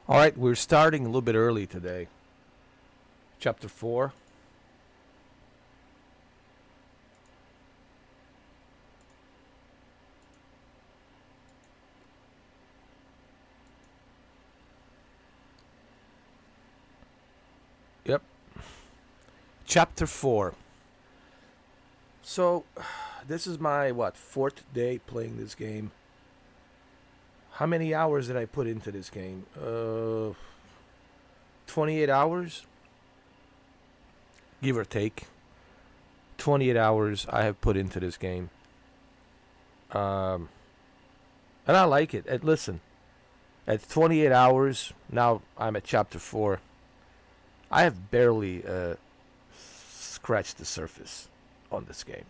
All right, we're starting a little bit early today. Chapter 4. Yep. Chapter 4. So, this is my, fourth day playing this game. How many hours did I put into this game? 28 hours? Give or take. 28 hours I have put into this game. And I like it. And listen, at 28 hours, now I'm at chapter 4. I have barely scratched the surface on this game.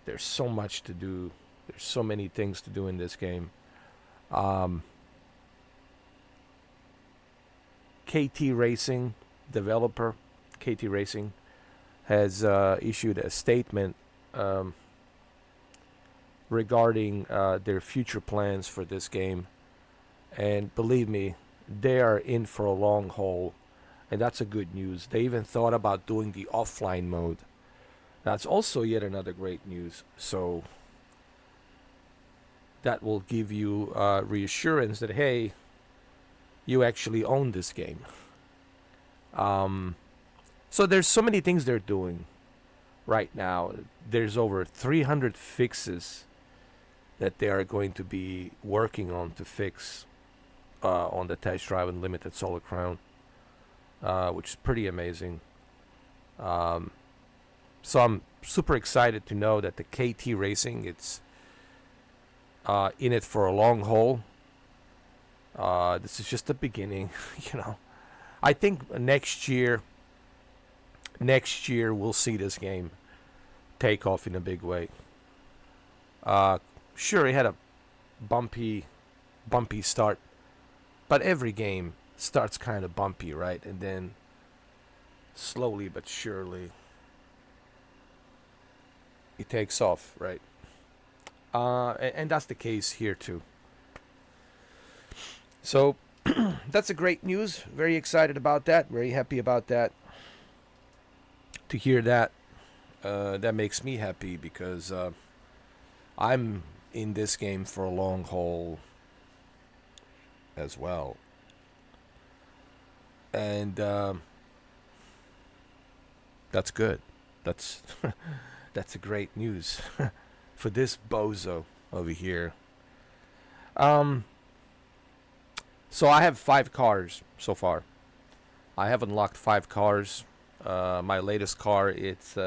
There's so much to do. There's so many things to do in this game. KT Racing, developer, KT Racing, has issued a statement regarding their future plans for this game. And believe me, they are in for a long haul. And that's a good news. They even thought about doing the offline mode. That's also yet another great news. So that will give you reassurance that, hey, you actually own this game. So there's so many things they're doing right now. There's over 300 fixes that they are going to be working on to fix on the Test Drive Unlimited Solar Crown, which is pretty amazing. So I'm super excited to know that the KT Racing, it's in it for a long haul. This is just the beginning, you know. I think next year we'll see this game take off in a big way. Sure, it had a bumpy start, but every game starts kind of bumpy, right? And then slowly but surely it takes off, right? And that's the case here too. So that's a great news. Very excited about that. Very happy about that. To hear that, that makes me happy because I'm in this game for a long haul as well. And that's good. That's that's a great news for this bozo over here. So I have 5 cars so far. I have unlocked 5 cars. My latest car, it's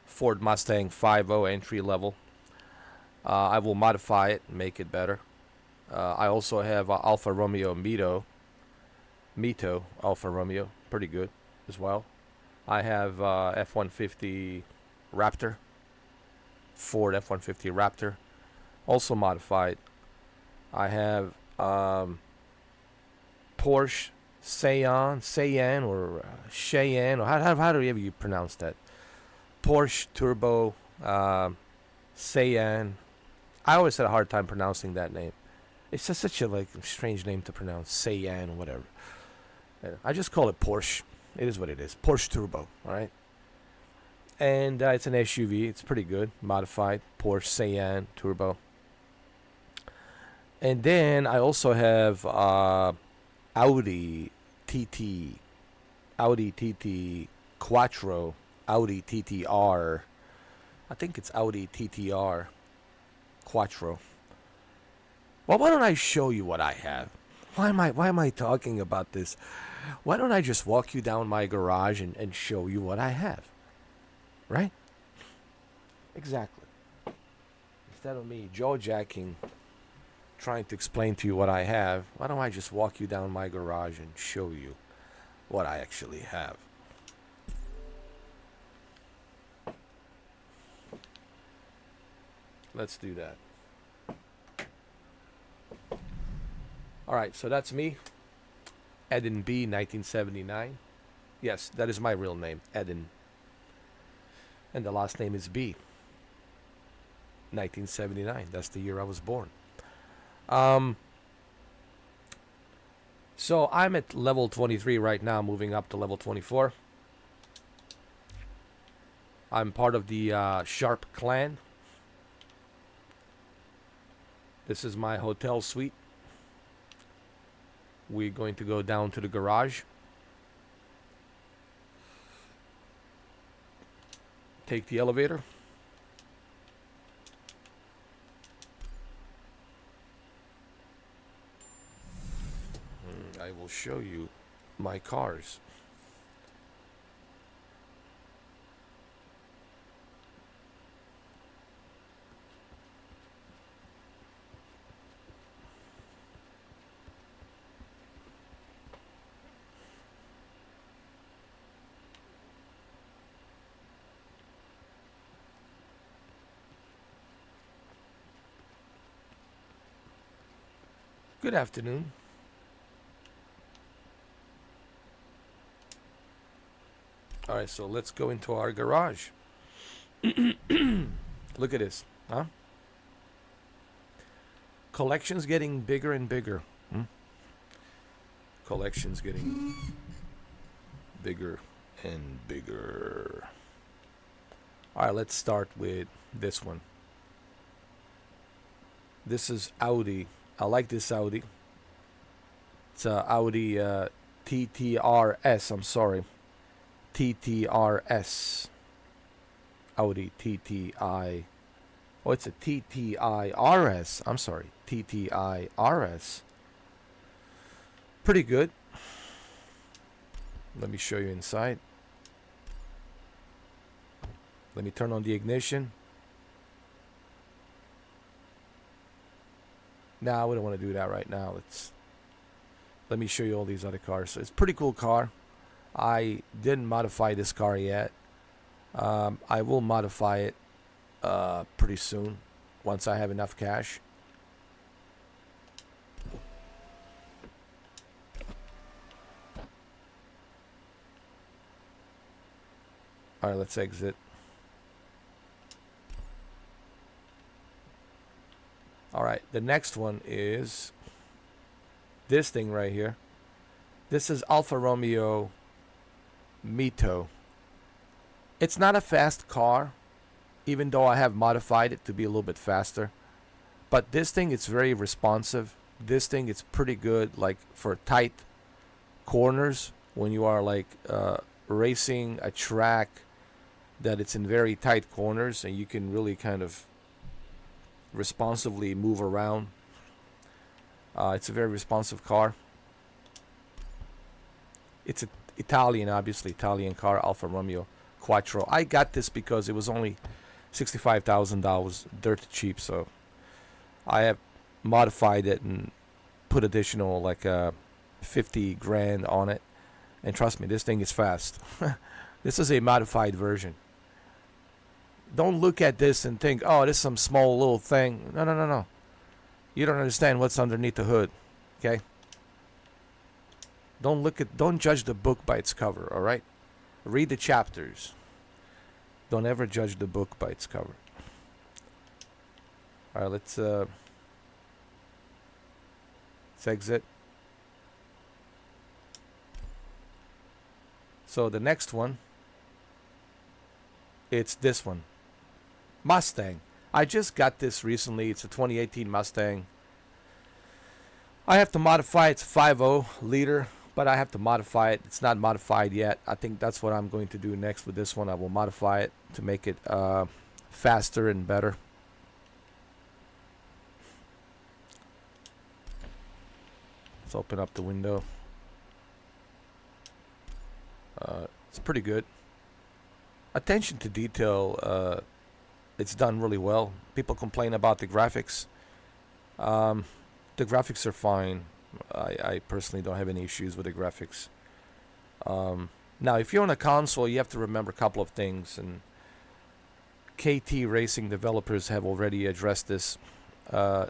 Ford Mustang 5.0 entry level. I will modify it and make it better. I also have Alfa Romeo Mito Alfa Romeo, pretty good as well. I have F-150 Raptor, Ford F-150 Raptor, also modified. I have Porsche Cayenne or Cheyenne, or how do you pronounce that? Porsche Turbo Cayenne. I always had a hard time pronouncing that name. It's just such a strange name to pronounce, Cayenne or whatever. I just call it Porsche. It is what it is. Porsche Turbo, all right? And it's an SUV. It's pretty good. Modified Porsche Cayenne Turbo. And then I also have Audi TT Quattro, Audi TTR. I think it's Audi TTR Quattro. Well, why don't I show you what I have? Why am I talking about this? Why don't I just walk you down my garage and show you what I have? Right? Exactly. Instead of me jaw-jacking, trying to explain to you what I have, why don't I just walk you down my garage and show you what I actually have? Let's do that. Alright, so that's me. Eden B, 1979. Yes, that is my real name, Eden. And the last name is B. 1979. That's the year I was born. So I'm at level 23 right now, moving up to level 24. I'm part of the Sharp clan. This is my hotel suite. We're going to go down to the garage. Take the elevator. I will show you my cars. Good afternoon. All right, so let's go into our garage. Look at this, huh? Collection's getting bigger and bigger. Collection's getting bigger and bigger. All right, let's start with this one. This is Audi. I like this Audi. It's a Audi TTRS. I'm sorry. TTRS. Audi TTI. Oh, it's a TTI-RS. I'm sorry. TTI-RS. Pretty good. Let me show you inside. Let me turn on the ignition. Nah, we don't want to do that right now. Let me show you all these other cars. So it's a pretty cool car. I didn't modify this car yet. I will modify it pretty soon once I have enough cash. All right, let's exit. All right, the next one is this thing right here. This is Alfa Romeo Mito. It's not a fast car, even though I have modified it to be a little bit faster. But this thing, it's very responsive. This thing, it's pretty good, like for tight corners when you are like racing a track that it's in very tight corners, and you can really kind of responsively move around. It's a very responsive car. It's an Italian, obviously Italian car, Alfa Romeo Quattro. I got this because it was only $65,000, dirt cheap, so I have modified it and put additional like 50 grand on it. And trust me, this thing is fast. This is a modified version. Don't look at this and think, oh, this is some small little thing. No, no, no, no. You don't understand what's underneath the hood, okay? Don't judge the book by its cover, all right? Read the chapters. Don't ever judge the book by its cover. All right, let's exit. So the next one, it's this one. Mustang. I just got this recently. It's a 2018 Mustang. I have to modify it. It's 5.0 liter, but I have to modify it. It's not modified yet. I think that's what I'm going to do next with this one. I will modify it to make it faster and better. Let's open up the window. It's pretty good. Attention to detail. It's done really well. People complain about the graphics. The graphics are fine. I personally don't have any issues with the graphics. Now, if you're on a console, you have to remember a couple of things. And KT Racing developers have already addressed this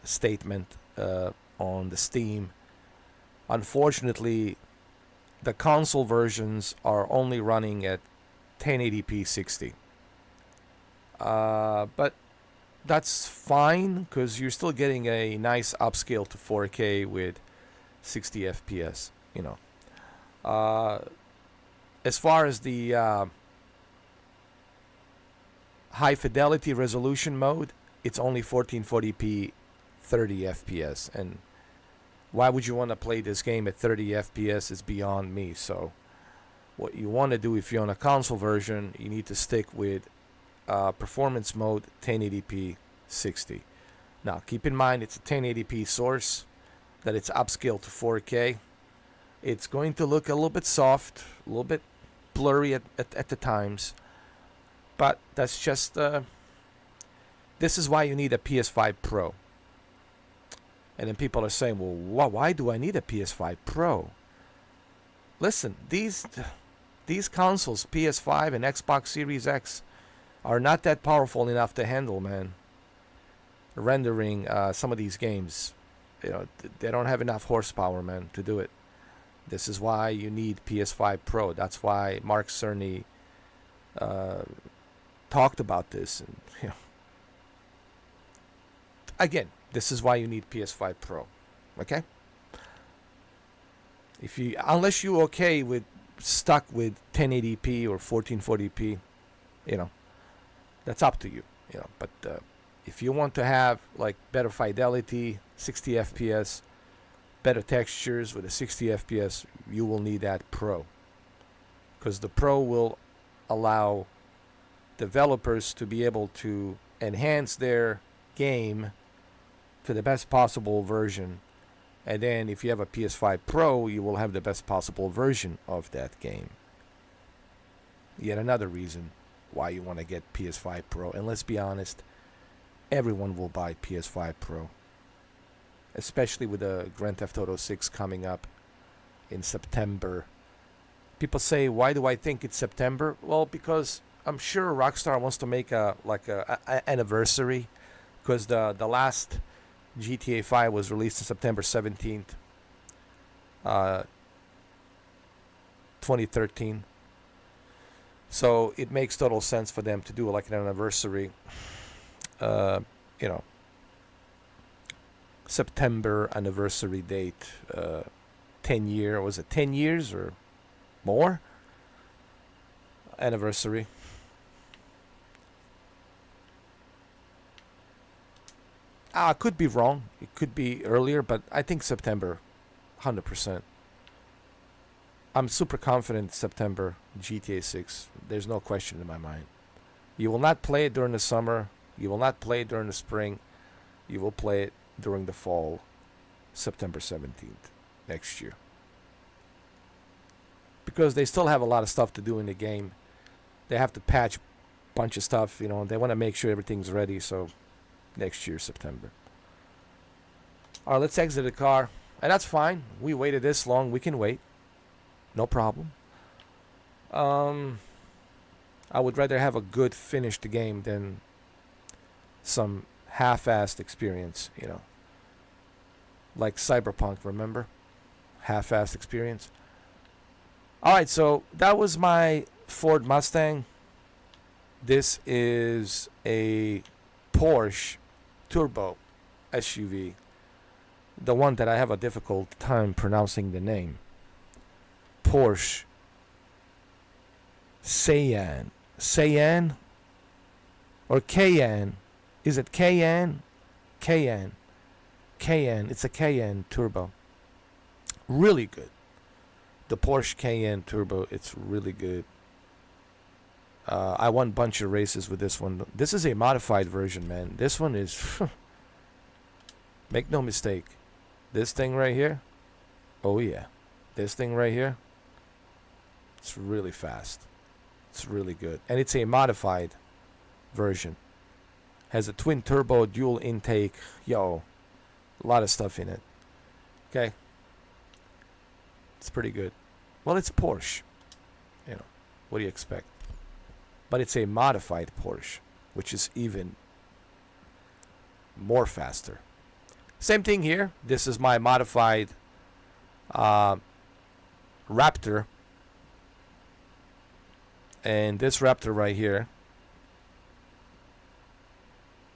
statement on the Steam. Unfortunately, the console versions are only running at 1080p 60. But that's fine because you're still getting a nice upscale to 4K with 60 FPS. you know. As far as the high fidelity resolution mode, it's only 1440p 30 FPS, and why would you want to play this game at 30 FPS is beyond me. So what you want to do if you're on a console version, you need to stick with performance mode 1080p 60. Now keep in mind it's a 1080p source, that it's upscaled to 4K. It's going to look a little bit soft, a little bit blurry at the times, but that's just this is why you need a PS5 Pro. And then people are saying, well, why do I need a PS5 Pro? Listen, these consoles, PS5 and Xbox Series X, are not that powerful enough to handle, man, rendering some of these games. You know, they don't have enough horsepower, man, to do it. This is why you need PS5 Pro. That's why Mark Cerny talked about this. And, you know, again, this is why you need PS5 Pro. Okay? Unless you're okay with stuck with 1080p or 1440p, you know, that's up to you. You know, but if you want to have like better fidelity, 60 FPS, better textures with a 60 FPS, you will need that Pro, because the Pro will allow developers to be able to enhance their game to the best possible version, and then if you have a PS5 Pro, you will have the best possible version of that game. Yet another reason why you want to get PS5 Pro. And let's be honest, everyone will buy PS5 Pro, especially with the Grand Theft Auto 6 coming up in September. People say, why do I think it's September? Well, because I'm sure Rockstar wants to make a anniversary, because the last GTA 5 was released on September 17th, 2013. So it makes total sense for them to do like an anniversary, you know, September anniversary date, 10 year, was it 10 years or more anniversary? I could be wrong. It could be earlier, but I think September, 100%. I'm super confident September GTA 6. There's no question in my mind. You will not play it during the summer. You will not play it during the spring. You will play it during the fall, September 17th next year. Because they still have a lot of stuff to do in the game. They have to patch a bunch of stuff, you know. They want to make sure everything's ready, so next year, September. All right, let's exit the car. And that's fine. We waited this long. We can wait. No problem. I would rather have a good finished game than some half-assed experience, you know. Like Cyberpunk, remember? Half-assed experience. All right, so that was my Ford Mustang. This is a Porsche Turbo SUV. The one that I have a difficult time pronouncing the name. Porsche Cayenne. Cayenne? Or Cayenne? Is it Cayenne? Cayenne. Cayenne. It's a Cayenne Turbo. Really good. The Porsche Cayenne Turbo, it's really good. I won a bunch of races with this one. This is a modified version, man. This one is... Make no mistake. This thing right here. Oh, yeah. This thing right here. It's really fast. It's really good. And it's a modified version. Has a twin turbo, dual intake. Yo. A lot of stuff in it. Okay. It's pretty good. Well, it's Porsche. You know. What do you expect? But it's a modified Porsche, which is even more faster. Same thing here. This is my modified Raptor. And this Raptor right here,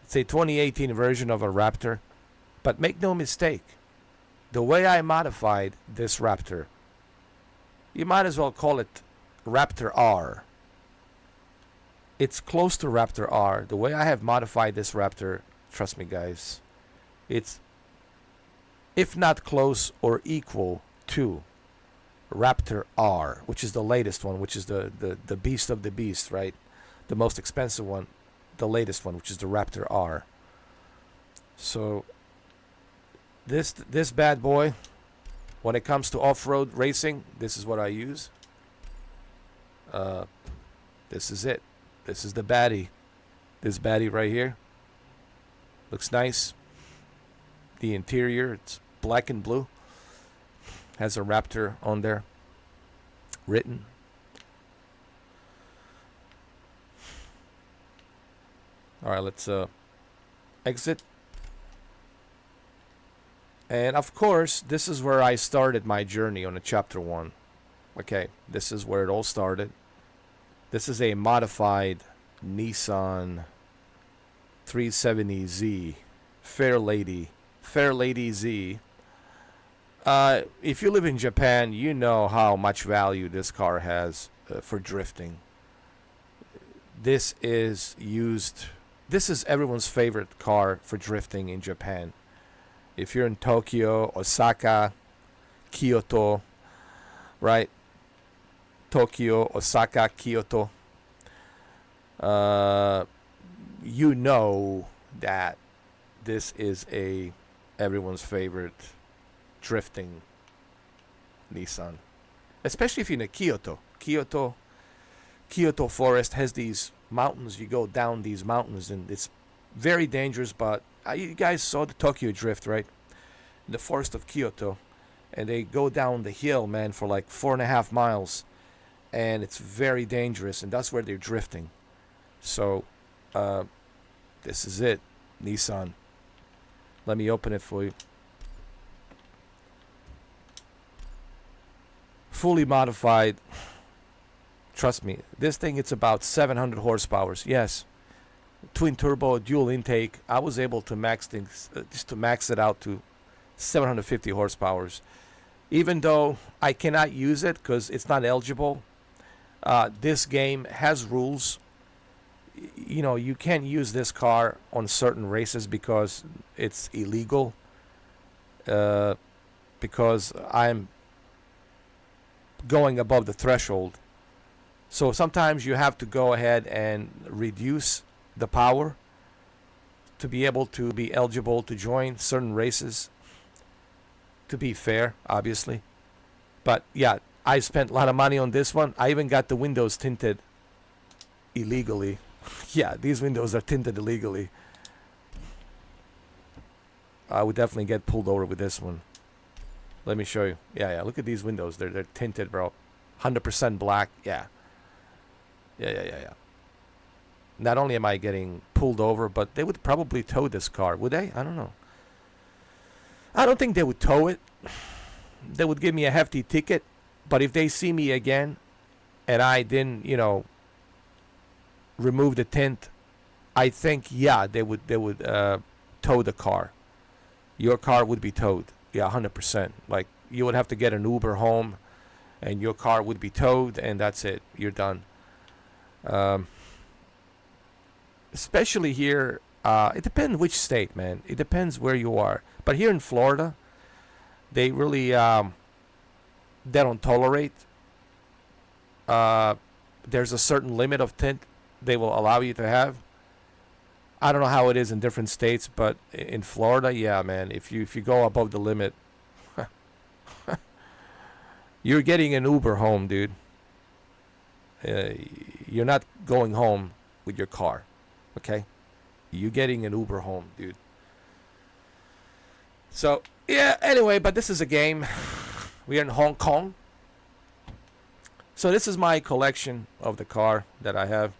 it's a 2018 version of a Raptor. But make no mistake, the way I modified this Raptor You might as well call it Raptor R. It's close to Raptor R. The way I have modified this Raptor, trust me guys, it's if not close or equal to Raptor R, which is the latest one, which is the beast of the beast, right? The most expensive one, the latest one, which is the Raptor R. So this bad boy, when it comes to off-road racing, this is what I use. This is it. This is the baddie. This baddie right here. Looks nice. The interior, it's black and blue. Has a Raptor on there. Written. Alright, let's exit. And of course, this is where I started my journey on a chapter 1. Okay, this is where it all started. This is a modified Nissan 370Z Fairlady Z. If you live in Japan, you know how much value this car has for drifting. This is used. This is everyone's favorite car for drifting in Japan. If you're in Tokyo, Osaka, Kyoto, right? Tokyo, Osaka, Kyoto. You know that this is everyone's favorite drifting Nissan, especially if you're in a Kyoto. Kyoto forest has these mountains. You go down these mountains and it's very dangerous, but you guys saw the Tokyo drift, right? In the forest of Kyoto, and they go down the hill, man, for like 4.5 miles, and it's very dangerous, and that's where they're drifting. So this is it, Nissan. Let me open it for you. Fully modified. Trust me, this thing, it's about 700 horsepower. Yes, twin turbo, dual intake. I was able to max things, just to max it out to 750 horsepower. Even though I cannot use it because it's not eligible. This game has rules. You know, you can't use this car on certain races because it's illegal. Because I'm going above the threshold. So sometimes you have to go ahead and reduce the power to be able to be eligible to join certain races. To be fair, obviously. But yeah, I spent a lot of money on this one. I even got the windows tinted illegally. Yeah, these windows are tinted illegally. I would definitely get pulled over with this one. Let me show you. Yeah, look at these windows. They're tinted, bro. 100% black. Yeah. Yeah. Not only am I getting pulled over, but they would probably tow this car. Would they? I don't know. I don't think they would tow it. They would give me a hefty ticket. But if they see me again and I didn't, remove the tint, I think, yeah, they would tow the car. Your car would be towed. Yeah, 100%. Like, you would have to get an Uber home and your car would be towed, and that's it. You're done. Especially here, it depends which state, man. It depends where you are. But here in Florida, they really they don't tolerate. There's a certain limit of tint they will allow you to have. I don't know how it is in different states, but in Florida, yeah, man. If you go above the limit, you're getting an Uber home, dude. You're not going home with your car, okay? You're getting an Uber home, dude. So, yeah, anyway, but this is a game. We are in Hong Kong. So this is my collection of the car that I have.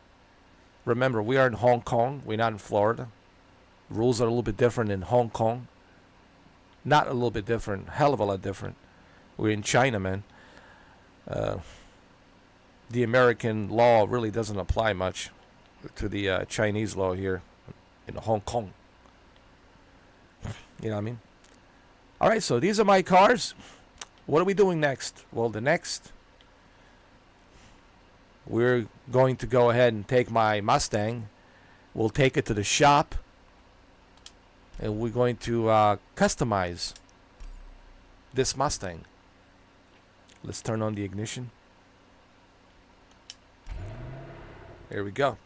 Remember, we are in Hong Kong. We're not in Florida. Rules are a little bit different in Hong Kong. Not a little bit different. Hell of a lot different. We're in China, man. The American law really doesn't apply much to the Chinese law here in Hong Kong. You know what I mean? All right, so these are my cars. What are we doing next? Well, the next we're going to go ahead and take my Mustang. We'll take it to the shop, and we're going to customize this Mustang. Let's turn on the ignition. Here we go.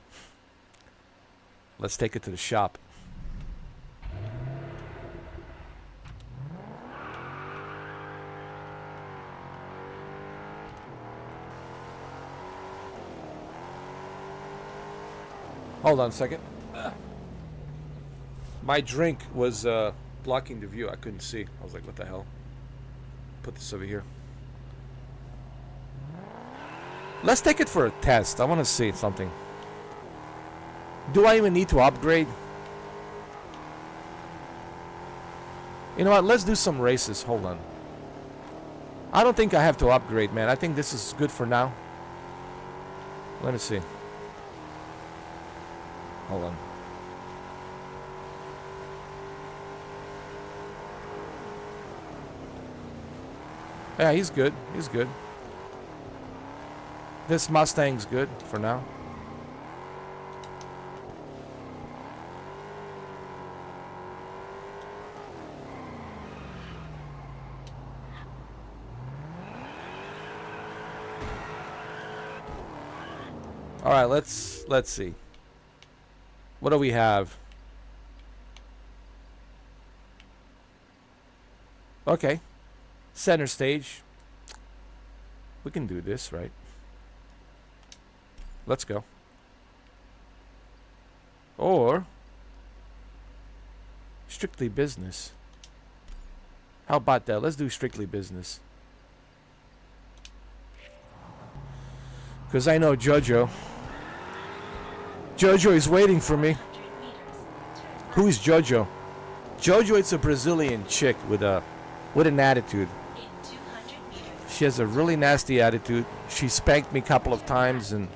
Let's take it to the shop. Hold on a second. My drink was blocking the view. I couldn't see. I was like, what the hell? Put this over here. Let's take it for a test. I want to see something. Do I even need to upgrade? You know what? Let's do some races. Hold on. I don't think I have to upgrade, man. I think this is good for now. Let me see. Hold on. Yeah, he's good. He's good. This Mustang's good for now. All right, let's see. What do we have? Okay. Center stage. We can do this, right? Let's go. Or strictly business. How about that? Let's do strictly business. Because I know Jojo. Jojo is waiting for me. Who is Jojo? Jojo is a Brazilian chick with an attitude. She has a really nasty attitude. She spanked me a couple of times, and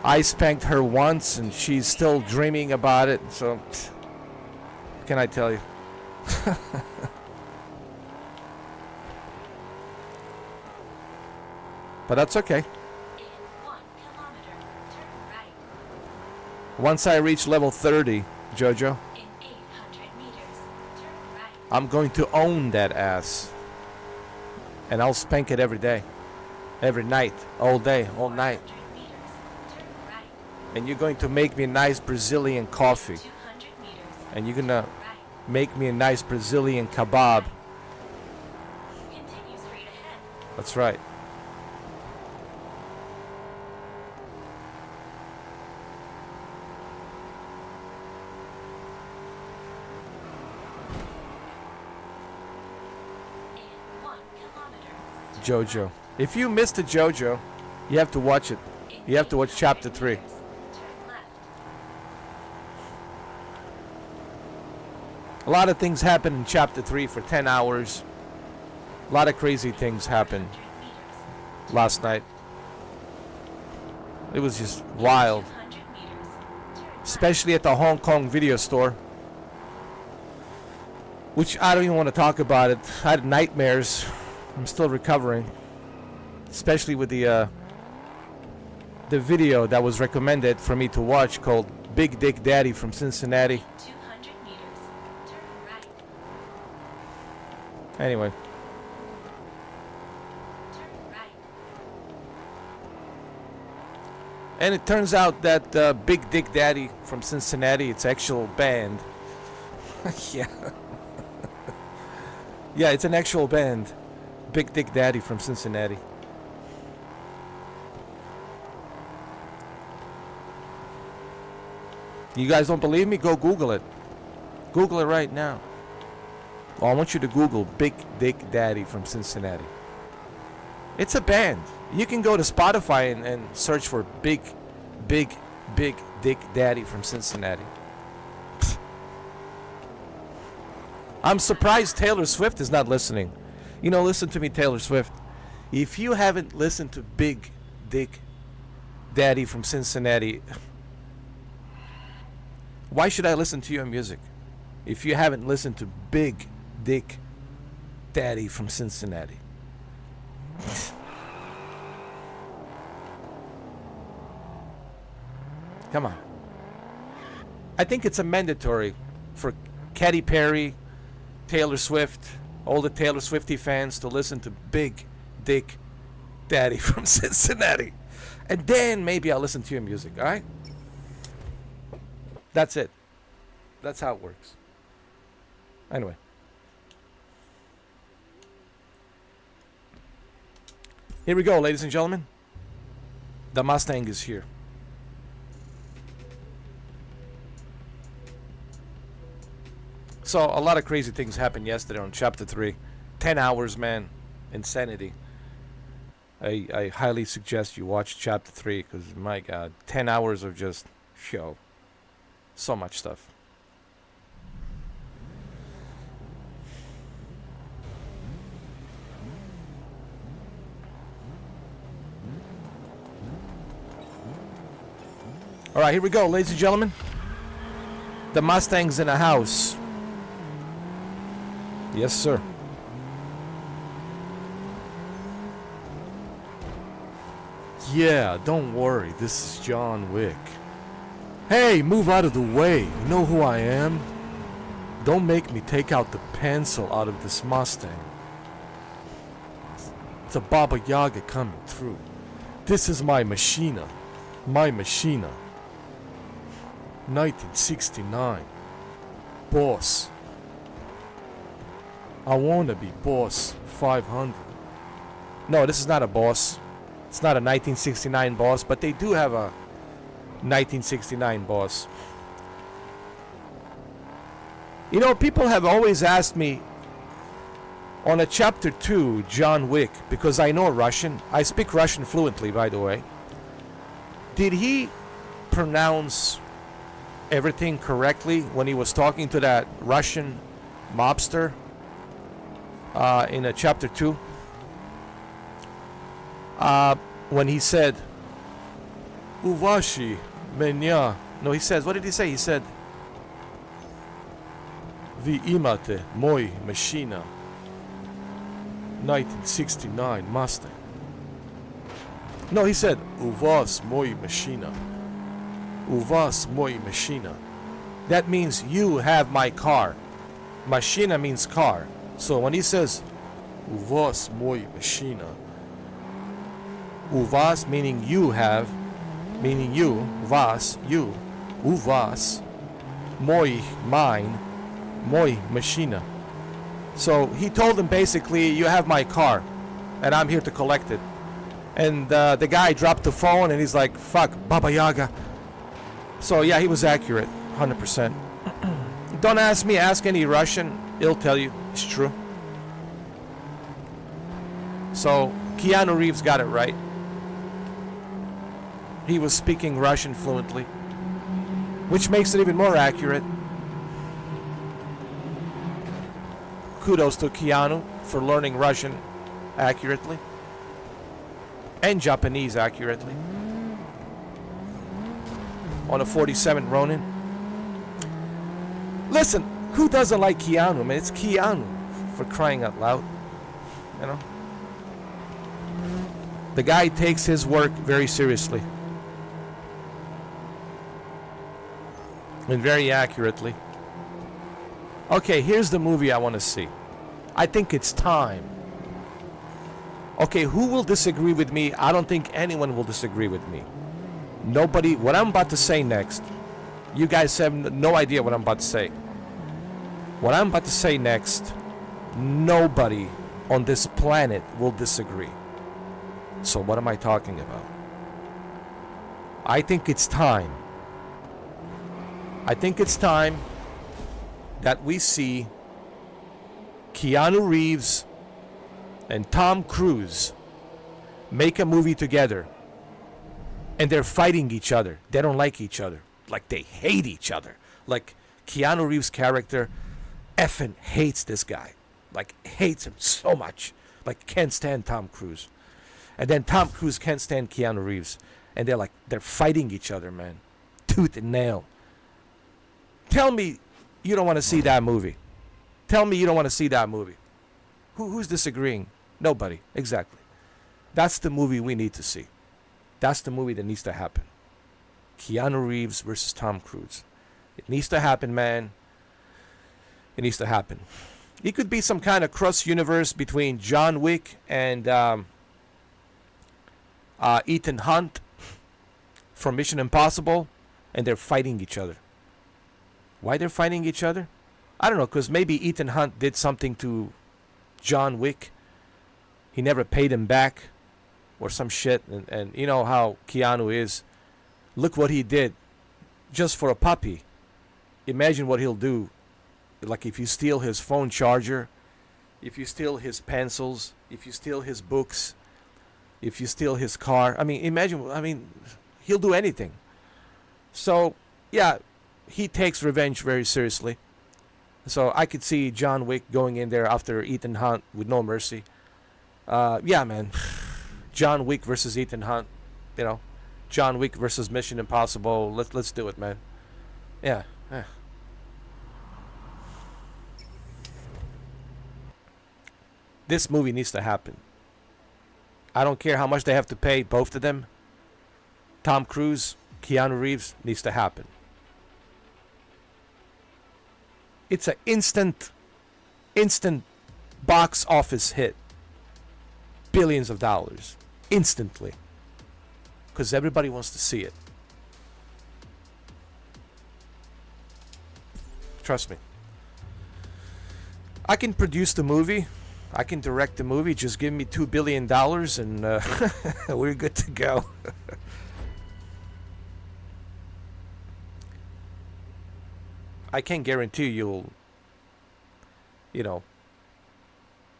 I spanked her once, and she's still dreaming about it. So, what can I tell you? But that's okay. Once I reach level 30, Jojo, I'm going to own that ass. And I'll spank it every day. Every night. All day. All night. And you're going to make me a nice Brazilian coffee. And you're going to make me a nice Brazilian kebab. That's right. Jojo. If you missed the Jojo, you have to watch it. You have to watch chapter 3. A lot of things happen in chapter 3 for 10 hours. A lot of crazy things happened last night. It was just wild. Especially at the Hong Kong video store. Which I don't even want to talk about it. I had nightmares. I'm still recovering, especially with the video that was recommended for me to watch called Big Dick Daddy from Cincinnati. 200 meters, turn right. Anyway. Turn right. And it turns out that Big Dick Daddy from Cincinnati, it's actual band. Yeah. Yeah, it's an actual band. Big Dick Daddy from Cincinnati. You guys don't believe me? Go Google it. Google it right now. Oh, I want you to Google Big Dick Daddy from Cincinnati. It's a band. You can go to Spotify and search for Big Dick Daddy from Cincinnati. I'm surprised Taylor Swift is not listening. You know, listen to me, Taylor Swift. If you haven't listened to Big Dick Daddy from Cincinnati, why should I listen to your music? If you haven't listened to Big Dick Daddy from Cincinnati. Come on. I think it's a mandatory for Katy Perry, Taylor Swift, all the Taylor Swiftie fans to listen to Big Dick Daddy from Cincinnati. And then maybe I'll listen to your music, all right? That's it. That's how it works. Anyway. Here we go, ladies and gentlemen. The Mustang is here. So, a lot of crazy things happened yesterday on Chapter 3. 10 hours, man. Insanity. I highly suggest you watch Chapter 3 because, my God, 10 hours of just show. So much stuff. All right, here we go, ladies and gentlemen. The Mustang's in the house. Yes, sir. Yeah, don't worry. This is John Wick. Hey, move out of the way. You know who I am? Don't make me take out the pencil out of this Mustang. It's a Baba Yaga coming through. This is my Machina. My Machina. 1969. Boss. I wanna be Boss 500. No, this is not a Boss. It's not a 1969 Boss, but they do have a 1969 Boss. You know, people have always asked me on a Chapter 2, John Wick, because I know Russian. I speak Russian fluently, by the way. Did he pronounce everything correctly when he was talking to that Russian mobster in a Chapter 2? When he said, Uvashi Menya. No, he says, what did he say? He said, Vi imate moj Machina 1969 Mustang. No, he said, U vas moj Machina. U vas moj Machina. That means you have my car. Machina means car. So when he says, U vas moj Machina, U vas meaning you have, meaning you, vas, you, u vas, moj, mine, moj Machina. So he told him basically, you have my car, and I'm here to collect it. And the guy dropped the phone, and he's like, fuck, Baba Yaga. So yeah, he was accurate, 100%. Don't ask me, ask any Russian, he'll tell you, it's true. So Keanu Reeves got it right. He was speaking Russian fluently, which makes it even more accurate. Kudos to Keanu for learning Russian accurately and Japanese accurately on a 47 Ronin. Listen, who doesn't like Keanu, man? It's Keanu, for crying out loud. You know? The guy takes his work very seriously and very accurately. Okay, here's the movie I want to see. I think it's time. Okay, who will disagree with me? I don't think anyone will disagree with me. Nobody. What I'm about to say next, you guys have no idea what I'm about to say. What I'm about to say next, nobody on this planet will disagree. So what am I talking about? I think it's time. I think it's time that we see Keanu Reeves and Tom Cruise make a movie together, and they're fighting each other. They don't like each other. Like, they hate each other. Like, Keanu Reeves' character effing hates this guy. Like, hates him so much. Like, can't stand Tom Cruise. And then Tom Cruise can't stand Keanu Reeves. And they're fighting each other, man. Tooth and nail. Tell me you don't want to see that movie. Tell me you don't want to see that movie. Who's disagreeing? Nobody. Exactly. That's the movie we need to see. That's the movie that needs to happen. Keanu Reeves versus Tom Cruise. It needs to happen, man. It needs to happen. It could be some kind of cross universe between John Wick and Ethan Hunt from Mission Impossible, and they're fighting each other. Why they're fighting each other? I don't know, because maybe Ethan Hunt did something to John Wick. He never paid him back or some shit. And you know how Keanu is. Look what he did just for a puppy. Imagine what he'll do. Like if you steal his phone charger, if you steal his pencils, if you steal his books, if you steal his car. I mean, imagine, he'll do anything. So, yeah, he takes revenge very seriously. So I could see John Wick going in there after Ethan Hunt with no mercy. Yeah, man. John Wick versus Ethan Hunt. You know, John Wick versus Mission Impossible. Let's do it, man. Yeah. This movie needs to happen. I don't care how much they have to pay, both of them. Tom Cruise, Keanu Reeves, needs to happen. It's an instant box office hit. Billions of dollars. Instantly. Because everybody wants to see it. Trust me. I can produce the movie. I can direct the movie. Just give me $2 billion and we're good to go. I can't guarantee you'll,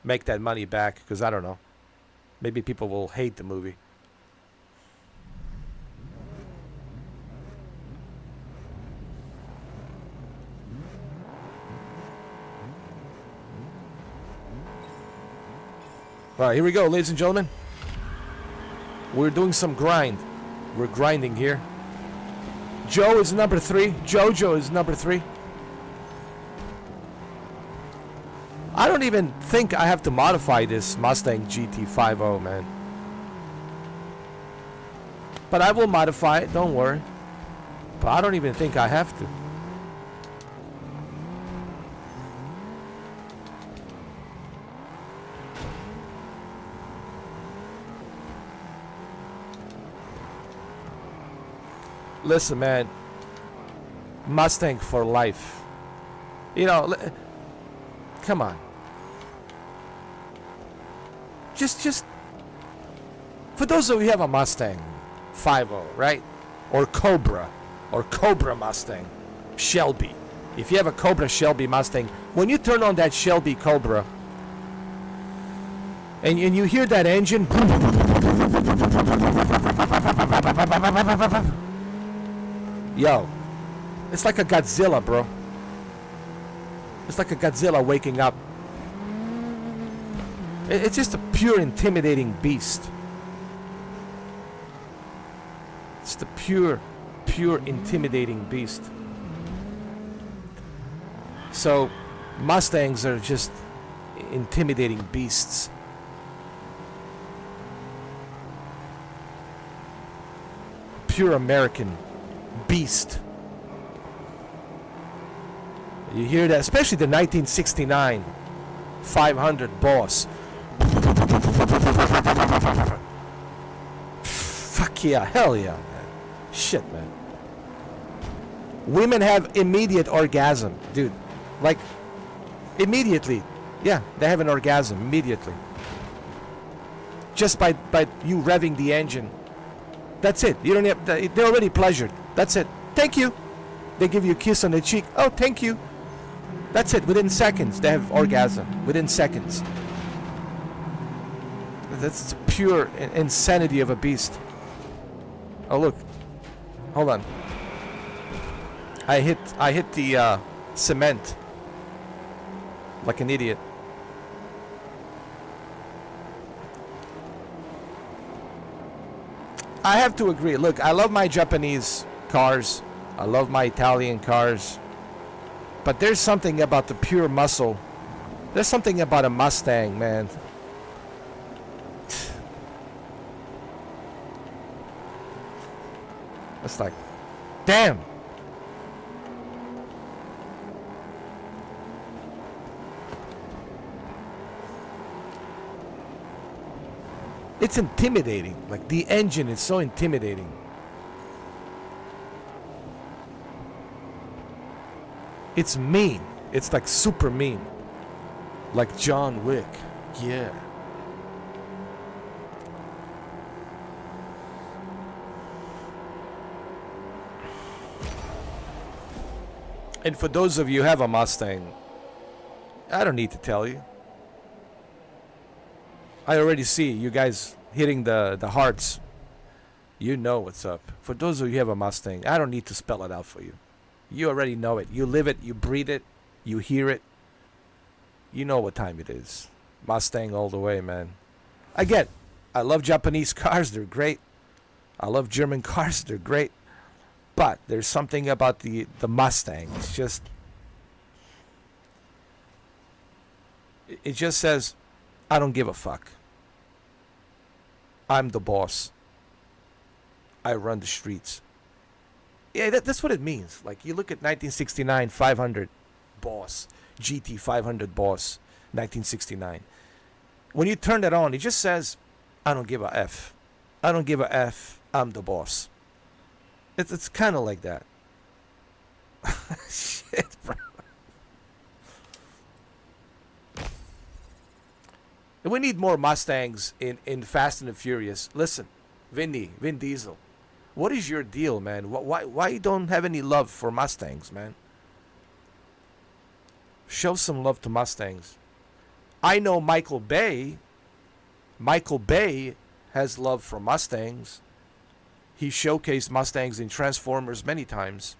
make that money back, because I don't know. Maybe people will hate the movie. All right, here we go, ladies and gentlemen. We're doing some grind. We're grinding here. Joe is number 3. Jojo is number 3. I don't even think I have to modify this Mustang GT50, man. But I will modify it, don't worry. But I don't even think I have to. Listen, man. Mustang for life. Come on. Just for those of you who have a Mustang 50, right? Or Cobra Mustang, Shelby. If you have a Cobra Shelby Mustang, when you turn on that Shelby Cobra and you hear that engine, yo, it's like a Godzilla, bro. It's like a Godzilla waking up. It's just a pure intimidating beast. It's the pure intimidating beast. So Mustangs are just intimidating beasts. Pure American beast. You hear that, especially the 1969 500 Boss. Fuck yeah, hell yeah, man. Shit, man. Women have immediate orgasm, dude. Like, immediately. Yeah, they have an orgasm immediately. Just by you revving the engine. That's it. You don't have, they're already pleasured. That's it. Thank you. They give you a kiss on the cheek. Oh, thank you. That's it. Within seconds, they have orgasm. Within seconds. That's pure insanity of a beast. Oh, look. Hold on. I hit the cement like an idiot. I have to agree. Look, I love my Japanese cars. I love my Italian cars. But there's something about the pure muscle. There's something about a Mustang, man. It's like, Damn. It's intimidating. Like, the engine is so intimidating. It's mean. It's like super mean. Like John Wick. Yeah. And for those of you who have a Mustang, I don't need to tell you. I already see you guys hitting the hearts. You know what's up. For those of you who have a Mustang, I don't need to spell it out for you. You already know it. You live it, you breathe it, you hear it. You know what time it is. Mustang all the way, man. Again, I love Japanese cars, they're great. I love German cars, they're great. But there's something about the Mustang. It's just... It just says, I don't give a fuck. I'm the boss. I run the streets. Yeah, that's what it means. Like, you look at 1969 500 boss, GT 500 boss, 1969. When you turn that on, it just says, I don't give a F. I don't give a F. I'm the boss. It's kind of like that. Shit, bro. And we need more Mustangs in Fast and the Furious. Listen, Vin Diesel. What is your deal, man? Why you don't have any love for Mustangs, man? Show some love to Mustangs. I know Michael Bay. Michael Bay has love for Mustangs. He showcased Mustangs in Transformers many times.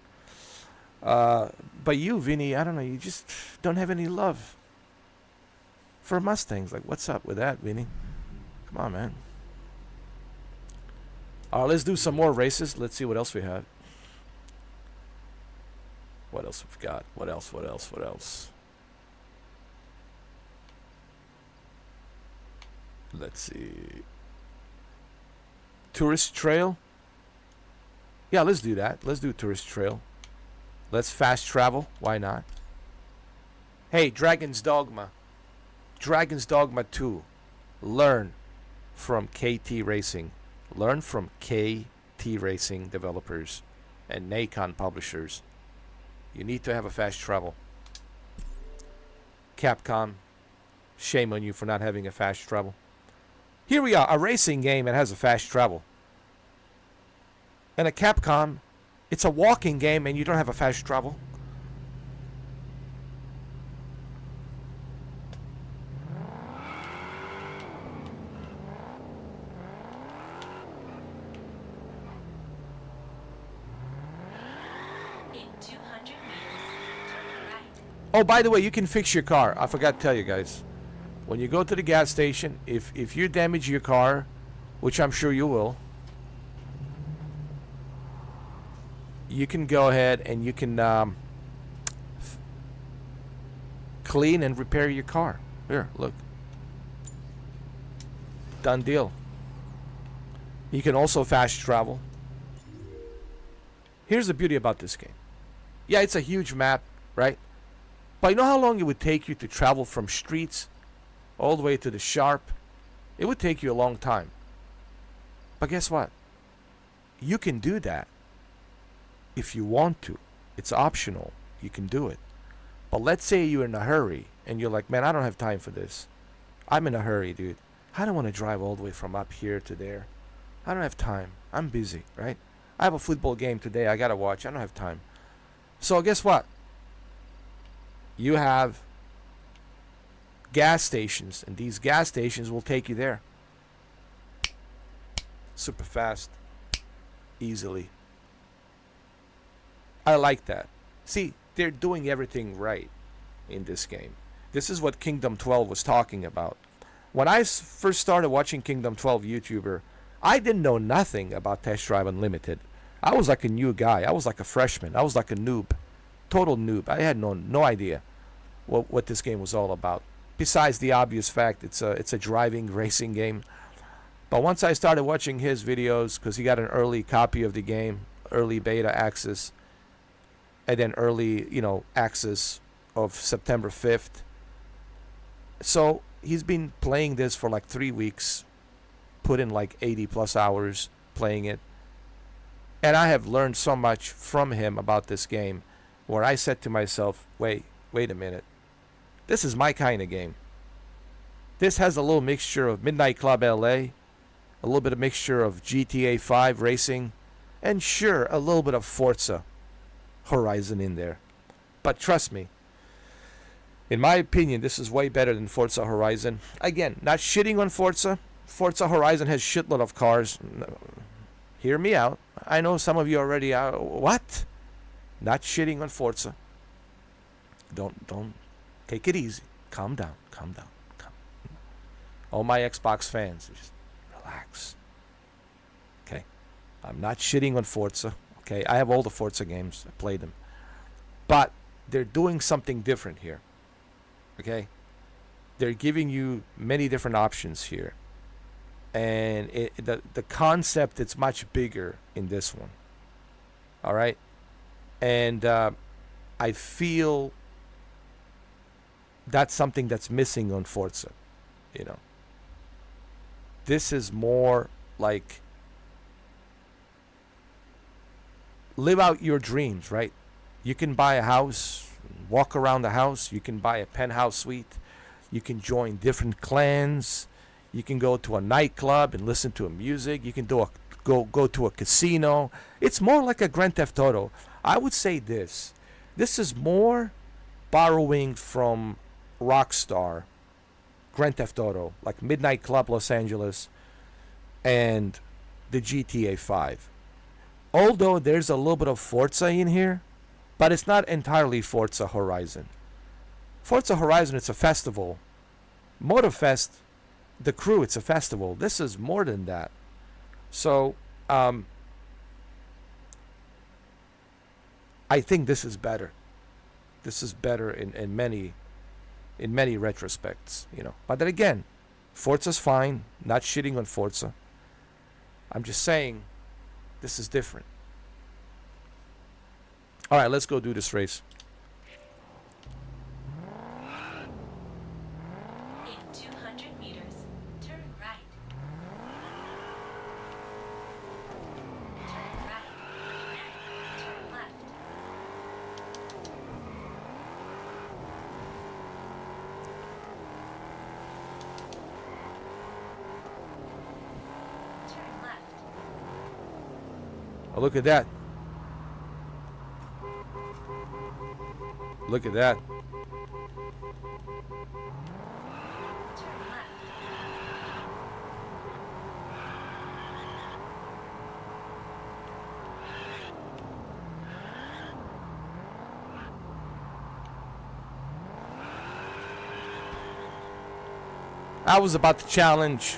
But you, Vinny, I don't know. You just don't have any love for Mustangs. Like, what's up with that, Vinny? Come on, man. Let's do some more races. Let's see what else we have. What else we've got? What else? Let's see. Tourist Trail? Yeah, let's do that. Let's do Tourist Trail. Let's fast travel. Why not? Hey, Dragon's Dogma. Dragon's Dogma 2. Learn from KT Racing. Learn from KT Racing developers and Nikon publishers. You need to have a fast travel. Capcom, shame on you for not having a fast travel. Here we are, a racing game that has a fast travel. And a Capcom, it's a walking game and you don't have a fast travel. Oh, by the way, you can fix your car. I forgot to tell you guys. When you go to the gas station, if you damage your car, which I'm sure you will, you can go ahead and you can clean and repair your car. Here, look. Done deal. You can also fast travel. Here's the beauty about this game. Yeah, it's a huge map, right? But you know how long it would take you to travel from streets all the way to the Sharp? It would take you a long time. But guess what? You can do that if you want to. It's optional. You can do it. But let's say you're in a hurry and you're like, man, I don't have time for this. I'm in a hurry, dude. I don't want to drive all the way from up here to there. I don't have time. I'm busy, right? I have a football game today I got to watch. I don't have time. So guess what? You have gas stations, and these gas stations will take you there. Super fast. Easily. I like that. See, they're doing everything right in this game. This is what Kingdom 12 was talking about. When I first started watching Kingdom 12 YouTuber, I didn't know nothing about Test Drive Unlimited. I was like a new guy. I was like a freshman. I was like a noob. Total noob. I had no idea what this game was all about. Besides the obvious fact it's a driving racing game. But once I started watching his videos, because he got an early copy of the game, early beta access, and then early, access of September 5th. So he's been playing this for like 3 weeks, put in like 80 plus hours playing it. And I have learned so much from him about this game, where I said to myself, wait a minute. This is my kind of game. This has a little mixture of Midnight Club LA, a little bit of mixture of GTA 5 racing, and sure, a little bit of Forza Horizon in there. But trust me, in my opinion, this is way better than Forza Horizon. Again, not shitting on Forza. Forza Horizon has shitload of cars. Hear me out. I know some of you already are. What? Not shitting on Forza. Don't take it easy. Calm down. All my Xbox fans, just relax. Okay? I'm not shitting on Forza. Okay? I have all the Forza games. I played them. But they're doing something different here. Okay? They're giving you many different options here. And the concept, it's much bigger in this one. All right? And I feel that's something that's missing on Forza. This is more like live out your dreams, right? You can buy a house, walk around the house. You can buy a penthouse suite. You can join different clans. You can go to a nightclub and listen to music. You can go to a casino. It's more like a Grand Theft Auto. I would say this. This is more borrowing from Rockstar, Grand Theft Auto, like Midnight Club Los Angeles, and the GTA 5. Although there's a little bit of Forza in here, but it's not entirely Forza Horizon. Forza Horizon, it's a festival. Motorfest, the crew, it's a festival. This is more than that. So, I think this is better. This is better in many retrospects, But then again, Forza's fine. Not shitting on Forza. I'm just saying, this is different. All right, let's go do this race. In 200 meters, turn right. Turn right. Turn left. Turn left. Oh, look at that. Look at that. Turn left. I was about to challenge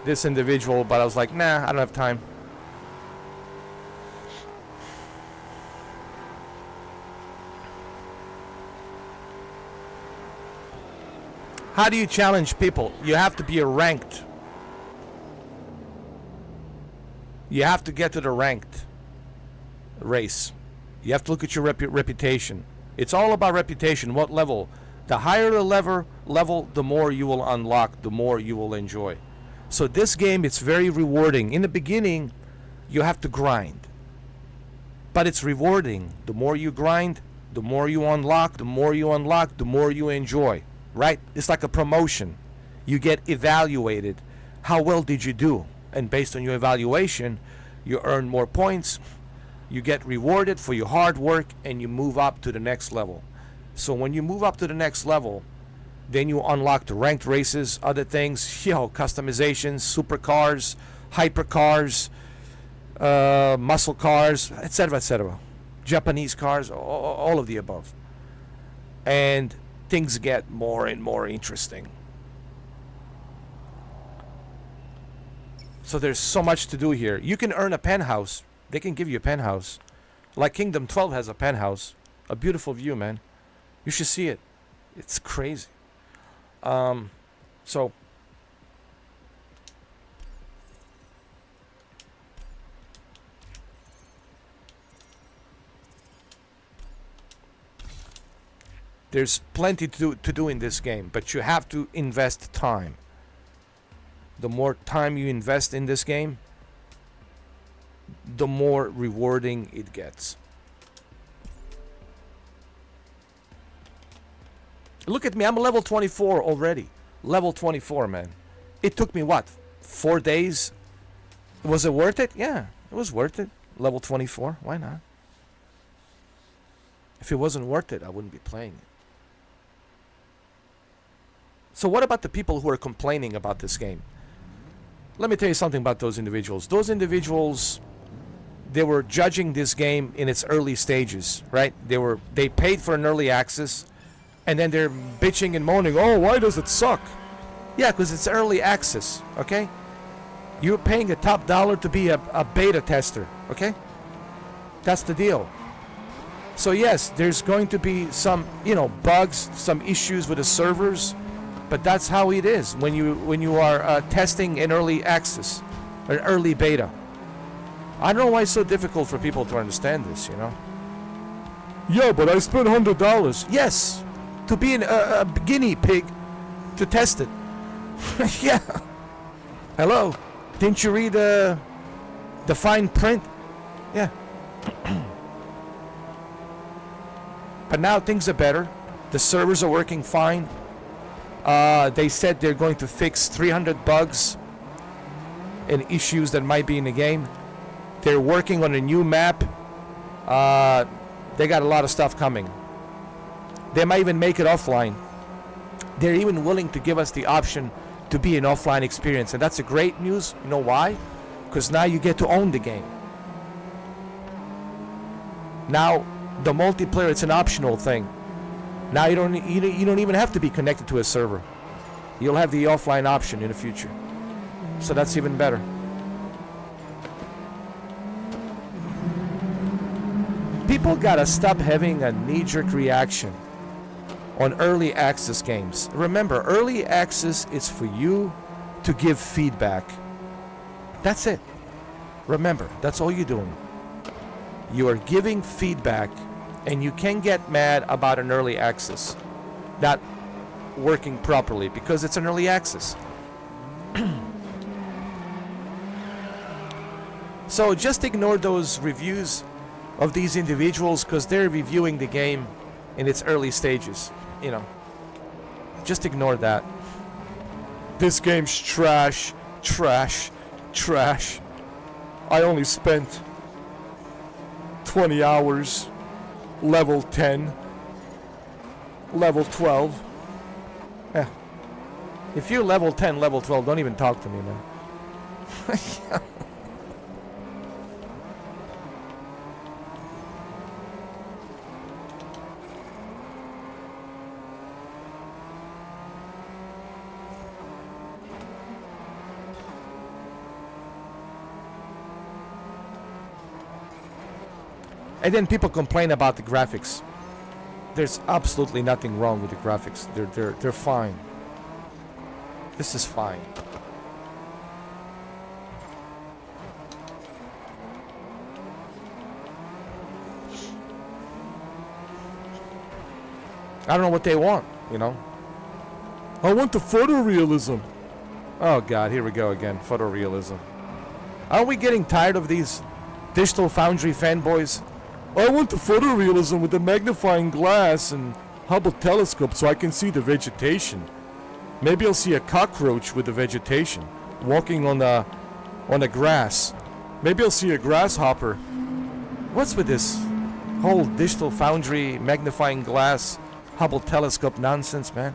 this individual, but I was like, nah, I don't have time. How do you challenge people? You have to be a ranked. You have to get to the ranked race. You have to look at your reputation. It's all about reputation. What level? The higher the level, the more you will unlock, the more you will enjoy. So this game, it's very rewarding. In the beginning, you have to grind. But it's rewarding. The more you grind, the more you unlock, the more you unlock, the more you enjoy. Right? It's like a promotion. You get evaluated. How well did you do? And based on your evaluation, you earn more points. You get rewarded for your hard work, and you move up to the next level. So when you move up to the next level, then you unlock the ranked races, other things, customizations, supercars, hypercars, muscle cars, etc., etc. Japanese cars, all of the above. And things get more and more interesting. So there's so much to do here. You can earn a penthouse. They can give you a penthouse. Like Kingdom 12 has a penthouse. A beautiful view, man. You should see it. It's crazy. So There's plenty to do in this game, but you have to invest time. The more time you invest in this game, the more rewarding it gets. Look at me, I'm level 24 already. Level 24, man. It took me what? 4 days? Was it worth it? Yeah, it was worth it. Level 24, why not? If it wasn't worth it, I wouldn't be playing it. So what about the people who are complaining about this game? Let me tell you something about those individuals. Those individuals, they were judging this game in its early stages, right? They paid for an early access, and then they're bitching and moaning, oh, why does it suck? Yeah, because it's early access, okay? You're paying a top dollar to be a beta tester, okay? That's the deal. So yes, there's going to be some, bugs, some issues with the servers, but that's how it is when you are testing in early access, or early beta. I don't know why it's so difficult for people to understand this, Yeah, but I spent $100. Yes, to be a guinea pig to test it. Yeah. Hello. Didn't you read the fine print? Yeah. But now things are better. The servers are working fine. They said they're going to fix 300 bugs and issues that might be in the game. They're working on a new map. They got a lot of stuff coming. They might even make it offline. They're even willing to give us the option to be an offline experience, and that's a great news. You know why? Because now you get to own the game. Now the multiplayer, it's an optional thing. Now you don't even have to be connected to a server. You'll have the offline option in the future. So that's even better. People gotta stop having a knee-jerk reaction on early access games. Remember, early access is for you to give feedback. That's it. Remember, that's all you're doing. You are giving feedback, and you can get mad about an early access not working properly because it's an early access. So just ignore those reviews of these individuals because they're reviewing the game in its early stages. Just ignore that. This game's trash, trash, trash. I only spent 20 hours, level 10, level 12. Yeah. If you're level 10, level 12, don't even talk to me, man. And then people complain about the graphics. There's absolutely nothing wrong with the graphics. They're fine. This is fine. I don't know what they want, I want the photorealism. Oh God, here we go again. Photorealism. Aren't we getting tired of these Digital Foundry fanboys? I want the photorealism with the magnifying glass and Hubble telescope so I can see the vegetation. Maybe I'll see a cockroach with the vegetation walking on the grass. Maybe I'll see a grasshopper. What's with this whole Digital Foundry magnifying glass Hubble telescope nonsense, man?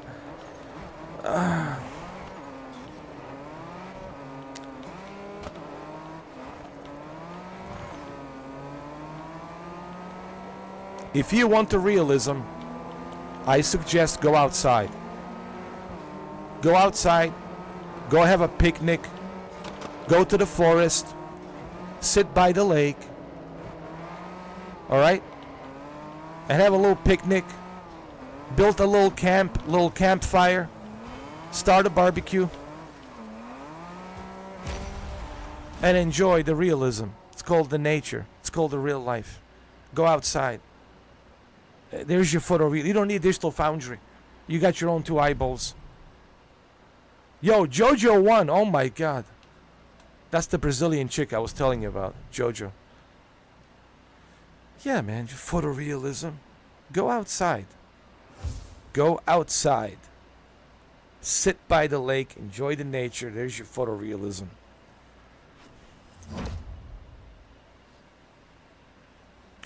If you want the realism, I suggest go outside. Go outside, go have a picnic, go to the forest, sit by the lake, alright? And have a little picnic, build a little campfire, start a barbecue, and enjoy the realism. It's called the nature, it's called the real life. Go outside. There's your photoreal. You don't need Digital Foundry. You got your own two eyeballs. Yo, Jojo won. Oh my god. That's the Brazilian chick I was telling you about. Jojo. Yeah, man. Photorealism. Go outside. Go outside. Sit by the lake. Enjoy the nature. There's your photorealism.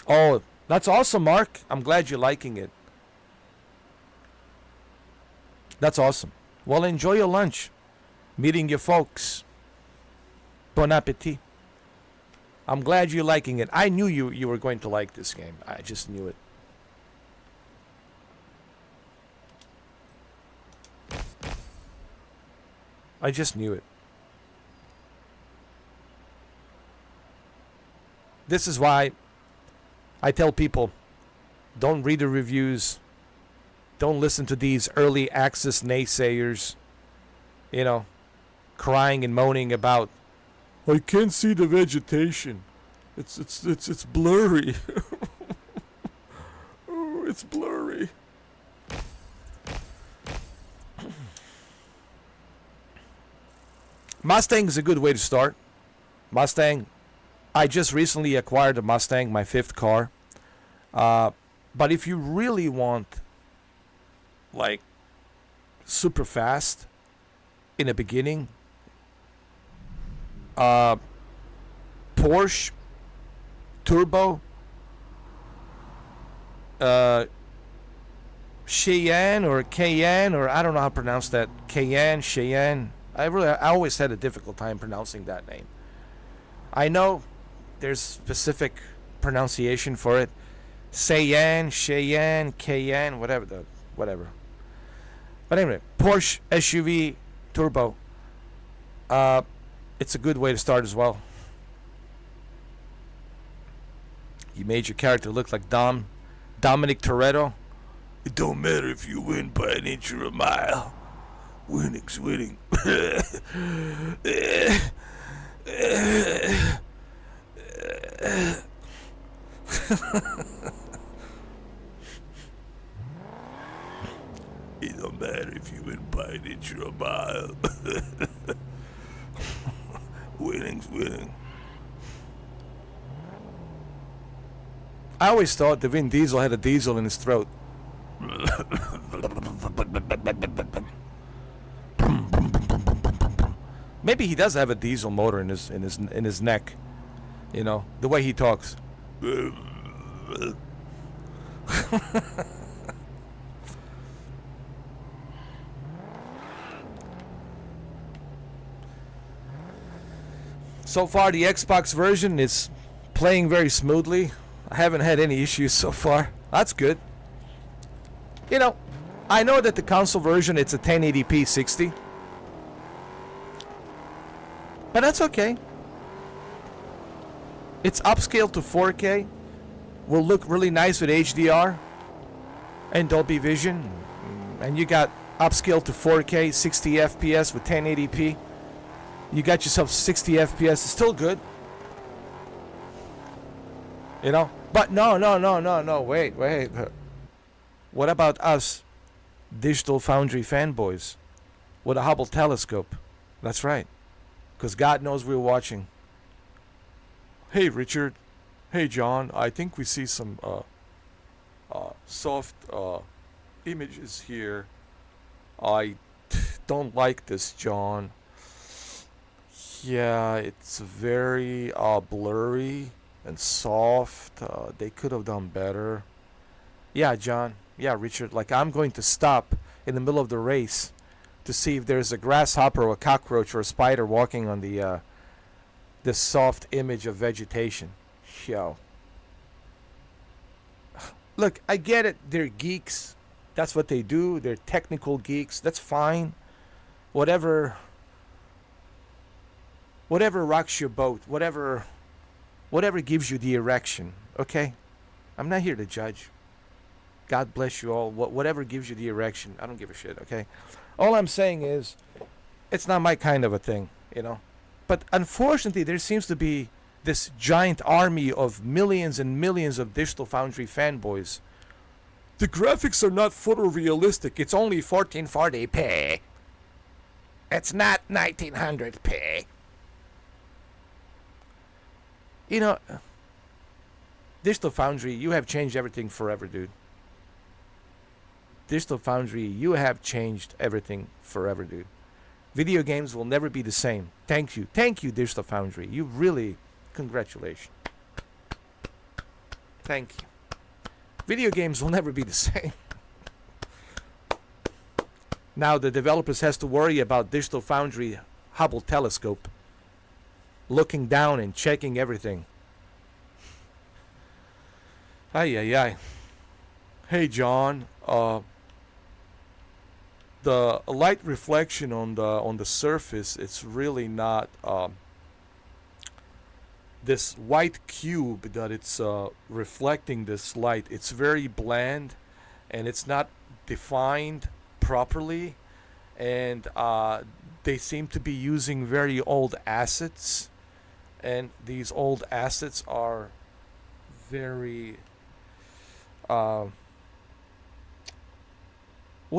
Oh, that's awesome, Mark. I'm glad you're liking it. That's awesome. Well, enjoy your lunch. Meeting your folks. Bon appetit. I'm glad you're liking it. I knew you were going to like this game. I just knew it. I just knew it. This is why I tell people, don't read the reviews. Don't listen to these early access naysayers. You know, crying and moaning about, I can't see the vegetation. It's blurry. Oh, it's blurry. Mustang is a good way to start. Mustang. I just recently acquired a Mustang, my 5th car. But if you really want, like, super fast in the beginning, Porsche Turbo, Cheyenne or Cayenne, or I don't know how to pronounce that. Cayenne, Cheyenne. I always had a difficult time pronouncing that name. I know there's specific pronunciation for it. Cheyenne, Cayenne, whatever. But anyway, Porsche SUV Turbo. It's a good way to start as well. You made your character look like Dominic Toretto. It don't matter if you win by an inch or a mile. Winning's winning. It don't matter if you win by an inch or a mile. Winning's winning. I always thought that Vin Diesel had a diesel in his throat. Maybe he does have a diesel motor in his neck. You know, the way he talks. So far, the Xbox version is playing very smoothly. I haven't had any issues so far. That's good. You know, I know that the console version, it's a 1080p 60. But that's okay. It's upscaled to 4K. Will look really nice with HDR and Dolby Vision. And you got upscaled to 4K, 60 FPS with 1080p. You got yourself 60 FPS. It's still good. You know? But no. Wait. What about us, Digital Foundry fanboys, with a Hubble telescope? That's right. Because God knows we're watching. Hey, Richard. Hey, John. I think we see some soft images here. I don't like this, John. Yeah, it's very blurry and soft. They could have done better. Yeah, John. Yeah, Richard. Like, I'm going to stop in the middle of the race to see if there's a grasshopper or a cockroach or a spider walking on the this soft image of vegetation. Yo. Look, I get it. They're geeks. That's what they do. They're technical geeks. That's fine. Whatever rocks your boat. Whatever gives you the erection. Okay? I'm not here to judge. God bless you all. Whatever gives you the erection. I don't give a shit, okay? All I'm saying is, it's not my kind of a thing, you know? But unfortunately, there seems to be this giant army of millions and millions of Digital Foundry fanboys The graphics are not photorealistic. It's only 1440p. It's not 1900p. You know, Digital Foundry, you have changed everything forever, dude. Digital Foundry, you have changed everything forever, dude. Video games will never be the same. Thank you. Thank you, Digital Foundry. You really, congratulations. Thank you. Video games will never be the same. Now the developers has to worry about Digital Foundry Hubble telescope looking down and checking everything. Ay ay ay. Hey John, the light reflection on the surface, it's really not this white cube that it's reflecting this light. It's very bland and it's not defined properly, and they seem to be using very old assets, and these old assets are very what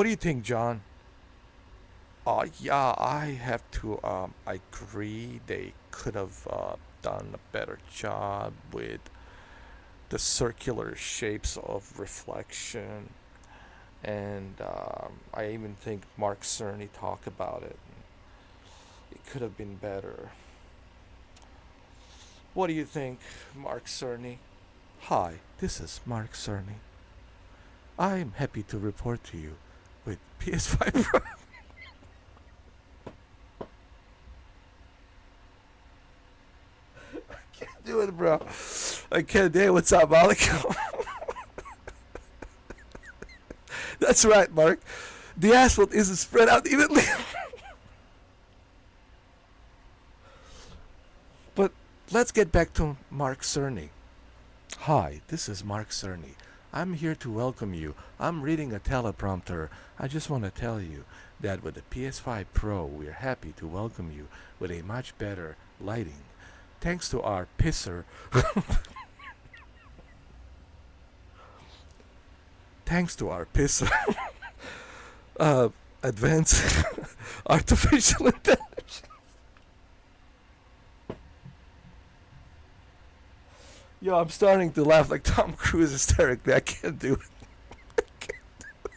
do you think, John? Yeah, I have to agree they could have done a better job with the circular shapes of reflection, and I even think Mark Cerny talked about it. It could have been better. What do you think, Mark Cerny? Hi, this is Mark Cerny. I am happy to report to you with PS5 Pro. I can't do it, bro. I can't do it. What's up, Malik? That's right, Mark. The asphalt isn't spread out evenly. But let's get back to Mark Cerny. Hi, this is Mark Cerny. I'm here to welcome you. I'm reading a teleprompter. I just want to tell you that with the PS5 Pro, we're happy to welcome you with a much better lighting. Thanks to our pisser. Thanks to our pisser. Advanced artificial intelligence. Yo, I'm starting to laugh like Tom Cruise hysterically. I can't do it. I can't do it.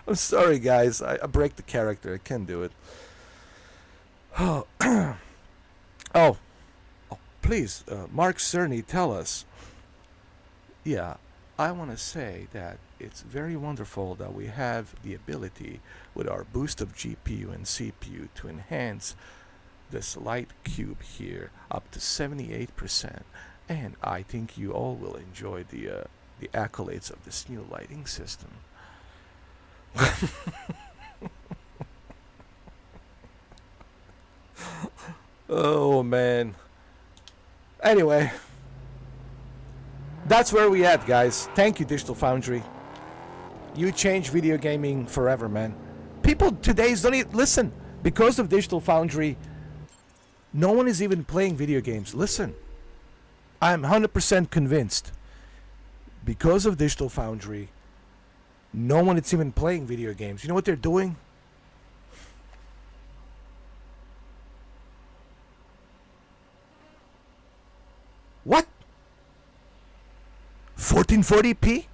I'm sorry, guys. I break the character. I can't do it. Oh, oh, please, Mark Cerny, tell us. Yeah, I want to say that it's very wonderful that we have the ability with our boost of GPU and CPU to enhance this light cube here up to 78%, and I think you all will enjoy the accolades of this new lighting system. Oh man. Anyway, that's where we at, guys. Thank you, Digital Foundry. You changed video gaming forever, man. People today's don't even listen. Because of Digital Foundry, no one is even playing video games. Listen, I'm 100% convinced. Because of Digital Foundry, no one is even playing video games. You know what they're doing? What? 1440p?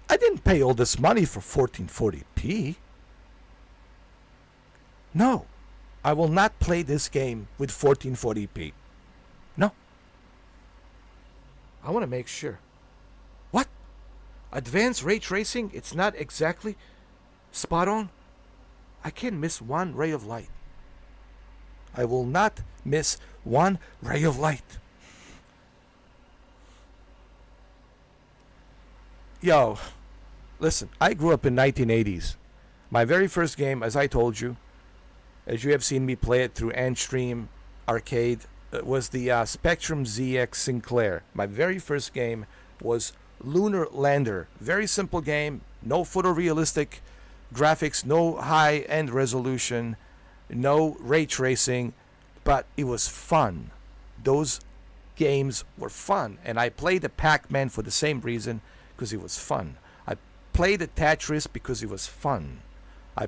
I didn't pay all this money for 1440p. No. I will not play this game with 1440p. No. I want to make sure. What? Advanced ray tracing? It's not exactly spot on? I can't miss one ray of light. I will not miss one ray of light. Yo, listen, I grew up in 1980s. My very first game, as I told you, as you have seen me play it through Antstream Arcade, was the Spectrum ZX Sinclair. My very first game was Lunar Lander. Very simple game, no photorealistic graphics, no high-end resolution, no ray tracing, but it was fun. Those games were fun, and I played the Pac-Man for the same reason, because it was fun. played the Tetris because it was fun. I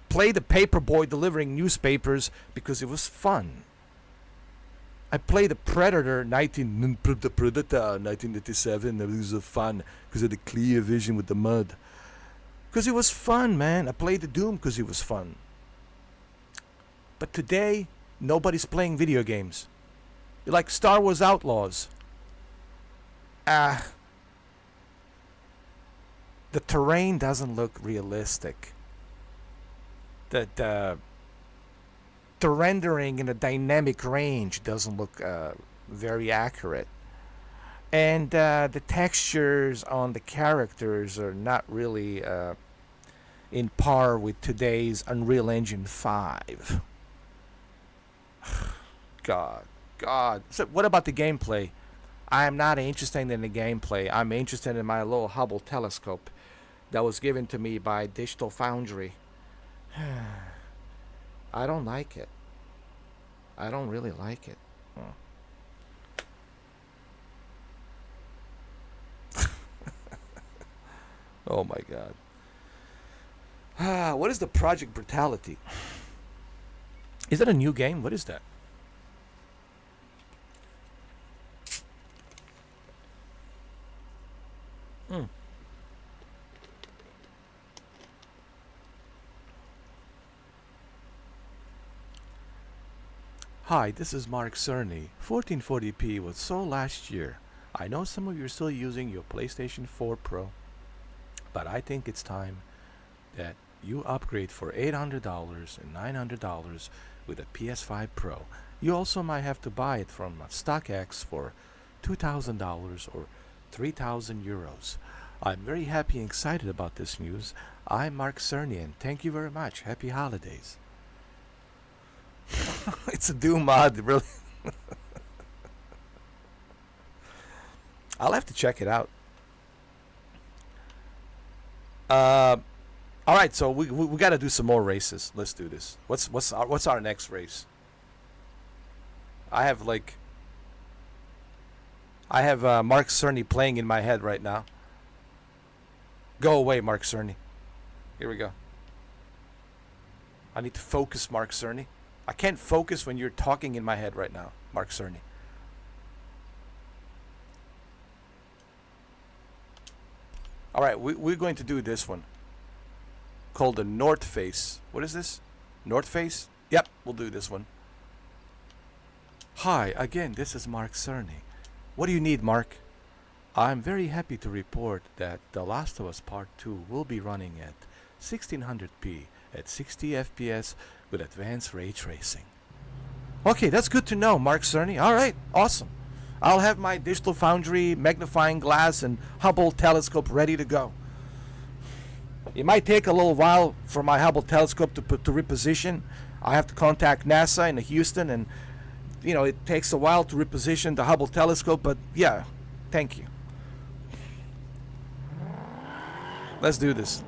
played the paperboy delivering newspapers because it was fun. I played the Predator 1987. It was fun because of the clear vision with the mud. Because it was fun, man. I played the Doom because it was fun. But today, nobody's playing video games. You're like Star Wars Outlaws. The terrain doesn't look realistic. The rendering in a dynamic range doesn't look very accurate. And the textures on the characters are not really in par with today's Unreal Engine 5. God. So what about the gameplay? I am not interested in the gameplay. I'm interested in my little Hubble telescope that was given to me by Digital Foundry. I don't like it. I don't really like it. Oh my God. What is the Project Brutality? Is that a new game? What is that? Hi, this is Mark Cerny. 1440p was sold last year. I know some of you are still using your PlayStation 4 Pro, but I think it's time that you upgrade for $800 and $900 with a PS5 Pro. You also might have to buy it from StockX for $2,000 or 3,000 euros. I'm very happy and excited about this news. I'm Mark Cerny, and thank you very much. Happy holidays. It's a Doom mod, really. I'll have to check it out. All right, so we got to do some more races. Let's do this. What's our next race? I have Mark Cerny playing in my head right now. Go away, Mark Cerny. Here we go. I need to focus, Mark Cerny. I can't focus when you're talking in my head right now, Mark Cerny. All right, we're going to do this one called the North Face. What is this? North Face? Yep, we'll do this one. Hi, again, this is Mark Cerny. What do you need, Mark? I'm very happy to report that The Last of Us Part 2 will be running at 1600p at 60 FPS with advanced ray tracing. Okay, that's good to know, Mark Cerny. All right, awesome. I'll have my Digital Foundry magnifying glass and Hubble telescope ready to go. It might take a little while for my Hubble telescope to reposition. I have to contact NASA in Houston, and it takes a while to reposition the Hubble telescope, but yeah, thank you. Let's do this.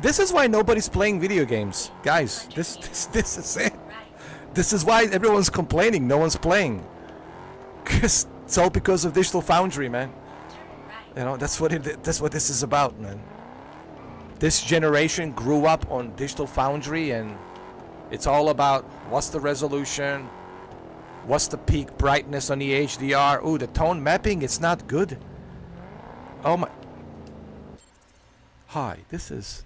This is why nobody's playing video games. Guys, this is it. This is why everyone's complaining. No one's playing. Cause it's all because of Digital Foundry, man. That's what this is about, man. This generation grew up on Digital Foundry, and it's all about what's the resolution, what's the peak brightness on the HDR. Ooh, the tone mapping, it's not good. Oh my. Hi, this is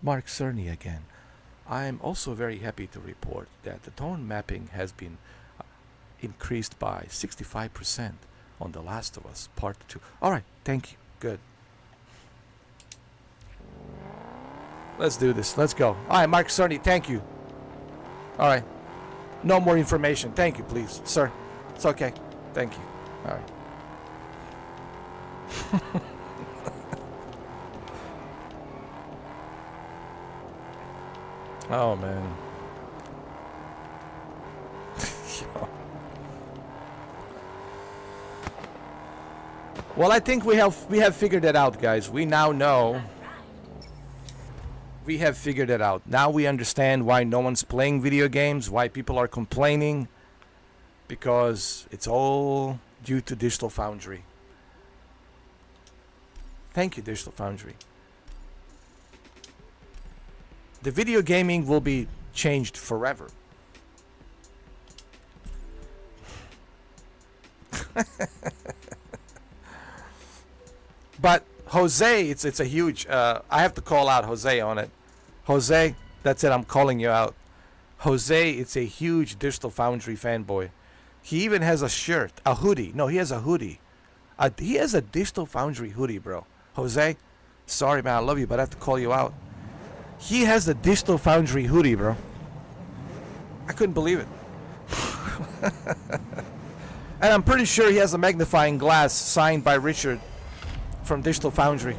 Mark Cerny again. I am also very happy to report that the tone mapping has been increased by 65% on The Last of Us Part 2. Alright, thank you. Good. Let's do this. Let's go. Alright, Mark Cerny, thank you. Alright. No more information. Thank you, please. Sir. It's okay. Thank you. Alright. Oh man. Well, I think we have figured it out, guys. We now know. We have figured it out. Now we understand why no one's playing video games, why people are complaining. because it's all due to Digital Foundry. Thank you, Digital Foundry. The video gaming will be changed forever. But Jose, it's a huge. I have to call out Jose on it. Jose, that's it. I'm calling you out. Jose, it's a huge Digital Foundry fanboy. He even has a shirt, a hoodie. No, he has a hoodie. He has a Digital Foundry hoodie, bro. Jose, sorry, man. I love you, but I have to call you out. He has the Digital Foundry hoodie, bro. I couldn't believe it. And I'm pretty sure he has a magnifying glass signed by Richard from Digital Foundry.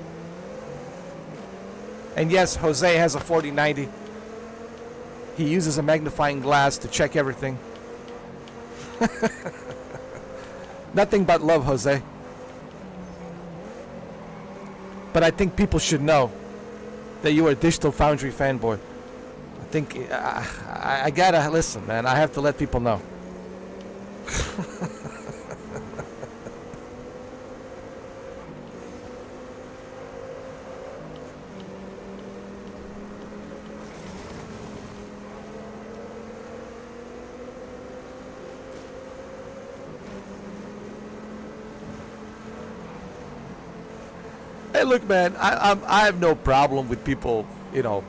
And yes, Jose has a 4090. He uses a magnifying glass to check everything. Nothing but love, Jose. But I think people should know that you are a Digital Foundry fanboy. I think I gotta listen, man. I have to let people know. Hey, look, man. I have no problem with people, you know,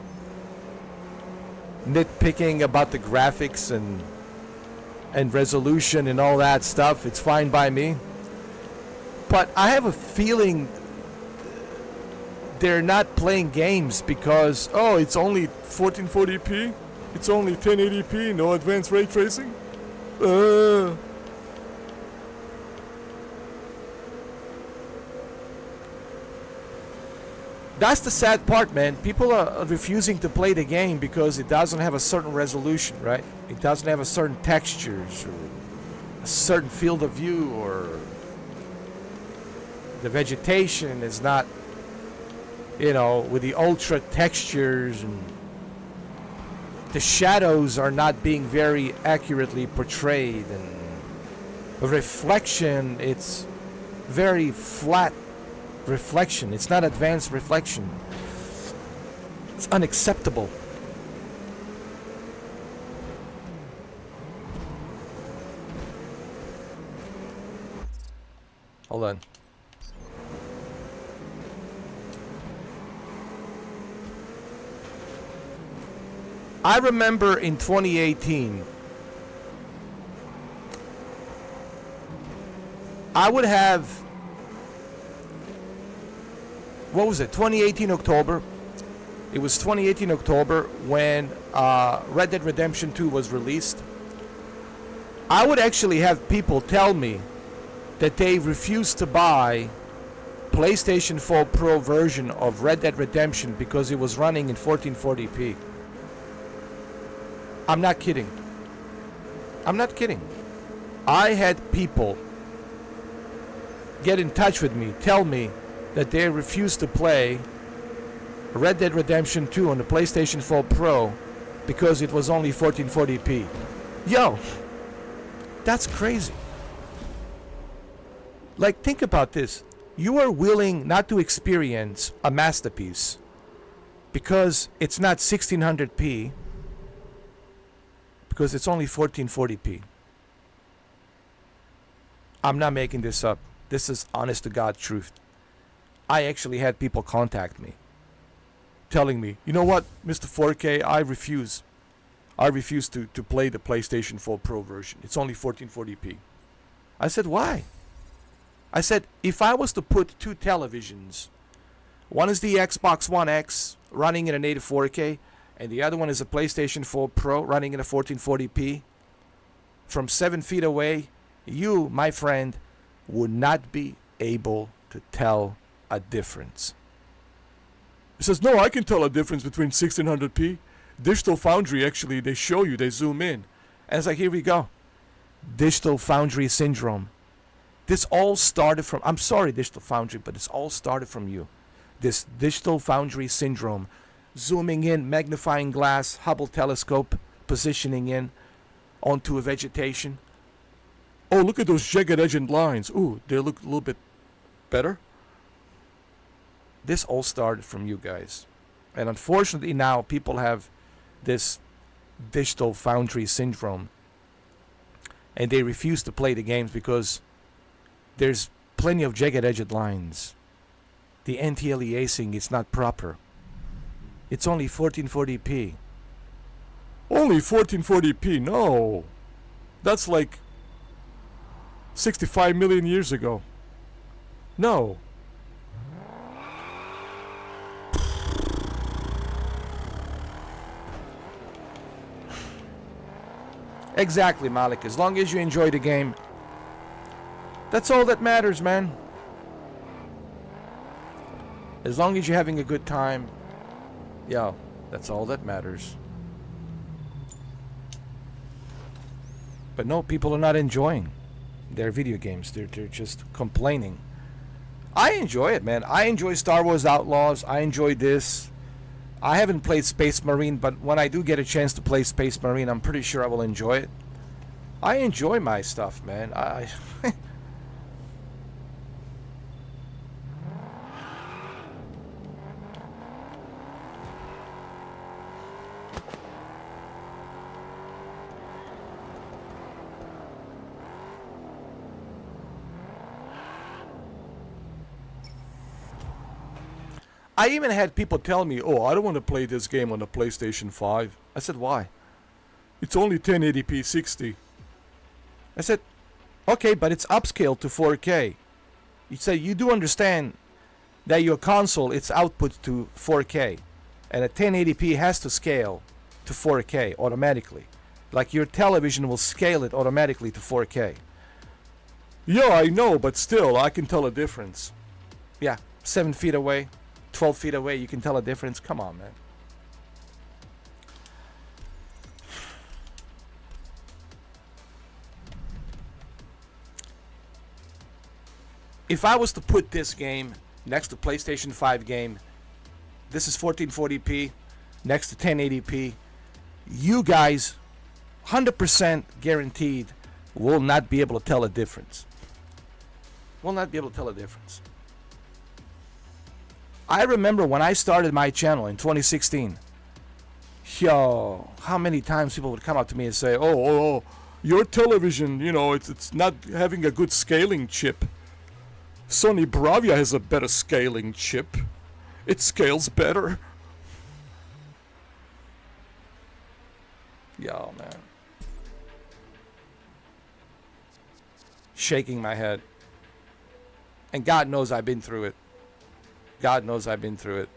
nitpicking about the graphics and resolution and all that stuff. It's fine by me. But I have a feeling they're not playing games because, oh, it's only 1440p, it's only 1080p, no advanced ray tracing. That's the sad part, man. People are refusing to play the game because it doesn't have a certain resolution, right? It doesn't have a certain textures or a certain field of view, or the vegetation is not, you know, with the ultra textures, and the shadows are not being very accurately portrayed, and the reflection, it's very flat reflection. It's not advanced reflection. It's unacceptable. Hold on. I remember in 2018, I would have, what was it, 2018 October? It was 2018 October when Red Dead Redemption 2 was released. I would actually have people tell me that they refused to buy PlayStation 4 Pro version of Red Dead Redemption because it was running in 1440p. I'm not kidding. I'm not kidding. I had people get in touch with me, tell me that they refused to play Red Dead Redemption 2 on the PlayStation 4 Pro because it was only 1440p. Yo, that's crazy. Like, think about this. You are willing not to experience a masterpiece because it's not 1600p, because it's only 1440p. I'm not making this up. This is honest to God truth. I actually had people contact me telling me, you know what, Mr. 4K, I refuse. I refuse to play the PlayStation 4 Pro version. It's only 1440p. I said, why? I said, if I was to put two televisions, one is the Xbox One X running in a native 4K, and the other one is a PlayStation 4 Pro running in a 1440p, from 7 feet away, you, my friend, would not be able to tell a difference. He says, no, I can tell a difference between 1600p. Digital Foundry, actually, they show you, they zoom in. And it's like, here we go. Digital Foundry syndrome. This all started from, I'm sorry, Digital Foundry, but this all started from you. This Digital Foundry syndrome. Zooming in, magnifying glass, Hubble telescope, positioning in onto a vegetation. Oh, look at those jagged edge and lines. Ooh, they look a little bit better. This all started from you guys. And unfortunately now people have this digital Foundry syndrome. And they refuse to play the games because there's plenty of jagged edged lines. The anti-aliasing is not proper. It's only 1440p. Only 1440p? No. That's like 65 million years ago. No. Exactly, Malik. As long as you enjoy the game, that's all that matters, man. As long as you're having a good time, yeah, that's all that matters. But no, people are not enjoying their video games. They're just complaining. I enjoy it, man. I enjoy Star Wars Outlaws. I enjoy this. I haven't played Space Marine, but when I do get a chance to play Space Marine, I'm pretty sure I will enjoy it. I enjoy my stuff, man. I even had people tell me, oh, I don't want to play this game on the PlayStation 5. I said, why? It's only 1080p 60. I said, okay, but it's upscaled to 4K. He said, you do understand that your console, its output to 4K. And a 1080p has to scale to 4K automatically. Like your television will scale it automatically to 4K. Yeah, I know, but still, I can tell a difference. Yeah, 7 feet away. 12 feet away, you can tell a difference. Come on, man. If I was to put this game next to PlayStation 5 game, this is 1440p, next to 1080p, you guys, 100% guaranteed, will not be able to tell a difference. Will not be able to tell a difference. I remember when I started my channel in 2016. Yo, how many times people would come up to me and say, oh, your television, you know, it's not having a good scaling chip. Sony Bravia has a better scaling chip. It scales better. Yo, man. Shaking my head. And God knows I've been through it. God knows I've been through it.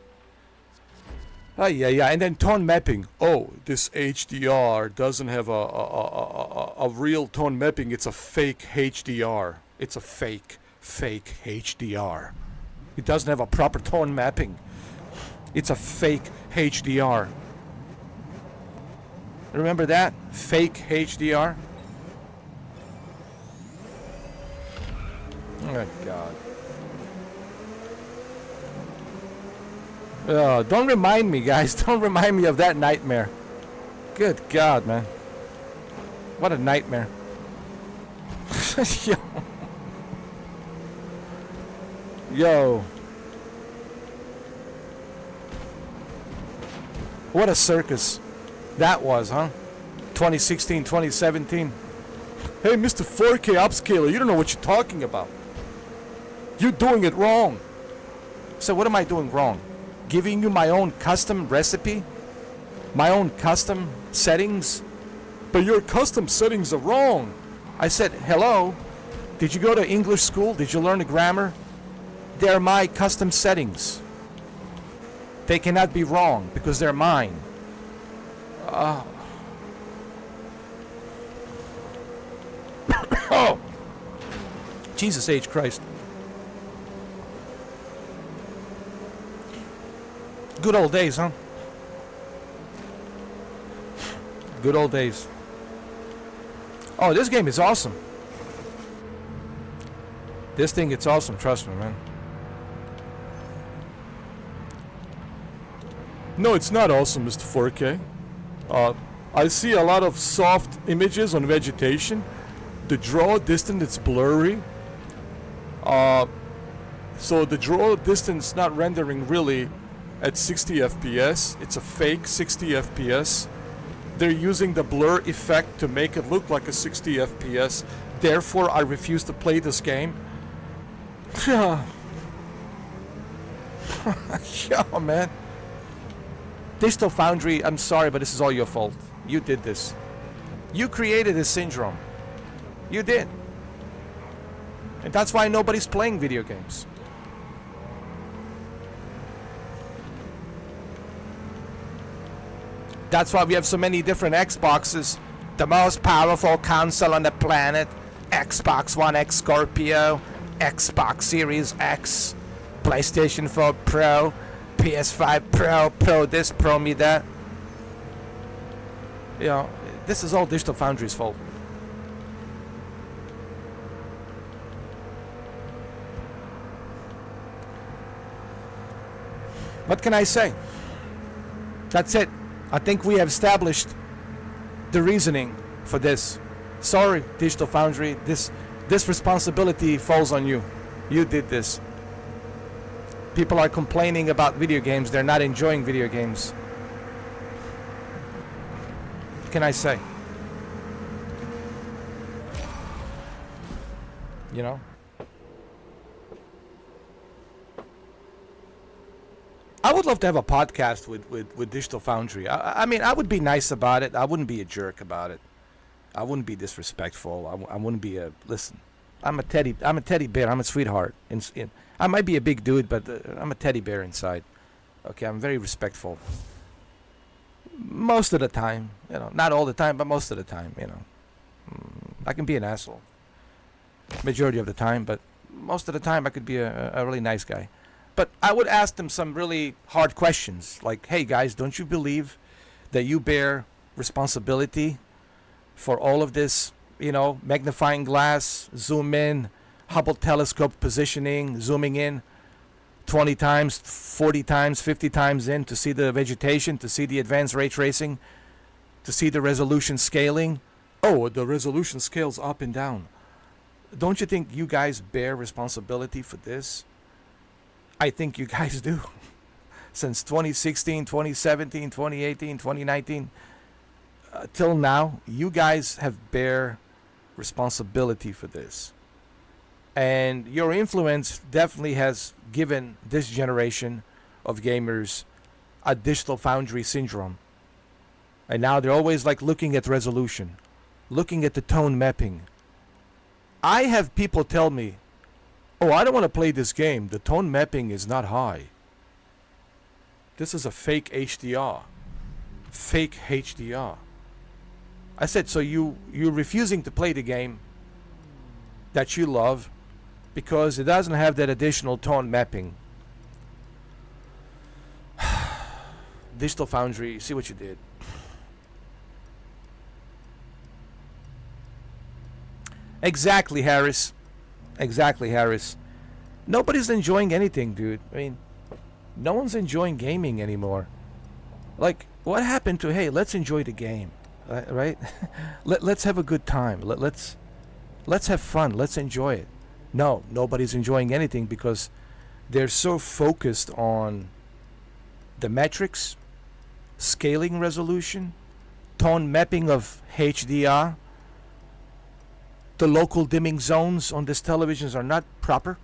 Oh, yeah. And then tone mapping. Oh, this HDR doesn't have a real tone mapping. It's a fake HDR. It's a fake HDR. It doesn't have a proper tone mapping. It's a fake HDR. Remember that? Fake HDR? Oh, God. Don't remind me, guys. Don't remind me of that nightmare. Good God, man. What a nightmare. Yo. What a circus that was, huh? 2016, 2017. Hey, Mr. 4K Upscaler, you don't know what you're talking about. You're doing it wrong. So what am I doing wrong? Giving you my own custom recipe? My own custom settings? But your custom settings are wrong. I said, hello? Did you go to English school? Did you learn the grammar? They're my custom settings. They cannot be wrong because they're mine. Oh! Jesus H. Christ. Good old days, huh? Good old days. Oh, this game is awesome. This thing, it's awesome, trust me, man. No, it's not awesome, Mr. 4K. I see a lot of soft images on vegetation. the draw distance it's blurry. So the draw distance not rendering really at 60 FPS. It's a fake 60 FPS. They're using the blur effect to make it look like a 60 FPS. Therefore, I refuse to play this game. Yeah, man. Digital Foundry, I'm sorry, but this is all your fault. You did this. You created this syndrome. You did. And that's why nobody's playing video games. That's why we have so many different Xboxes. The most powerful console on the planet. Xbox One X Scorpio. Xbox Series X. PlayStation 4 Pro. PS5 Pro. Pro this, Pro me that. You know, this is all Digital Foundry's fault. What can I say? That's it. I think we have established the reasoning for this. Sorry, Digital Foundry. This responsibility falls on you. You did this. People are complaining about video games. They're not enjoying video games. What can I say? You know? I would love to have a podcast with Digital Foundry. I mean, I would be nice about it. I wouldn't be a jerk about it. I wouldn't be disrespectful. I wouldn't be a... Listen, I'm a teddy bear. I'm a sweetheart. I might be a big dude, but I'm a teddy bear inside. Okay, I'm very respectful. Most of the time. You know, not all the time, but most of the time, you know. I can be an asshole. Majority of the time, but most of the time I could be a really nice guy. But I would ask them some really hard questions, like, hey guys, don't you believe that you bear responsibility for all of this, you know, magnifying glass, zoom in, Hubble telescope positioning, zooming in 20 times, 40 times, 50 times in to see the vegetation, to see the advanced ray tracing, to see the resolution scaling. Oh, the resolution scales up and down. Don't you think you guys bear responsibility for this? I think you guys do. Since 2016, 2017, 2018, 2019, till now, you guys have bear responsibility for this. And your influence definitely has given this generation of gamers a Digital Foundry syndrome. And now they're always like looking at resolution, looking at the tone mapping. I have people tell me, oh, I don't want to play this game. The tone mapping is not high. This is a fake HDR. Fake HDR. I said, so you're refusing to play the game that you love because it doesn't have that additional tone mapping. Digital Foundry, see what you did. Exactly, Harris. Exactly, Harris. Nobody's enjoying anything, dude. I mean, no one's enjoying gaming anymore. Like, what happened to, hey, let's enjoy the game, right? Let's have a good time. Let's have fun. Let's enjoy it. No, nobody's enjoying anything because they're so focused on the metrics, scaling resolution, tone mapping of HDR. The local dimming zones on these televisions are not proper.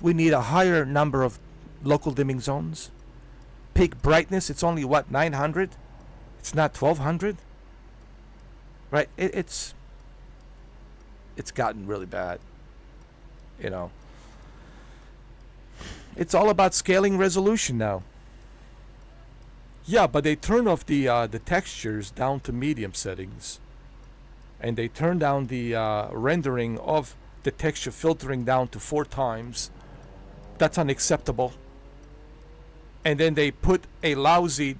We need a higher number of local dimming zones. Peak brightness, it's only what, 900? It's not 1200? Right? It's gotten really bad. You know. It's all about scaling resolution now. Yeah, but they turn off the textures down to medium settings. And they turn down the rendering of the texture filtering down to 4 times. That's unacceptable. And then they put a lousy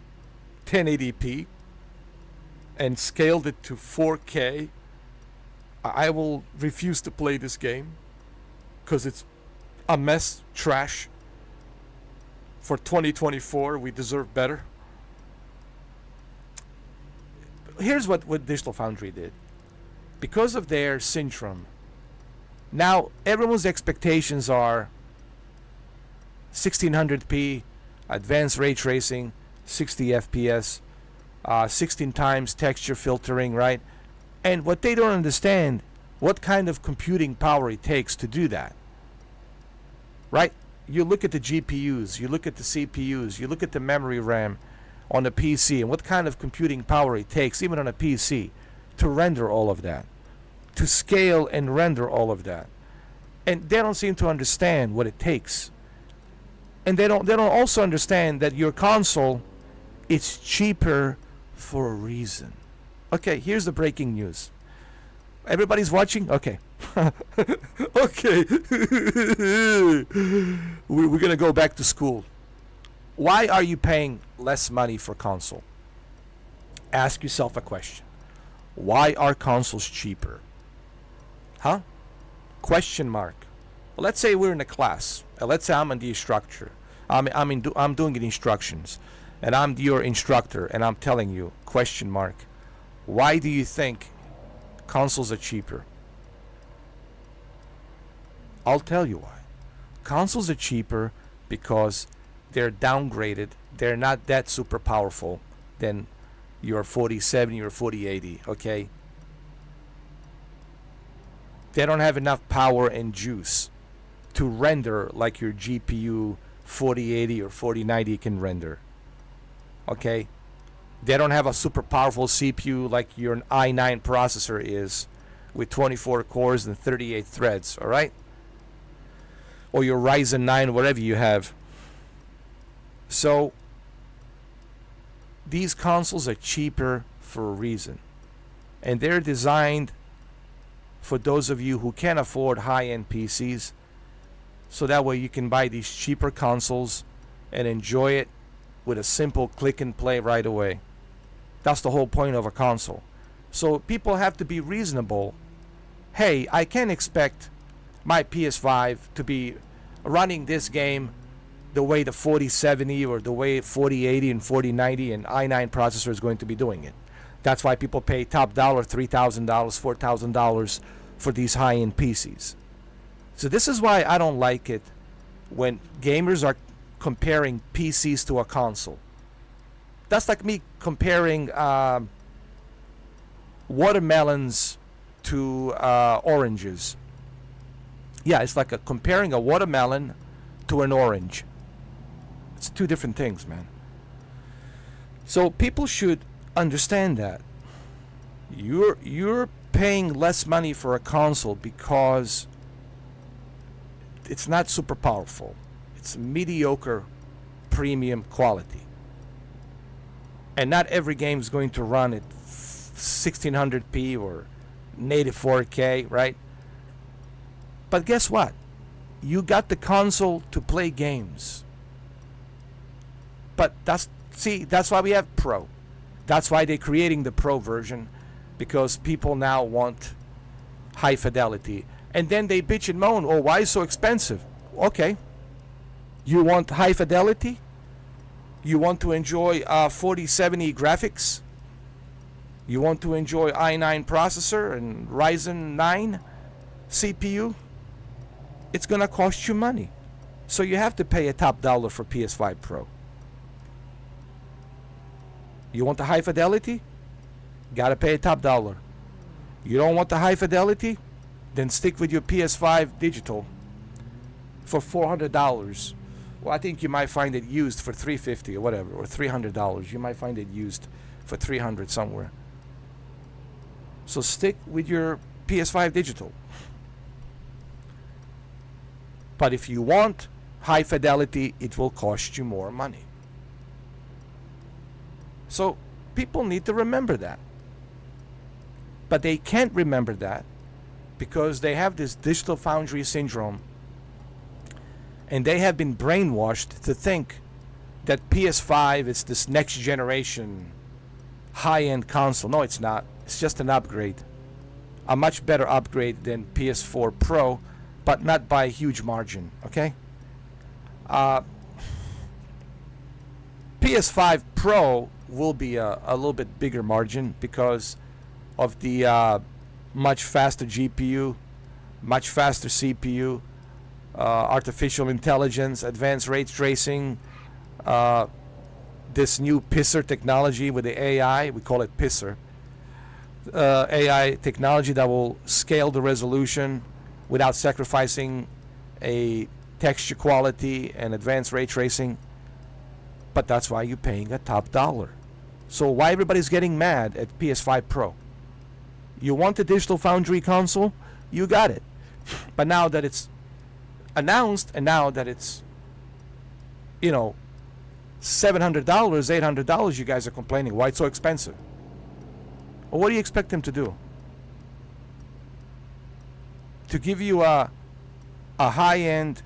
1080p and scaled it to 4K. I will refuse to play this game because it's a mess, trash. For 2024, we deserve better. Here's what Digital Foundry did. because of their syndrome. Now everyone's expectations are 1600p, advanced ray tracing, 60 FPS, 16 times texture filtering, right? And what they don't understand, what kind of computing power it takes to do that, right? You look at the GPUs, you look at the CPUs, you look at the memory RAM on the PC, and what kind of computing power it takes, even on a PC, to render all of that, to scale and render all of that. And they don't seem to understand what it takes. And they don't also understand that your console is cheaper for a reason. Okay, here's the breaking news. Everybody's watching? Okay. Okay. We're going to go back to school. Why are you paying less money for console? Ask yourself a question. Why are consoles cheaper? Huh? Question mark. Well, let's say we're in a class. Let's say I'm the instructor. I'm doing the instructions, and I'm your instructor, and I'm telling you, question mark. Why do you think consoles are cheaper? I'll tell you why. Consoles are cheaper because they're downgraded. They're not that super powerful than your 4070 or 4080, okay? They don't have enough power and juice to render like your GPU 4080 or 4090 can render. Okay? They don't have a super powerful CPU like your i9 processor is with 24 cores and 38 threads, all right? Or your Ryzen 9, whatever you have. So these consoles are cheaper for a reason. And they're designed for those of you who can't afford high-end PCs, so that way you can buy these cheaper consoles and enjoy it with a simple click and play right away. That's the whole point of a console. So people have to be reasonable. Hey, I can't expect my PS5 to be running this game the way the 4070 or the way 4080 and 4090 and i9 processor is going to be doing it. That's why people pay top dollar, $3,000, $4,000 for these high-end PCs. So this is why I don't like it when gamers are comparing PCs to a console. That's like me comparing watermelons to oranges. Yeah, it's like comparing a watermelon to an orange. It's two different things, man. So people should understand that you're paying less money for a console because it's not super powerful. It's mediocre premium quality. And not every game is going to run at 1600p or native 4K, right? But guess what? You got the console to play games. But that's why we have Pro. That's why they're creating the Pro version, because people now want high fidelity. And then they bitch and moan, oh, why is it so expensive? Okay. You want high fidelity? You want to enjoy 4070 graphics? You want to enjoy i9 processor and Ryzen 9 CPU? It's going to cost you money. So you have to pay a top dollar for PS5 Pro. You want the high fidelity? Got to pay a top dollar. You don't want the high fidelity? Then stick with your PS5 digital for $400. Well, I think you might find it used for $350 or whatever, or $300. You might find it used for $300 somewhere. So stick with your PS5 digital. But if you want high fidelity, it will cost you more money. So people need to remember that. But they can't remember that because they have this digital foundry syndrome, and they have been brainwashed to think that PS5 is this next generation high-end console. No, it's not. It's just an upgrade. A much better upgrade than PS4 Pro, but not by a huge margin, okay? PS5 Pro will be a little bit bigger margin because of the much faster GPU, much faster CPU, artificial intelligence, advanced ray tracing, this new pisser technology with the AI, we call it pisser, AI technology that will scale the resolution without sacrificing a texture quality and advanced ray tracing. But that's why you're paying a top dollar. So why everybody's getting mad at PS5 Pro? You want a Digital Foundry console? You got it. But now that it's announced, and now that it's, you know, $700, $800, you guys are complaining. Why it's so expensive? Well, what do you expect them to do? To give you a high-end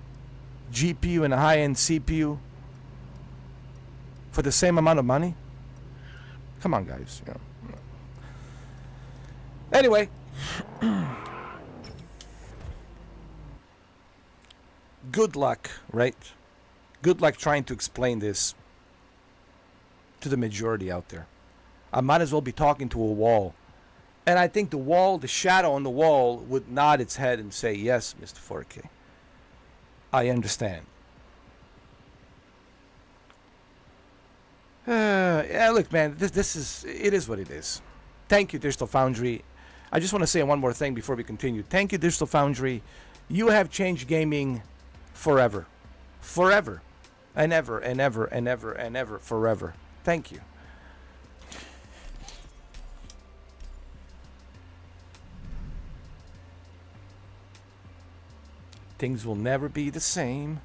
GPU and a high-end CPU for the same amount of money? Come on, guys. You know. Anyway, good luck, right? Good luck trying to explain this to the majority out there. I might as well be talking to a wall. And I think the wall, the shadow on the wall, would nod its head and say, yes, Mr. 4K. I understand. Yeah, look, man, it is what it is. Thank you, Digital Foundry. I just want to say one more thing before we continue. Thank you, Digital Foundry. You have changed gaming forever. Forever. And ever, and ever, and ever, and ever, forever. Thank you. Things will never be the same.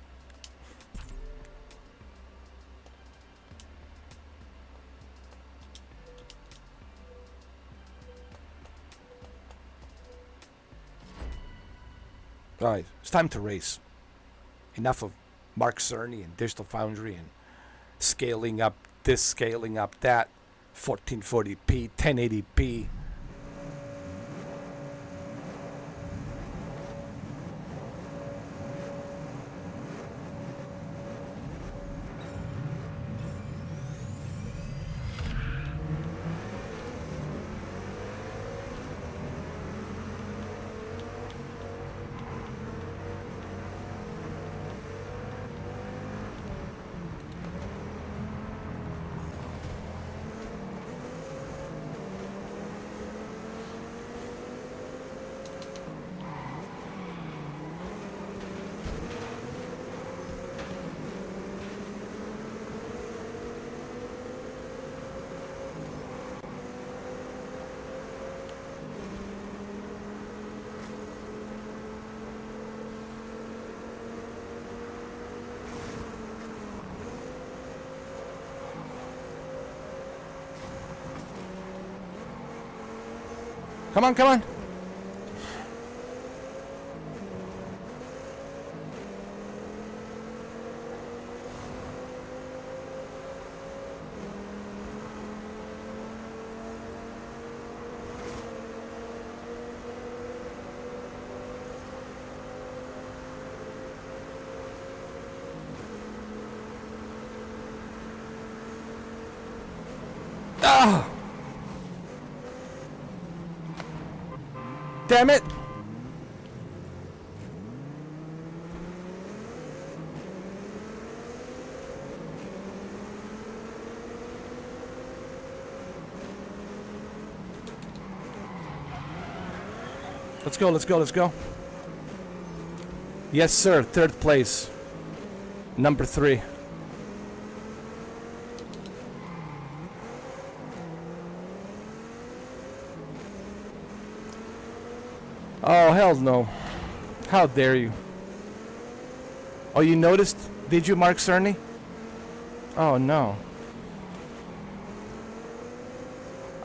Alright, it's time to race. Enough of Mark Cerny and Digital Foundry and scaling up this, scaling up that, 1440p, 1080p. Come on, come on. Ah! Damn it! Let's go, let's go, let's go. Yes, sir. Third place. Number 3. Oh, hell no. How dare you? Oh, you noticed? Did you, Mark Cerny? Oh, no.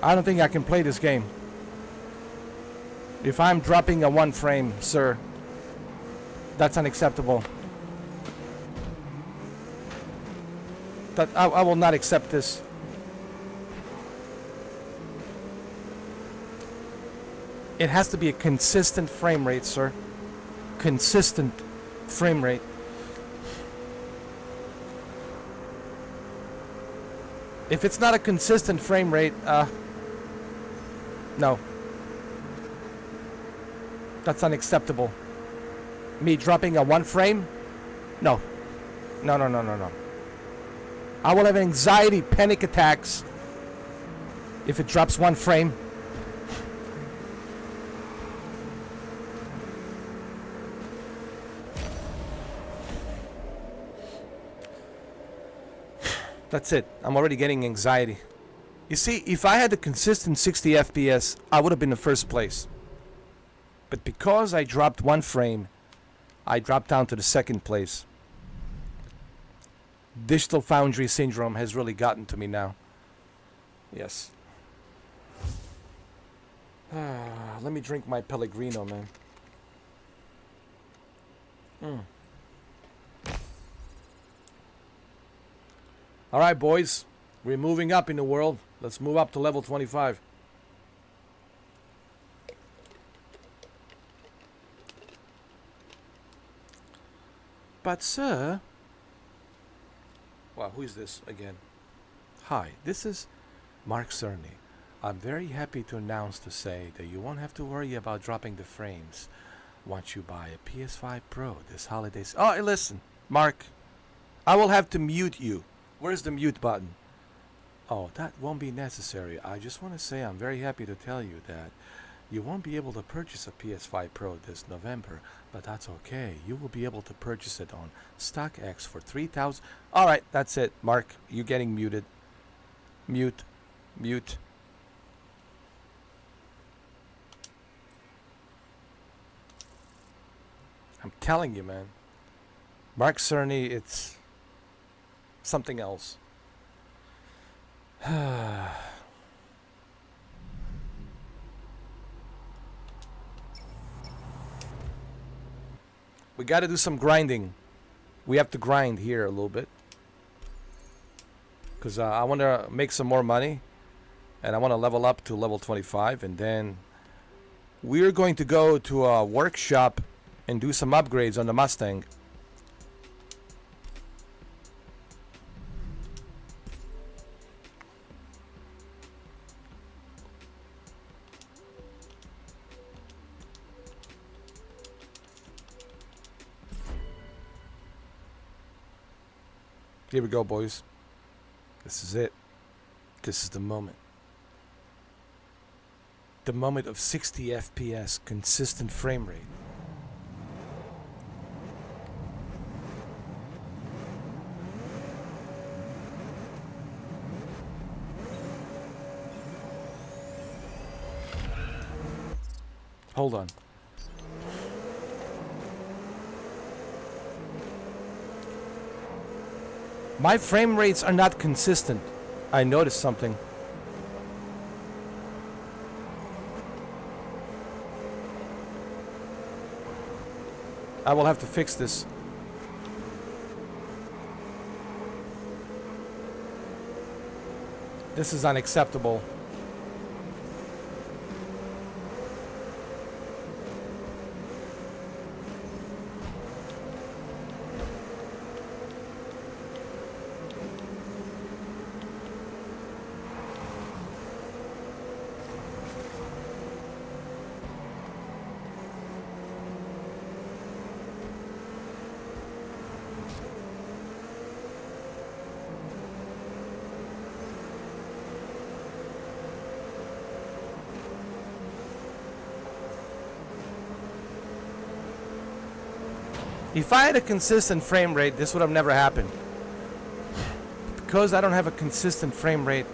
I don't think I can play this game. If I'm dropping a 1 frame, sir, that's unacceptable. That I will not accept this. It has to be a consistent frame rate, sir. Consistent frame rate. If it's not a consistent frame rate, no. That's unacceptable. Me dropping a 1 frame? No. No, no, no, no, no. I will have anxiety, panic attacks if it drops 1 frame. That's it. I'm already getting anxiety. You see, if I had a consistent 60 FPS, I would have been in first place. But because I dropped 1 frame, I dropped down to the 2nd place. Digital Foundry syndrome has really gotten to me now. Yes. Let me drink my Pellegrino, man. All right, boys. We're moving up in the world. Let's move up to level 25. But, sir... Well, who is this again? Hi, this is Mark Cerny. I'm very happy to announce to say that you won't have to worry about dropping the frames once you buy a PS5 Pro this holiday. Oh, hey, listen, Mark. I will have to mute you. Where's the mute button? Oh, that won't be necessary. I just want to say I'm very happy to tell you that you won't be able to purchase a PS5 Pro this November, but that's okay. You will be able to purchase it on StockX for $3,000. All right, that's it, Mark. You're getting muted. Mute. Mute. I'm telling you, man. Mark Cerny, it's something else. We got to do some grinding. We have to grind here a little bit. Because I want to make some more money. And I want to level up to level 25. And then we're going to go to a workshop and do some upgrades on the Mustang. Here we go, boys. This is it. This is the moment. The moment of 60 FPS, consistent frame rate. Hold on. My frame rates are not consistent. I noticed something. I will have to fix this. This is unacceptable. If I had a consistent frame rate, this would have never happened. Because I don't have a consistent frame rate.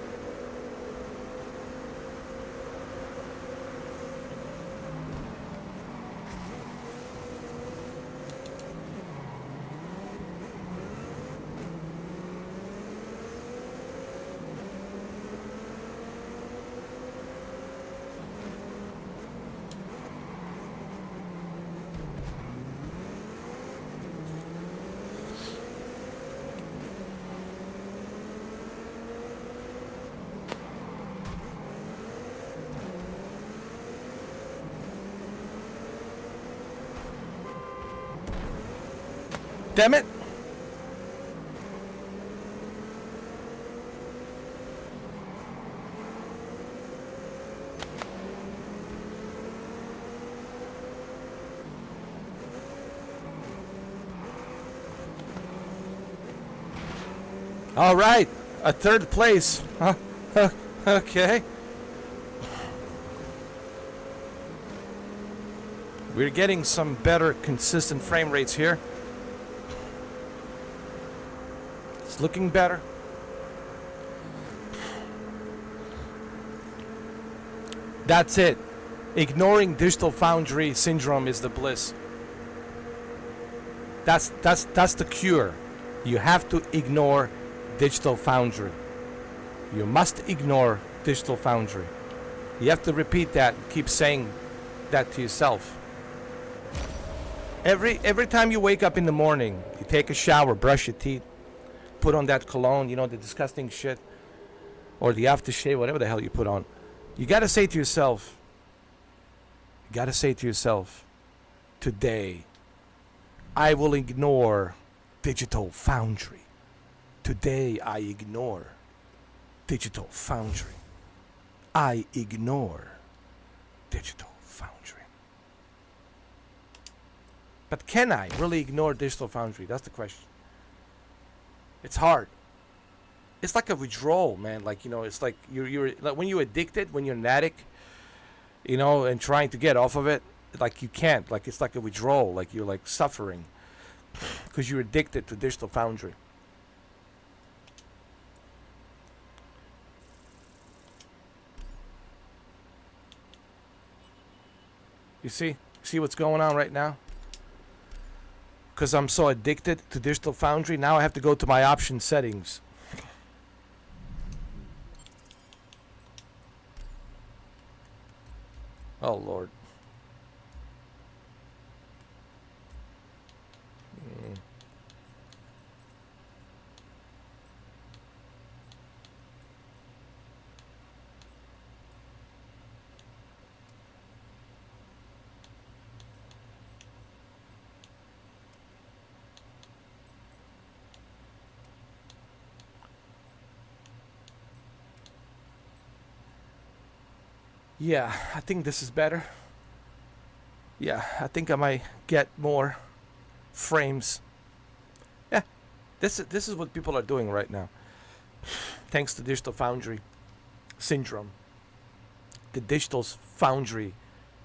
Damn it! All right, a third place. Huh? Okay. We're getting some better consistent frame rates here. It's looking better. That's it. Ignoring Digital Foundry syndrome is the bliss. That's the cure. You have to ignore Digital Foundry. You must ignore Digital Foundry. You have to repeat that. Keep saying that to yourself. Every time you wake up in the morning, you take a shower, brush your teeth, put on that cologne, you know, the disgusting shit, or the aftershave, whatever the hell you put on. You gotta say to yourself, today, I will ignore Digital Foundry. Today, I ignore Digital Foundry. I ignore Digital Foundry. But can I really ignore Digital Foundry? That's the question. It's hard. It's like a withdrawal, man. Like, you know, it's like you're like when you're addicted, when you're an addict, you know, and trying to get off of it, like you can't. Like it's like a withdrawal. Like you're like suffering because you're addicted to Digital Foundry. You see what's going on right now? Because I'm so addicted to Digital Foundry, now I have to go to my option settings. Oh, Lord. Yeah, I think this is better. Yeah, I think I might get more frames. Yeah, this is what people are doing right now. Thanks to Digital Foundry syndrome. The Digital Foundry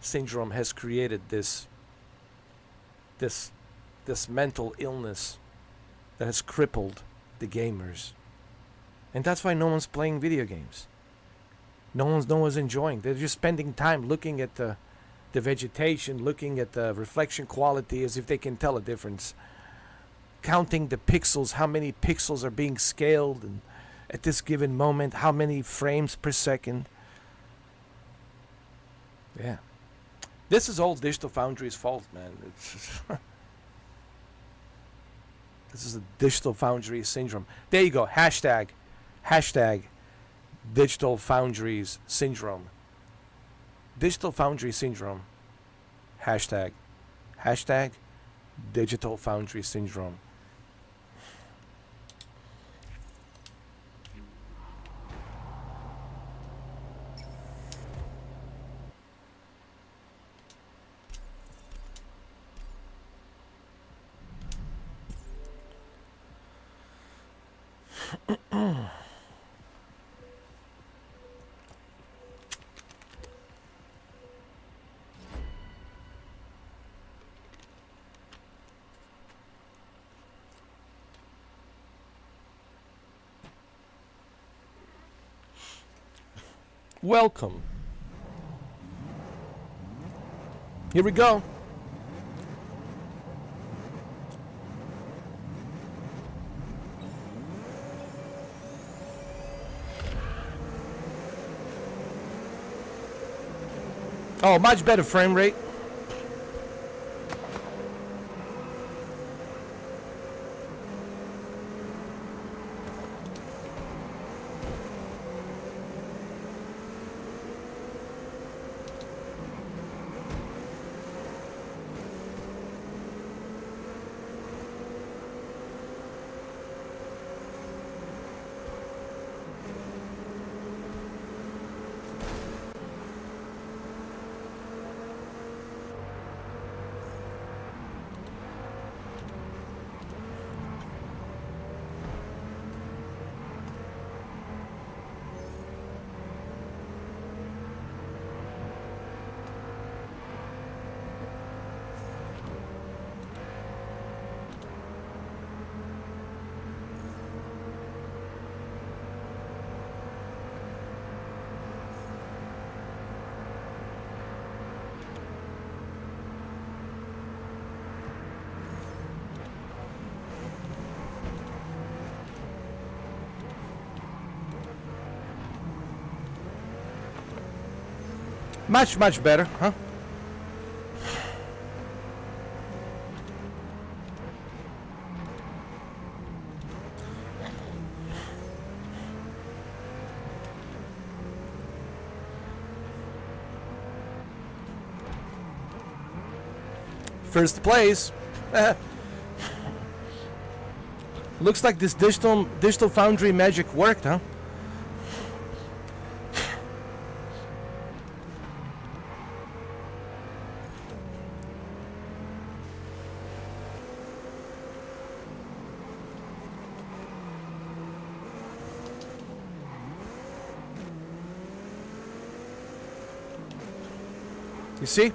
syndrome has created this mental illness that has crippled the gamers. And that's why no one's playing video games. No one's enjoying. They're just spending time looking at the vegetation, looking at the reflection quality as if they can tell a difference. Counting the pixels, how many pixels are being scaled, and at this given moment, how many frames per second. Yeah. This is all Digital Foundry's fault, man. It's this is a Digital Foundry syndrome. There you go. Hashtag Digital Foundry's syndrome. Digital Foundry syndrome. Hashtag Digital Foundry syndrome. Welcome. Here we go. Oh, much better frame rate. Much, much better, huh? First place. Looks like this digital Foundry magic worked, huh? You see?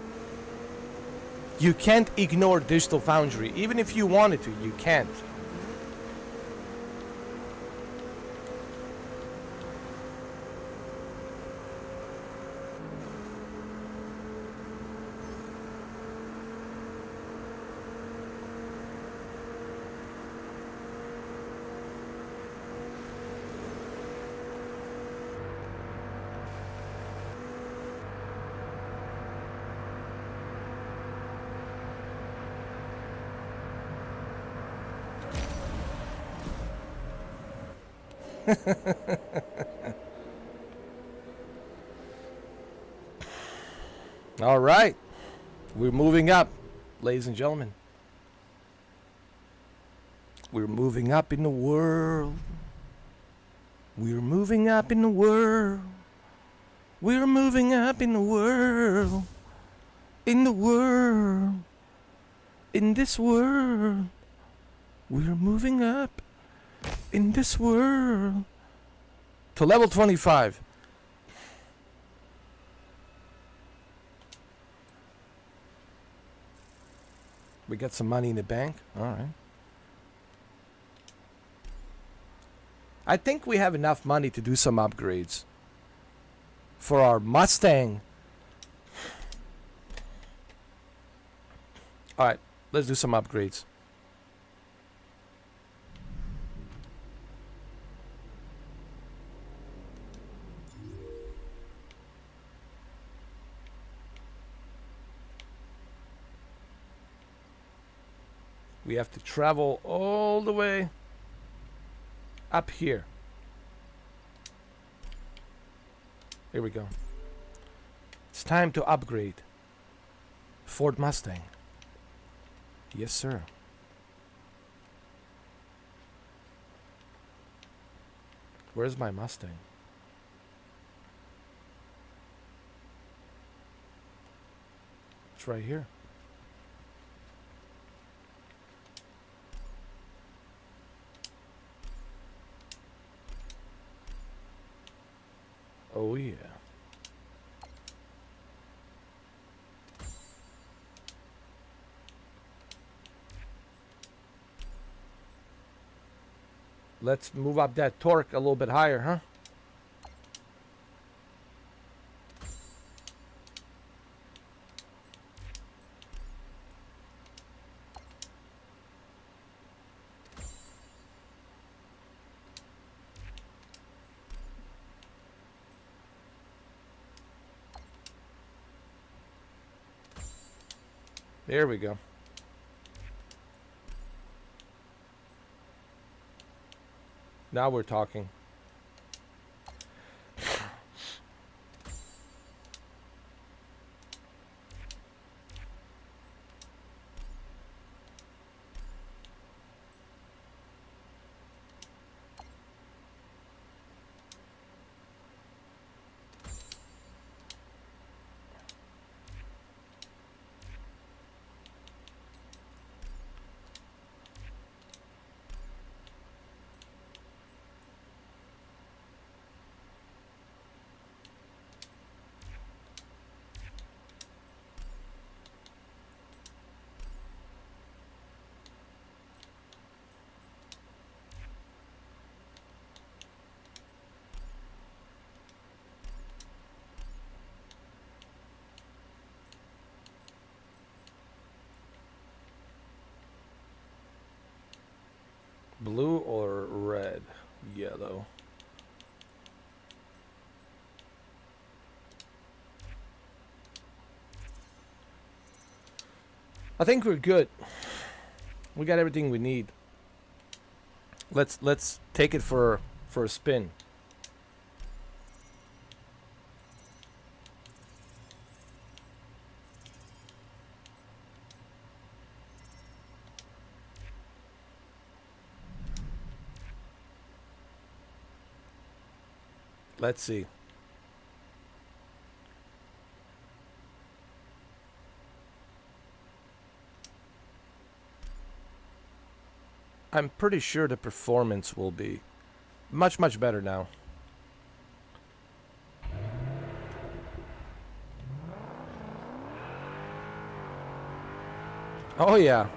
You can't ignore Digital Foundry. Even if you wanted to, you can't. All right. We're moving up, ladies and gentlemen. We're moving up in the world. We're moving up in the world. We're moving up in the world. In the world. In this world. We're moving up in this world to level 25. We got some money in the bank. All right. I think we have enough money to do some upgrades for our Mustang. All right, let's do some upgrades. We have to travel all the way up here. Here we go. It's time to upgrade. Ford Mustang. Yes, sir. Where's my Mustang? It's right here. Oh yeah. Let's move up that torque a little bit higher, huh? There we go. Now we're talking. Blue or red? Yellow. I think we're good. We got everything we need. Let's take it for a spin. Let's see. I'm pretty sure the performance will be much, much better now. Oh yeah.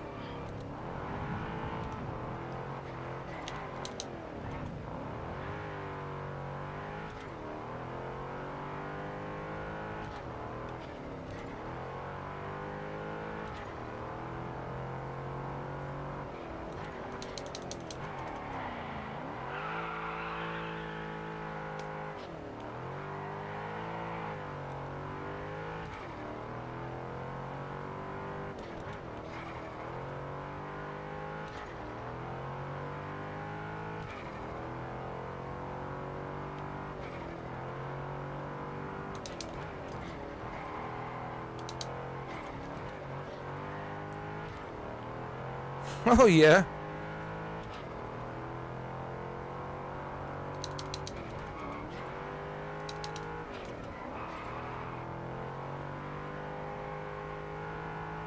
Oh yeah.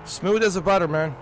Smooth as a butter, man.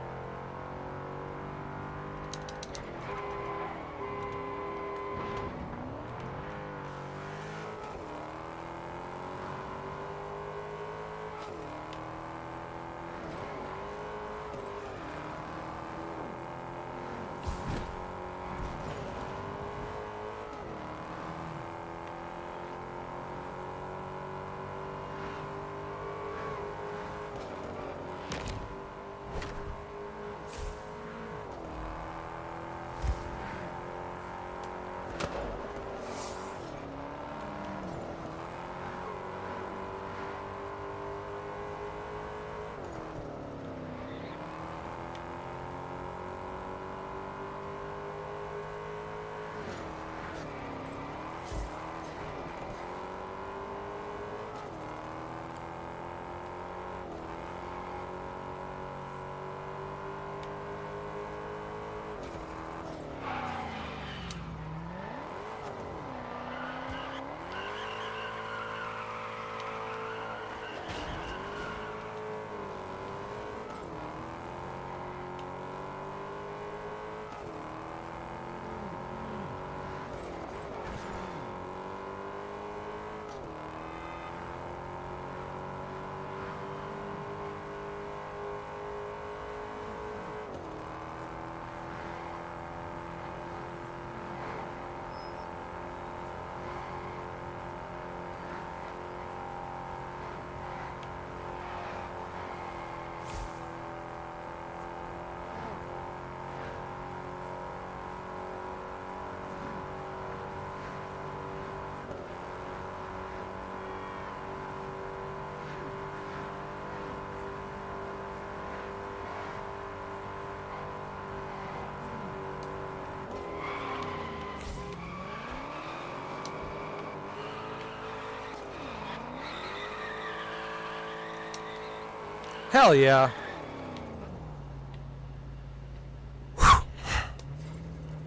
Hell yeah.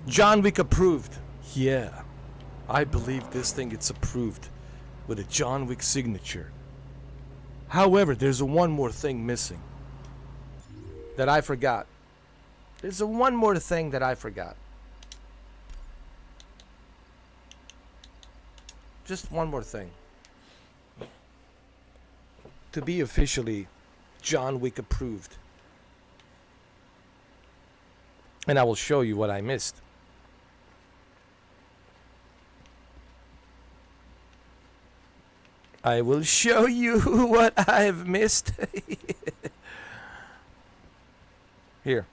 John Wick approved. Yeah. I believe this thing gets approved with a John Wick signature. However, there's one more thing missing that I forgot. There's one more thing that I forgot. Just one more thing. To be officially John Wick approved. And I will show you what I missed. I will show you what I've missed. Here.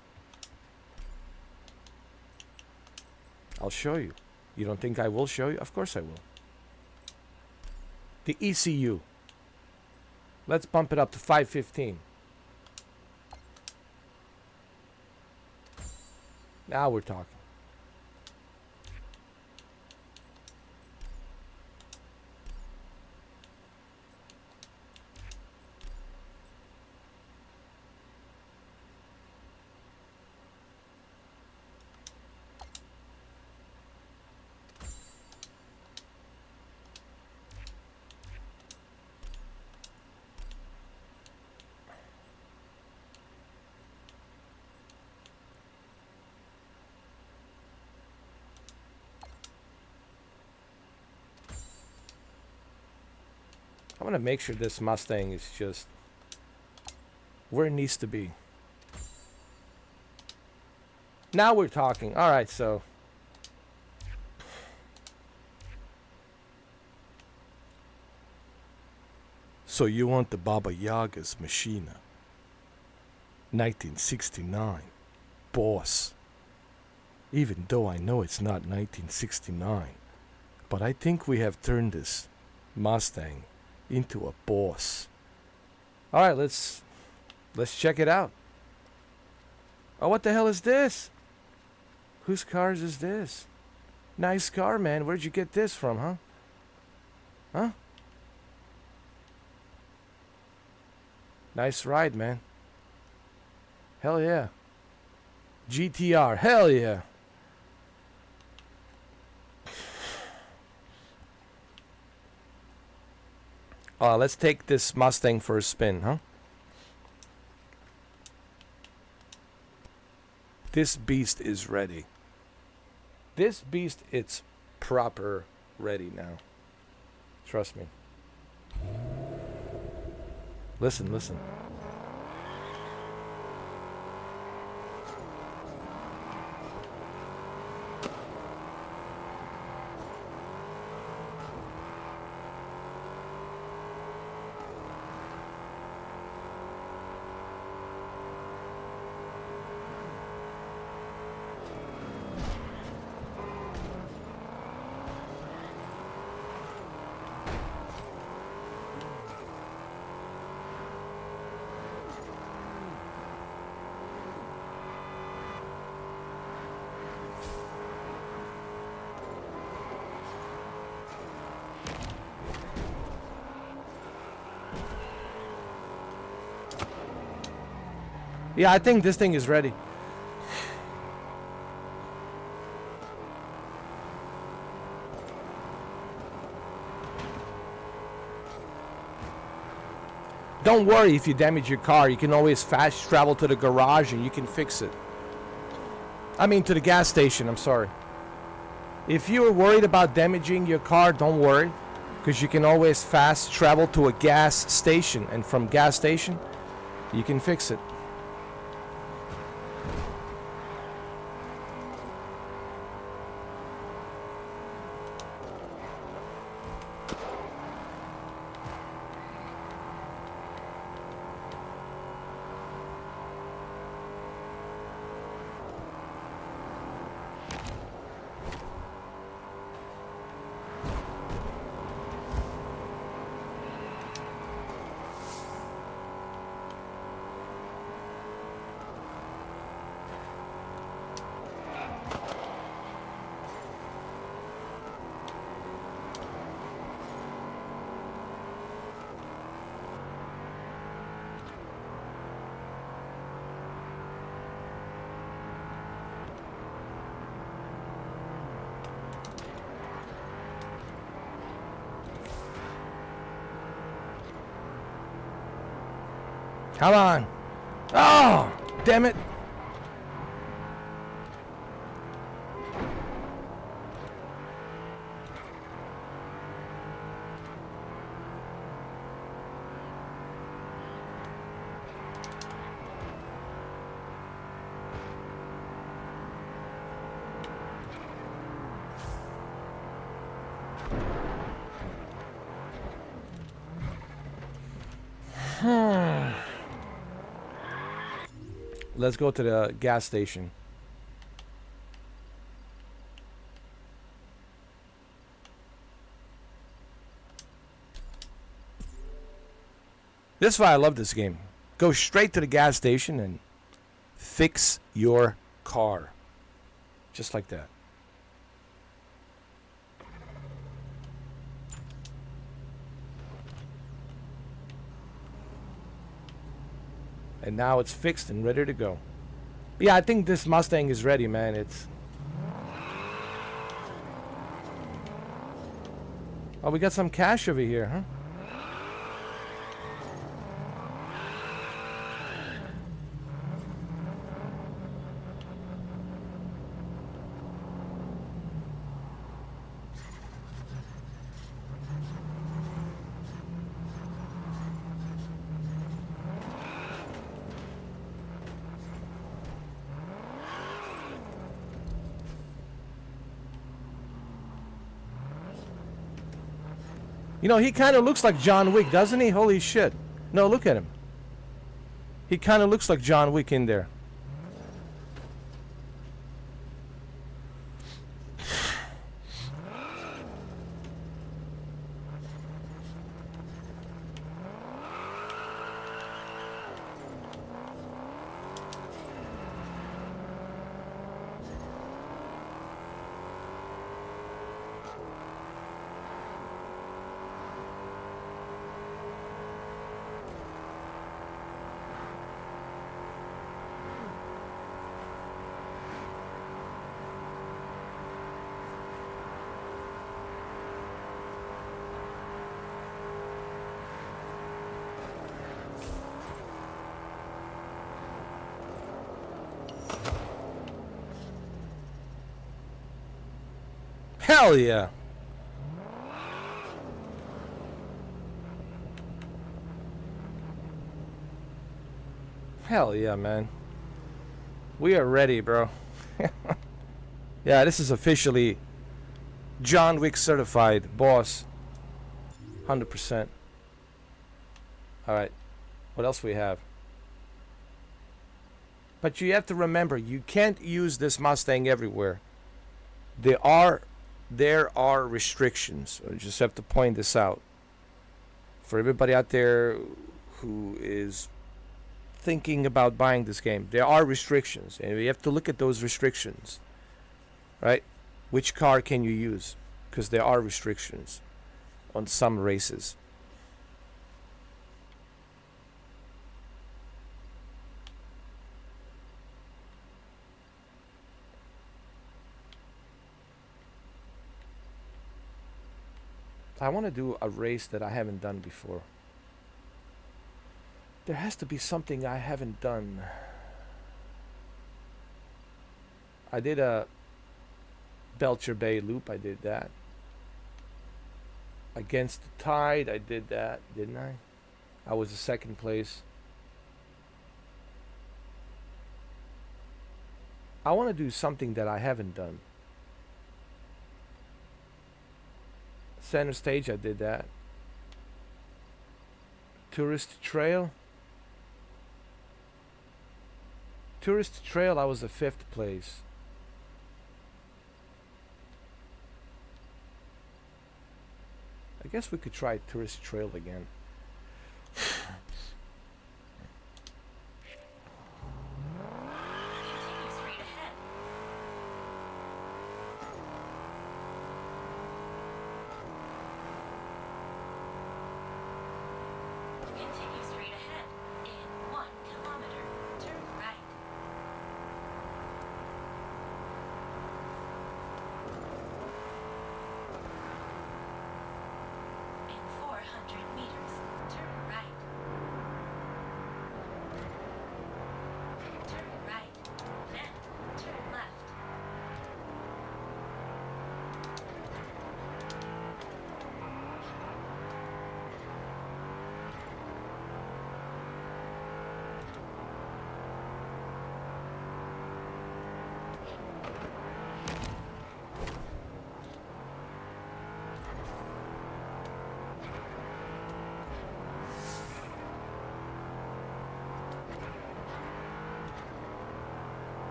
I'll show you. You don't think I will show you? Of course I will. The ECU. Let's bump it up to 515. Now we're talking. I want to make sure this Mustang is just where it needs to be. Now we're talking. All right, so you want the Baba Yaga's Machina 1969 boss. Even though I know it's not 1969, but I think we have turned this Mustang into a boss. All right, let's check it out. Oh, what the hell is this? Whose cars is this? Nice car, man. Where'd you get this from, huh? Huh? Nice ride, man. Hell yeah. GTR. Hell yeah. Let's take this Mustang for a spin, huh? This beast is ready. This beast, it's proper ready now. Trust me. Listen, listen. Yeah, I think this thing is ready. Don't worry if you damage your car. You can always fast travel to the garage and you can fix it. I mean, to the gas station, I'm sorry. If you're worried about damaging your car, don't worry. Because you can always fast travel to a gas station. And from gas station, you can fix it. Come on. Oh, damn it. Let's go to the gas station. This is why I love this game. Go straight to the gas station and fix your car. Just like that. And now it's fixed and ready to go. Yeah, I think this Mustang is ready, man. It's... Oh, we got some cash over here, huh? You know, he kind of looks like John Wick, doesn't he? Holy shit. No, look at him. He kind of looks like John Wick in there. Hell yeah. Hell yeah, man. We are ready, bro. Yeah, this is officially John Wick certified, boss. 100%. Alright. What else we have? But you have to remember, you can't use this Mustang everywhere. There are restrictions. I just have to point this out. For everybody out there who is thinking about buying this game, there are restrictions, and we have to look at those restrictions, right? Which car can you use? Because there are restrictions on some races. I want to do a race that I haven't done before. There has to be something I haven't done. I did a Belcher Bay loop. I did that. Against the Tide, I did that, didn't I? I was the second place. I want to do something that I haven't done. Center Stage, I did that. Tourist Trail. Tourist Trail, I was the 5th place. I guess we could try Tourist Trail again. Continue straight ahead. Continue straight ahead. In 1 kilometer, turn right. In 400 meters, turn right. Turn right. Then turn left.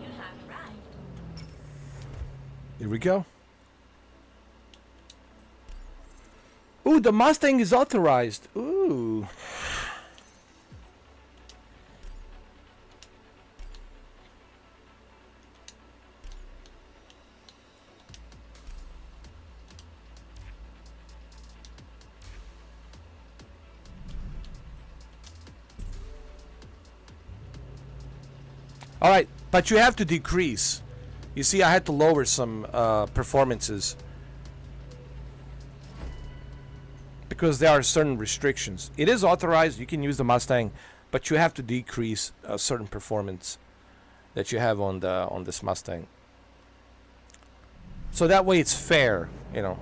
You have arrived. Here we go. Ooh, the Mustang is authorized. Ooh. All right, but you have to decrease. You see, I had to lower some performances because there are certain restrictions. It is authorized. You can use the Mustang, but you have to decrease a certain performance that you have on this Mustang. So that way it's fair, you know.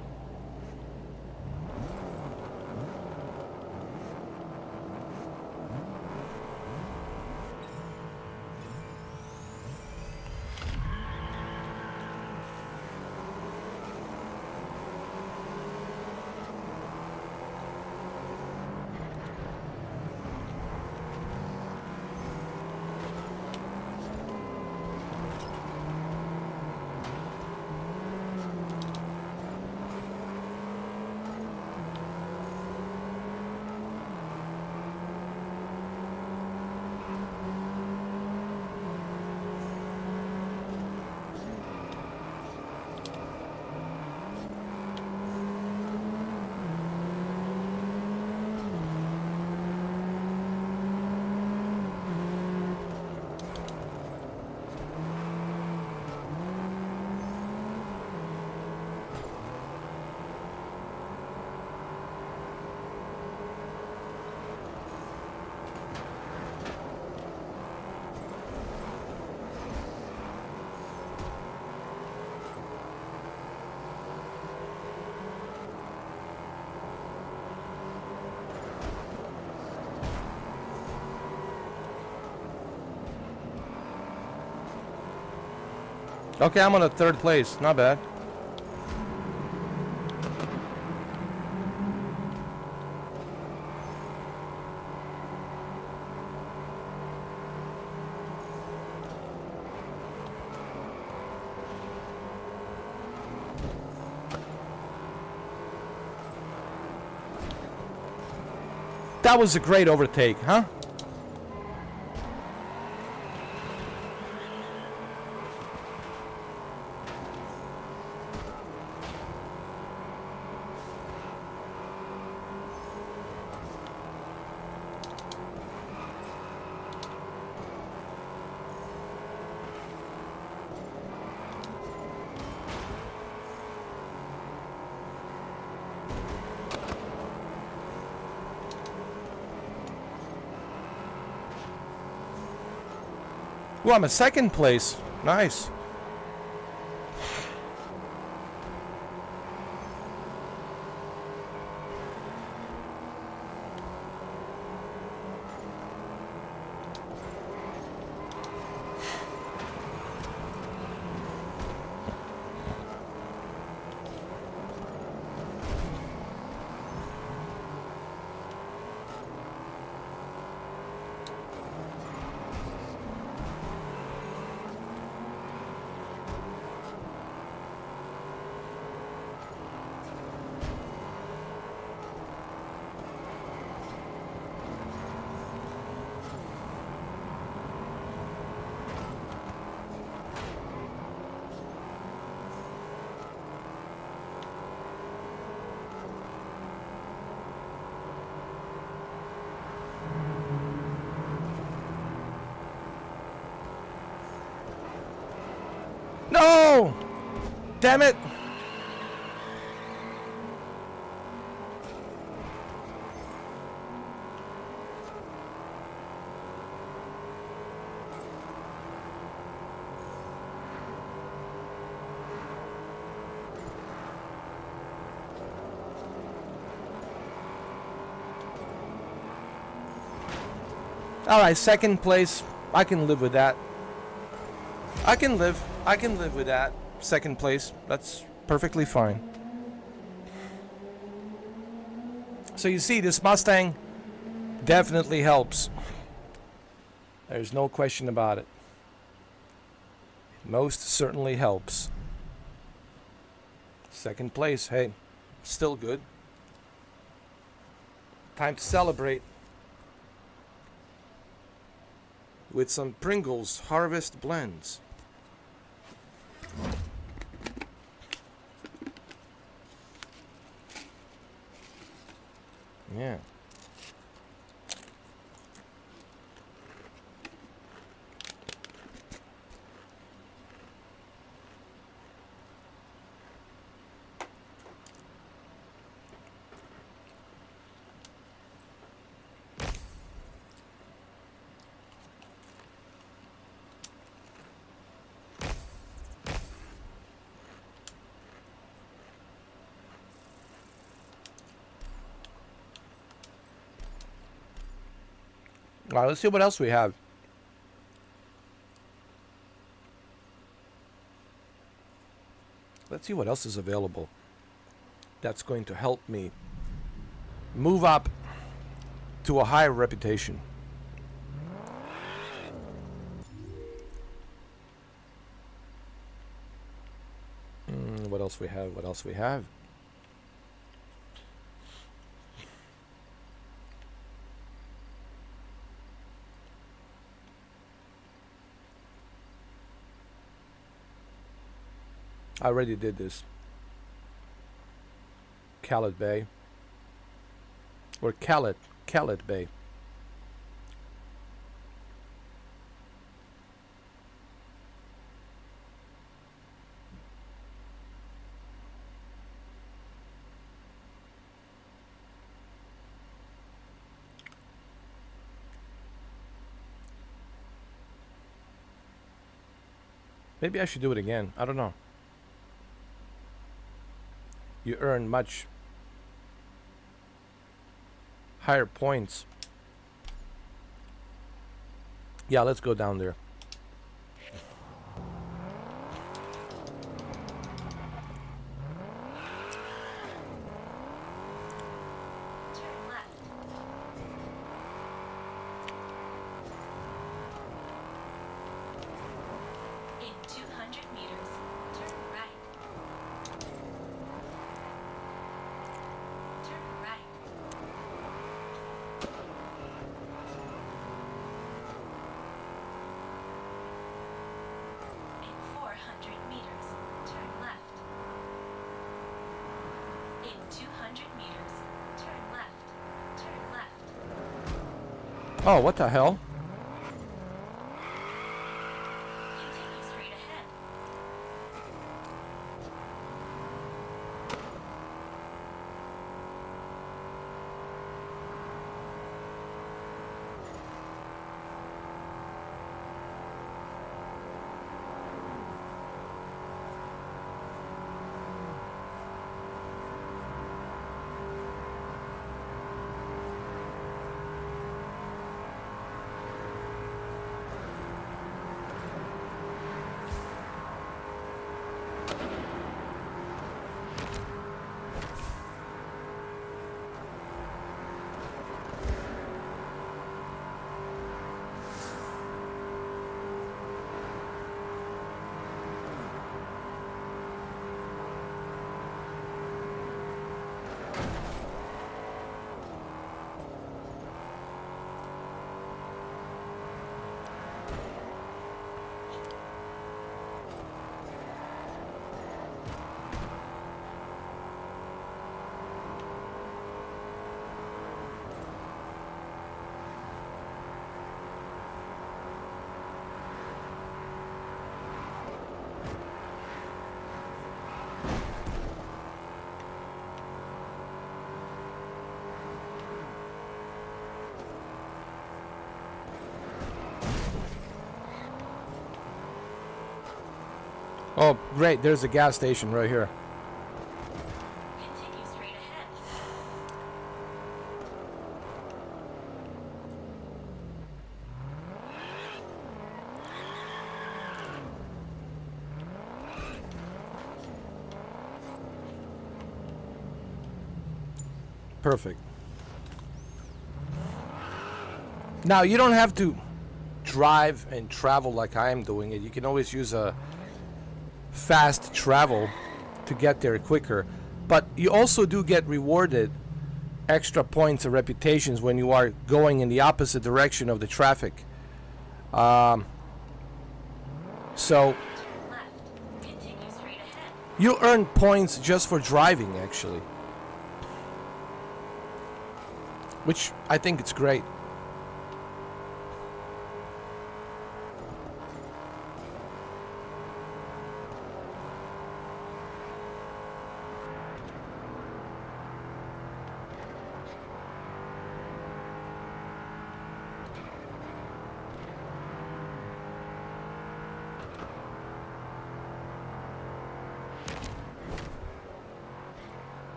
Okay, I'm on a 3rd place. Not bad. That was a great overtake, huh? Well, I'm a 2nd place. Nice. No! Damn it! Alright, 2nd place. I can live with that. I can live with that. 2nd place. That's perfectly fine. So you see, this Mustang definitely helps. There's no question about it. Most certainly helps. 2nd place, hey, still good. Time to celebrate with some Pringles Harvest Blends. Yeah. All right, let's see what else we have. Let's see what else is available that's going to help me move up to a higher reputation. What else we have? What else we have? I already did this. Khaled Bay. Or Khaled Bay. Maybe I should do it again. I don't know. You earn much higher points. Yeah, let's go down there. Turn left. In 200 meters, turn right. Turn right. In 400 meters, turn left. In 200 meters, turn left. Turn left. Oh, what the hell? Continue straight ahead. Oh, great. There's a gas station right here. Continue straight ahead. Perfect. Now, you don't have to drive and travel like I am doing it. You can always use a fast travel to get there quicker. But you also do get rewarded extra points of reputations when you are going in the opposite direction of the traffic. So Turn left. Continue straight ahead. you earn points just for driving, actually. Which I think it's great.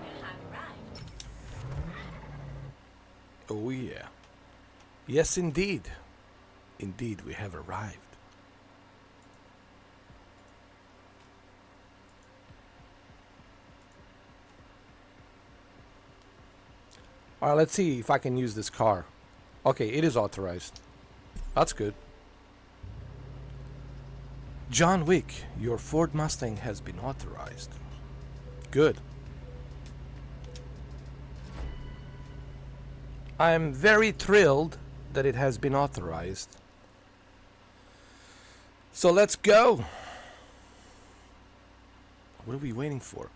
You have Oh yeah. Yes, indeed. Indeed, we have arrived. All right, let's see if I can use this car. Okay, it is authorized. That's good. John Wick, your Ford Mustang has been authorized. Good. I am very thrilled that it has been authorized. So let's go. What are we waiting for?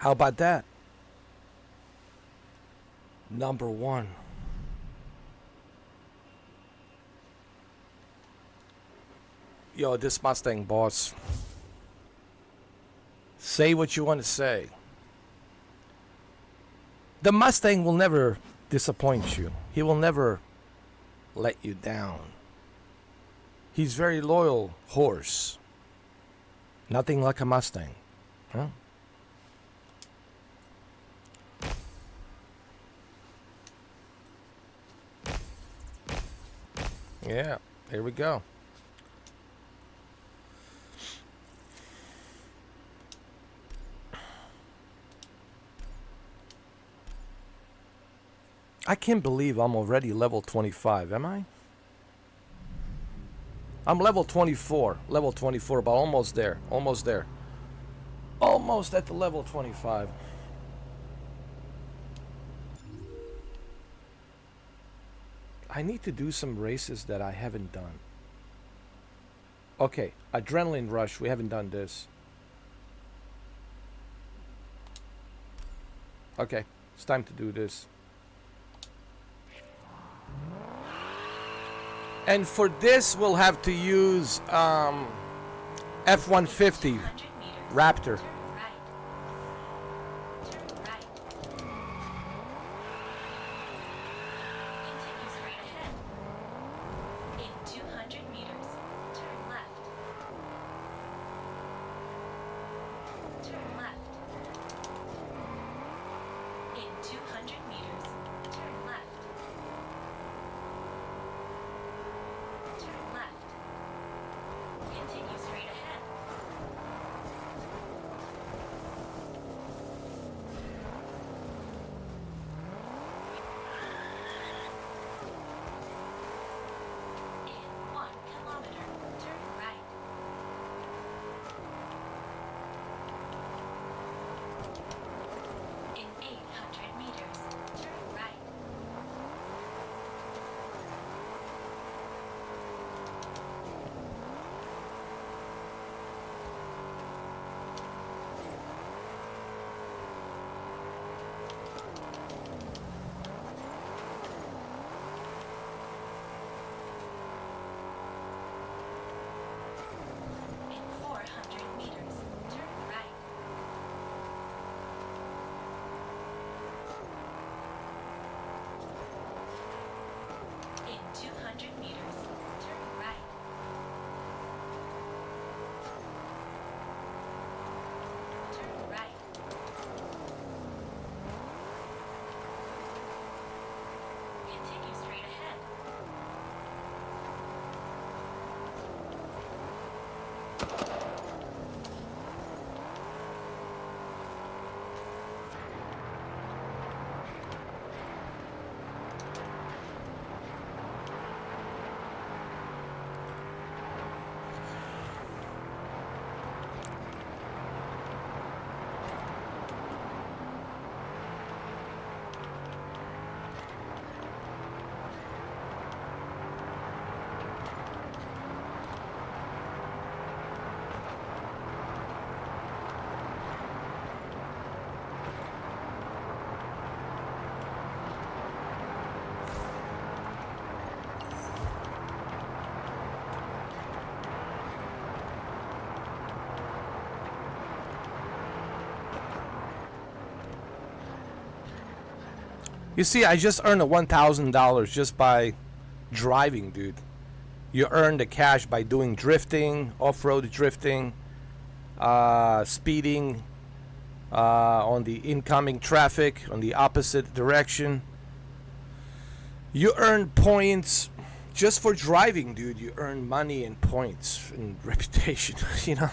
How about that? Number one. Yo, this Mustang boss. Say what you want to say. The Mustang will never disappoint you. He will never let you down. He's very loyal horse. Nothing like a Mustang. Huh? Yeah, here we go. I can't believe I'm already level 25, am I? I'm level 24, but almost there, almost there. Almost at the level 25. I need to do some races that I haven't done. Okay, Adrenaline Rush, we haven't done this. Okay, it's time to do this. And for this, we'll have to use F-150 200 meters. Raptor. Turn right. Turn right. Continue straight ahead. In 200 meters, turn left. Turn left. In 200 meters, turn left. Turn left. Continue straight ahead. In 1 kilometer, turn right. In 800 meters, turn right. In 400 meters, turn right. In 200 meters, turn right. Turn right. Continue straight ahead. You see, I just earned a $1,000 just by driving, dude. You earn the cash by doing drifting, off-road drifting, speeding on the incoming traffic, on the opposite direction. You earn points just for driving, dude. You earn money and points and reputation, you know?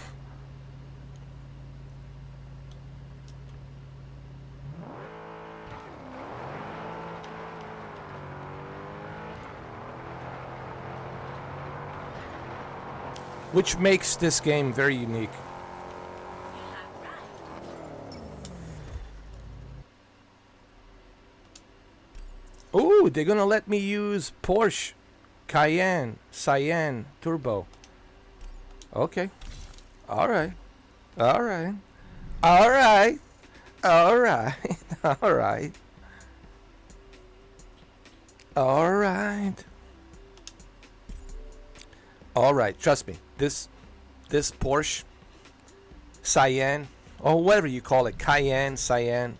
Which makes this game very unique. You have arrived. Ooh, they're gonna let me use Porsche Cayenne Turbo. Okay. Alright. Alright. Alright. Alright. Alright. Alright. Alright, trust me. This Porsche Cayenne, or whatever you call it, Cayenne, Cayenne.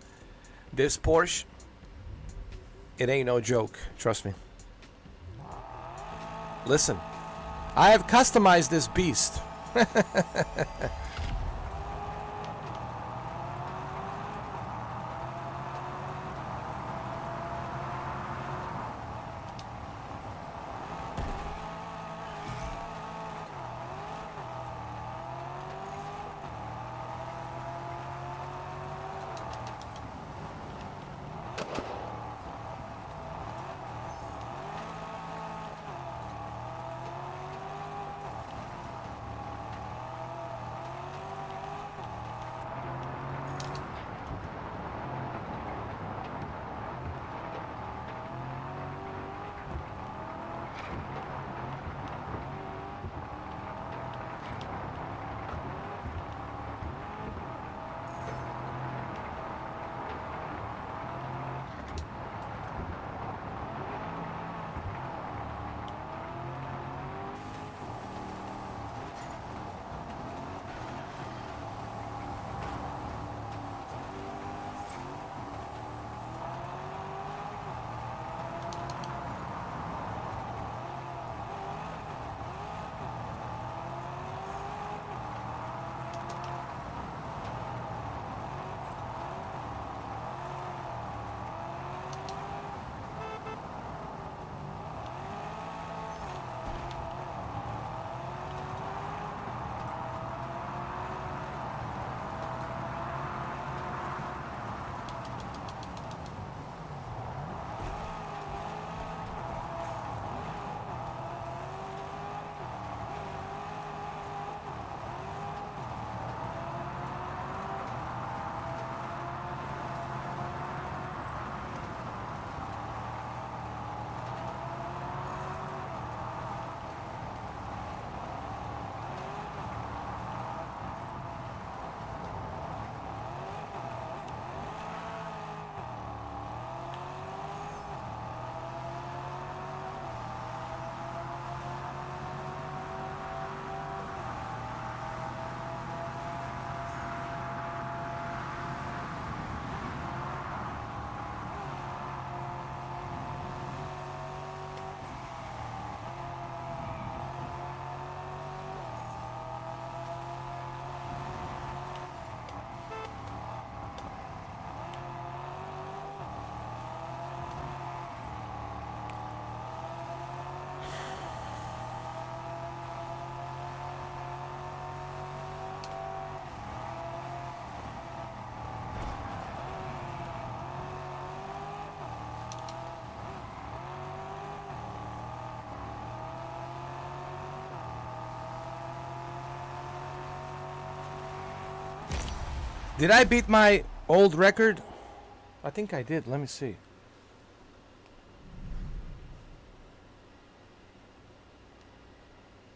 This Porsche, it ain't no joke. Trust me. Listen, I have customized this beast. Did I beat my old record? I think I did. Let me see.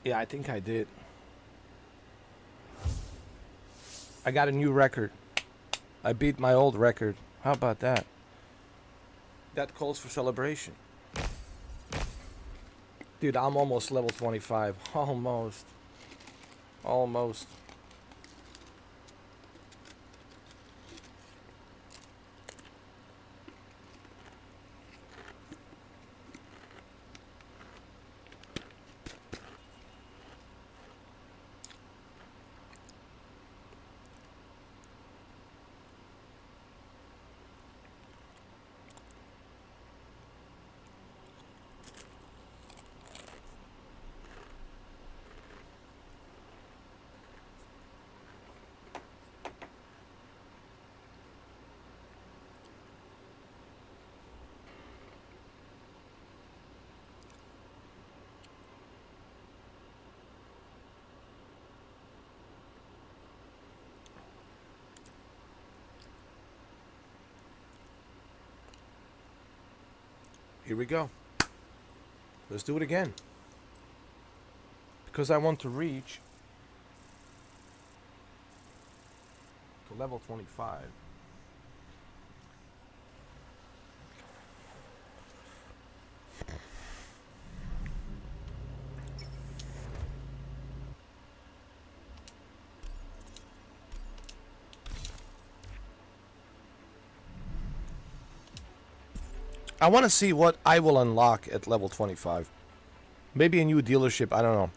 Yeah, I think I did. I got a new record. I beat my old record. How about that? That calls for celebration. Dude, I'm almost level 25. Almost. Almost. Here we go. Let's do it again. Because I want to reach to level 25. I want to see what I will unlock at level 25. Maybe a new dealership, I don't know.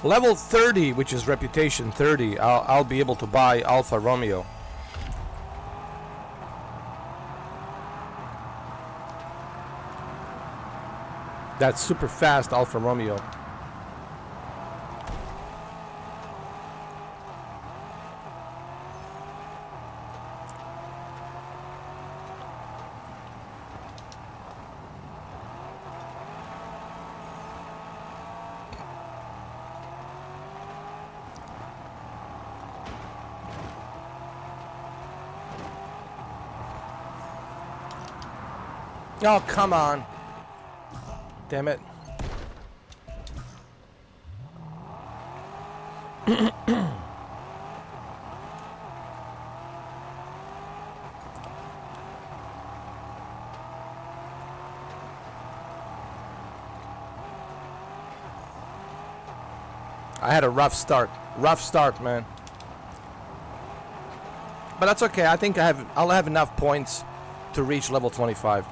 Level 30, which is reputation 30, I'll be able to buy Alfa Romeo. That's super fast Alfa Romeo. Oh, come on. Damn it. I had a rough start. Rough start, man. But that's okay. I think I'll have enough points to reach level 25.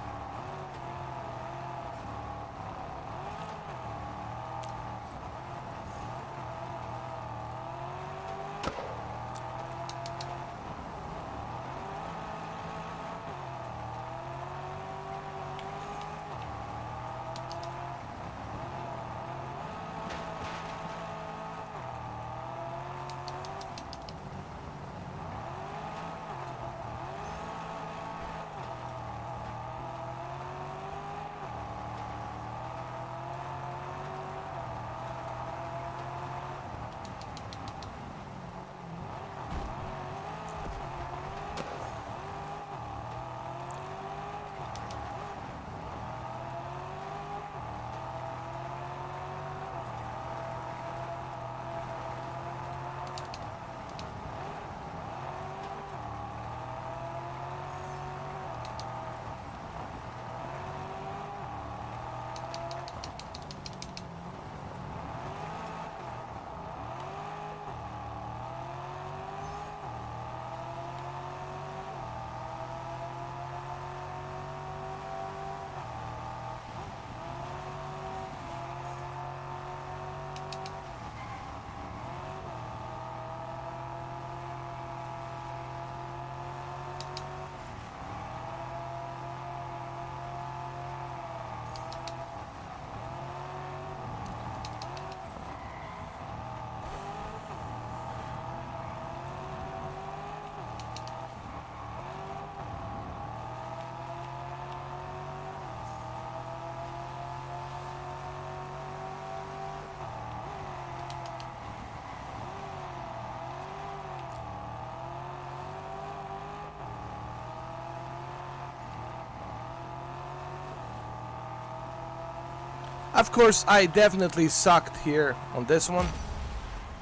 Of course, I definitely sucked here on this one,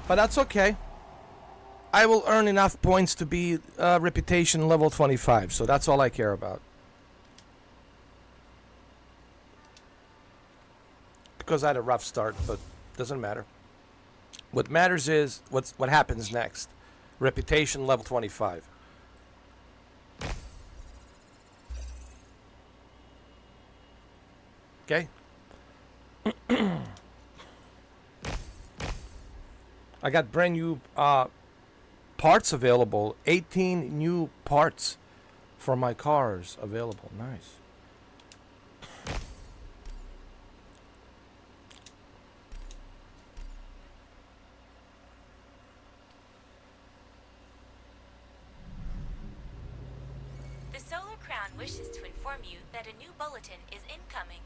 but that's okay. I will earn enough points to be reputation level 25, so that's all I care about. Because I had a rough start, but doesn't matter. What matters is what happens next. Reputation level 25. Okay? I got brand new parts available. 18 new parts for my cars available. Nice. The Solar Crown wishes to inform you that a new bulletin is incoming.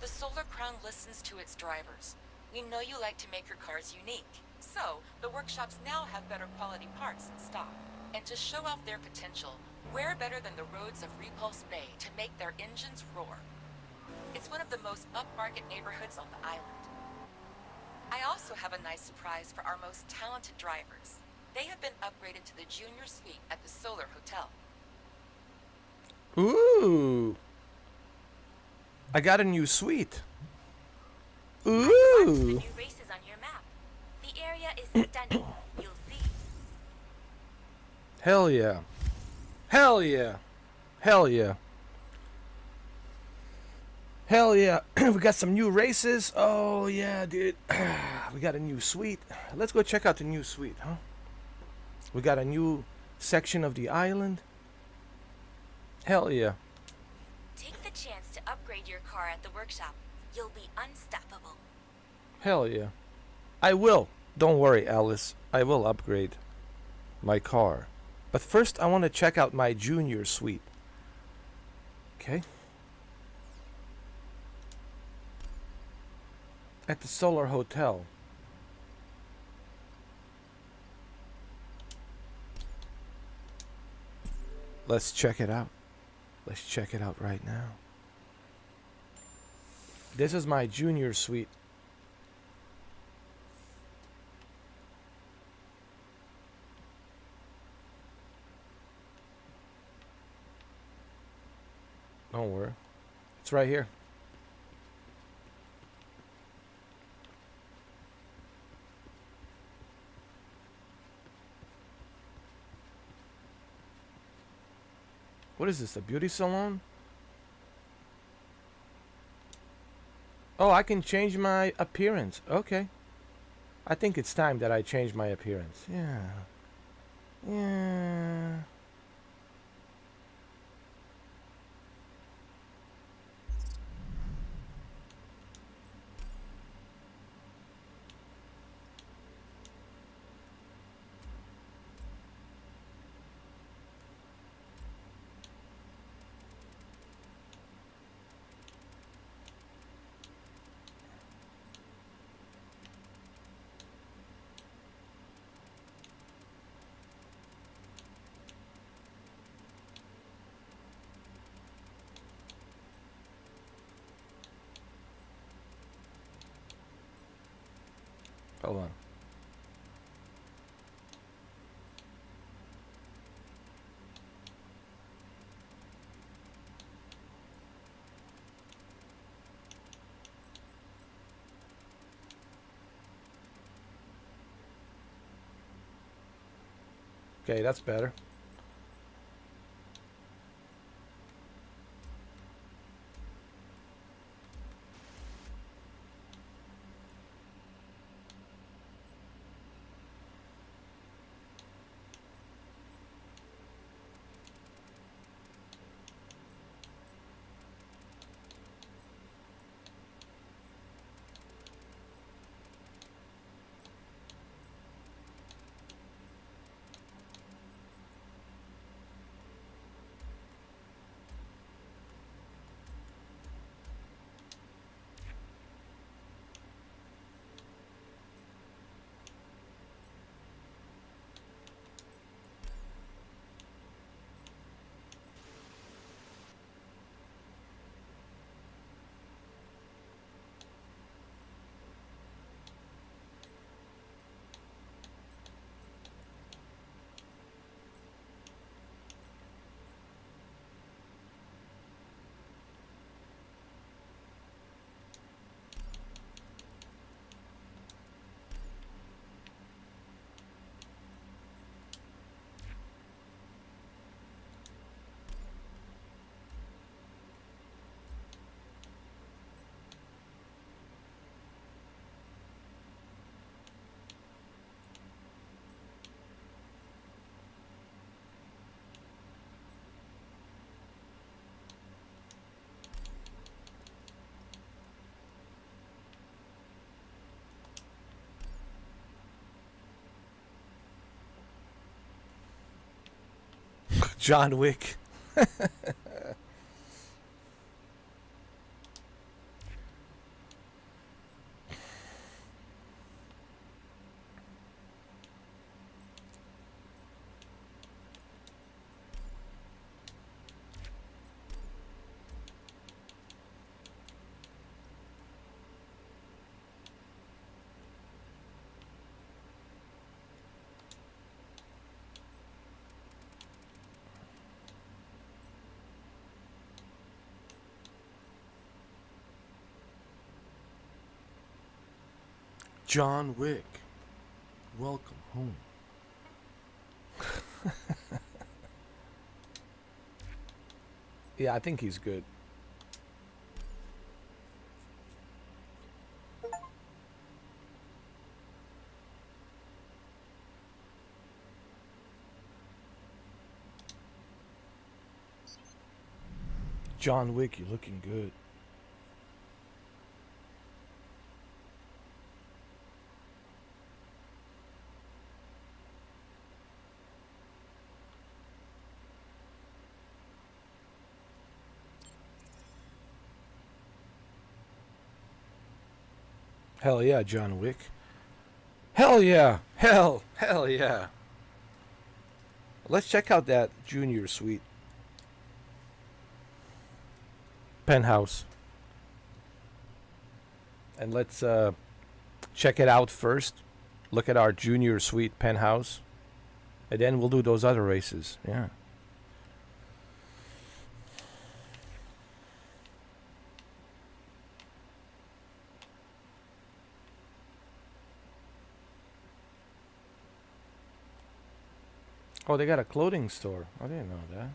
The Solar Crown listens to its drivers. We know you like to make your cars unique. So, the workshops now have better quality parts in stock. And to show off their potential, where better than the roads of Repulse Bay to make their engines roar? It's one of the most upmarket neighborhoods on the island. I also have a nice surprise for our most talented drivers. They have been upgraded to the Junior Suite at the Solar Hotel. Ooh. I got a new suite. Mark the Ooh. new races on your map. The area is stunning. You'll see. Hell yeah. Hell yeah. Hell yeah. Hell yeah. We got some new races. Oh yeah, dude. We got a new suite. Let's go check out the new suite, huh? We got a new section of the island. Hell yeah. Take the chance to upgrade your car at the workshop. You'll be unstoppable. Hell yeah. I will. Don't worry, Alice. I will upgrade my car. But first, I want to check out my junior suite. Okay. At the Solar Hotel. Let's check it out. Let's check it out right now. This is my junior suite. Don't worry. It's right here. What is this, a beauty salon? Oh, I can change my appearance. Okay. I think it's time that I change my appearance. Yeah. Yeah. Hold on. Okay, that's better. John Wick. John Wick, welcome home. Yeah, I think he's good. John Wick, you're looking good. Hell yeah, John Wick. Hell yeah. Hell yeah. Let's check out that junior suite. Penthouse. And let's check it out first. Look at our junior suite penthouse. And then we'll do those other races. Yeah. Oh, they got a clothing store. I didn't know that.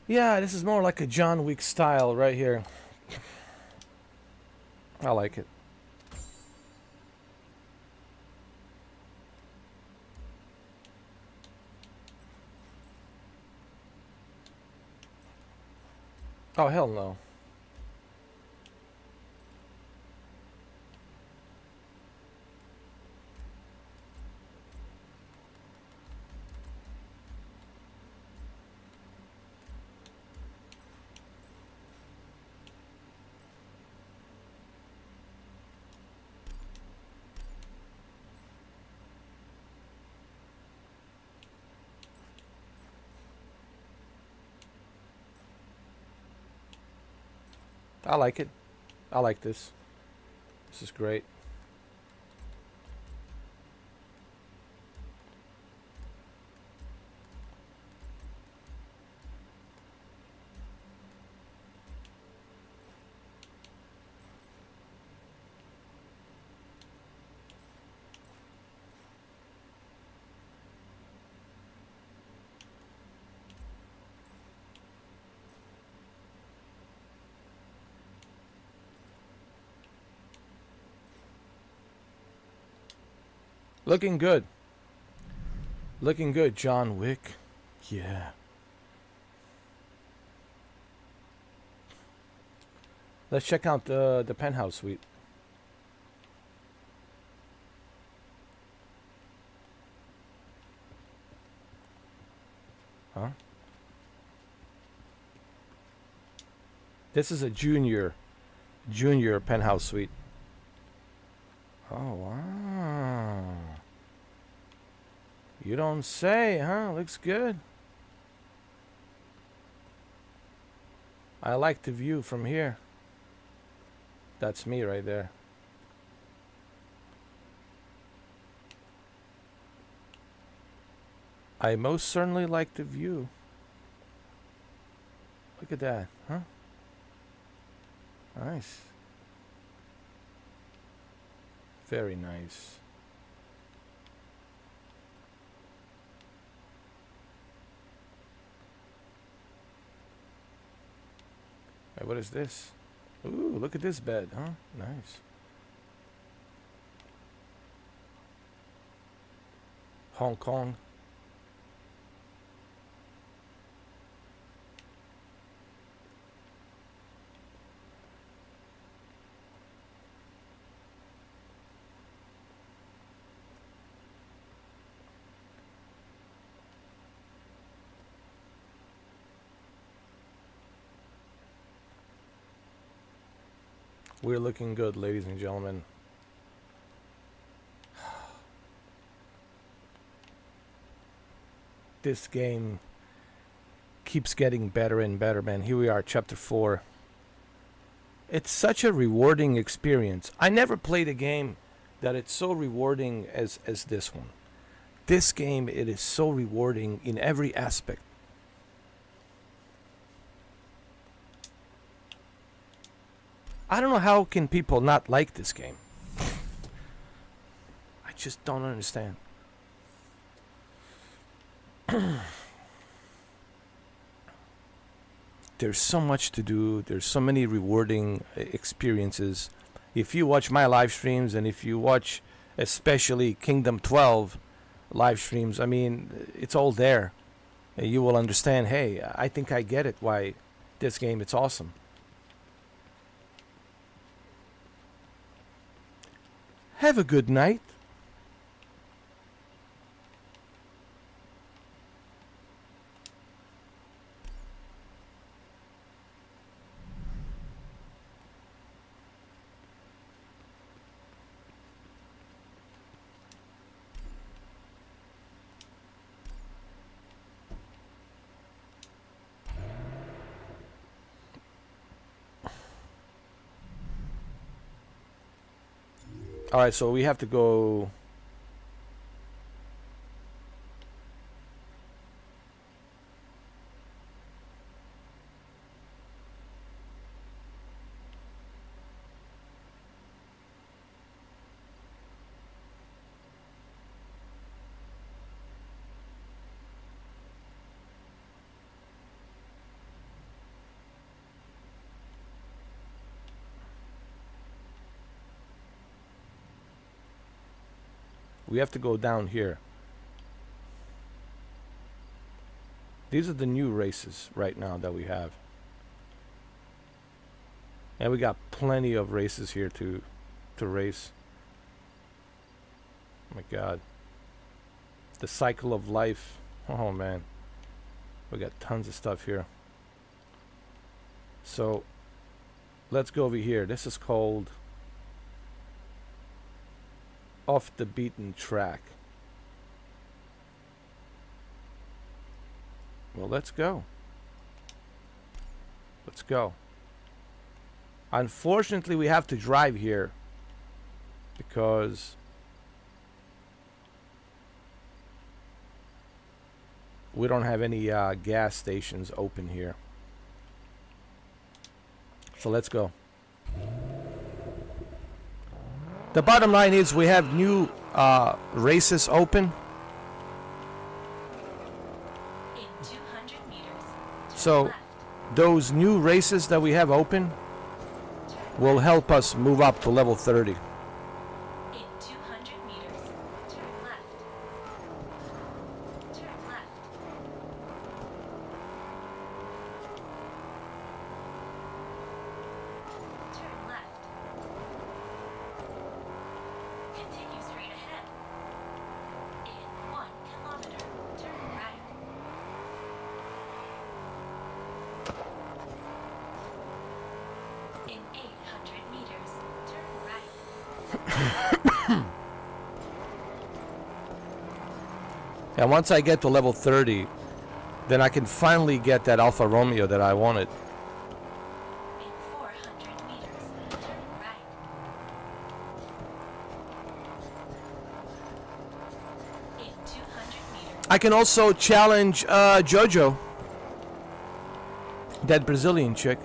Yeah, this is more like a John Wick style right here. I like it. Oh, hell no. I like it. I like this. This is great. Looking good. Looking good, John Wick. Yeah. Let's check out the penthouse suite. Huh? This is a junior penthouse suite. Oh, wow. You don't say, huh? Looks good. I like the view from here. That's me right there. I most certainly like the view. Look at that, huh? Nice. Very nice. Hey, what is this? Ooh, look at this bed, huh? Nice. Hong Kong. We're looking good, ladies and gentlemen. This game keeps getting better and better, man. Here we are, chapter 4. It's such a rewarding experience. I never played a game that it's so rewarding as this one. This game, it is so rewarding in every aspect. I don't know how can people not like this game. I just don't understand. There's so much to do. There's so many rewarding experiences. If you watch my live streams and if you watch especially Kingdom 12 live streams, I mean, it's all there. You will understand, hey, I think I get it why this game, it's awesome. Have a good night. All right, so we have to go. We have to go down here. These are the new races right now that we have. And we got plenty of races here to race. Oh my God. The cycle of life. Oh man. We got tons of stuff here. So let's go over here. This is called Off the Beaten Track. Well, let's go. Let's go. Unfortunately, we have to drive here because we don't have any gas stations open here. So let's go. The bottom line is we have new races open. In 200 meters. So those new races that we have open will help us move up to level 30. In 200 meters. Turn left. Turn left. Turn left. Continue straight ahead. In 1 kilometer, turn right. In 800 meters, turn right. And once I get to level 30, then I can finally get that Alfa Romeo that I wanted. I can also challenge Jojo, that Brazilian chick,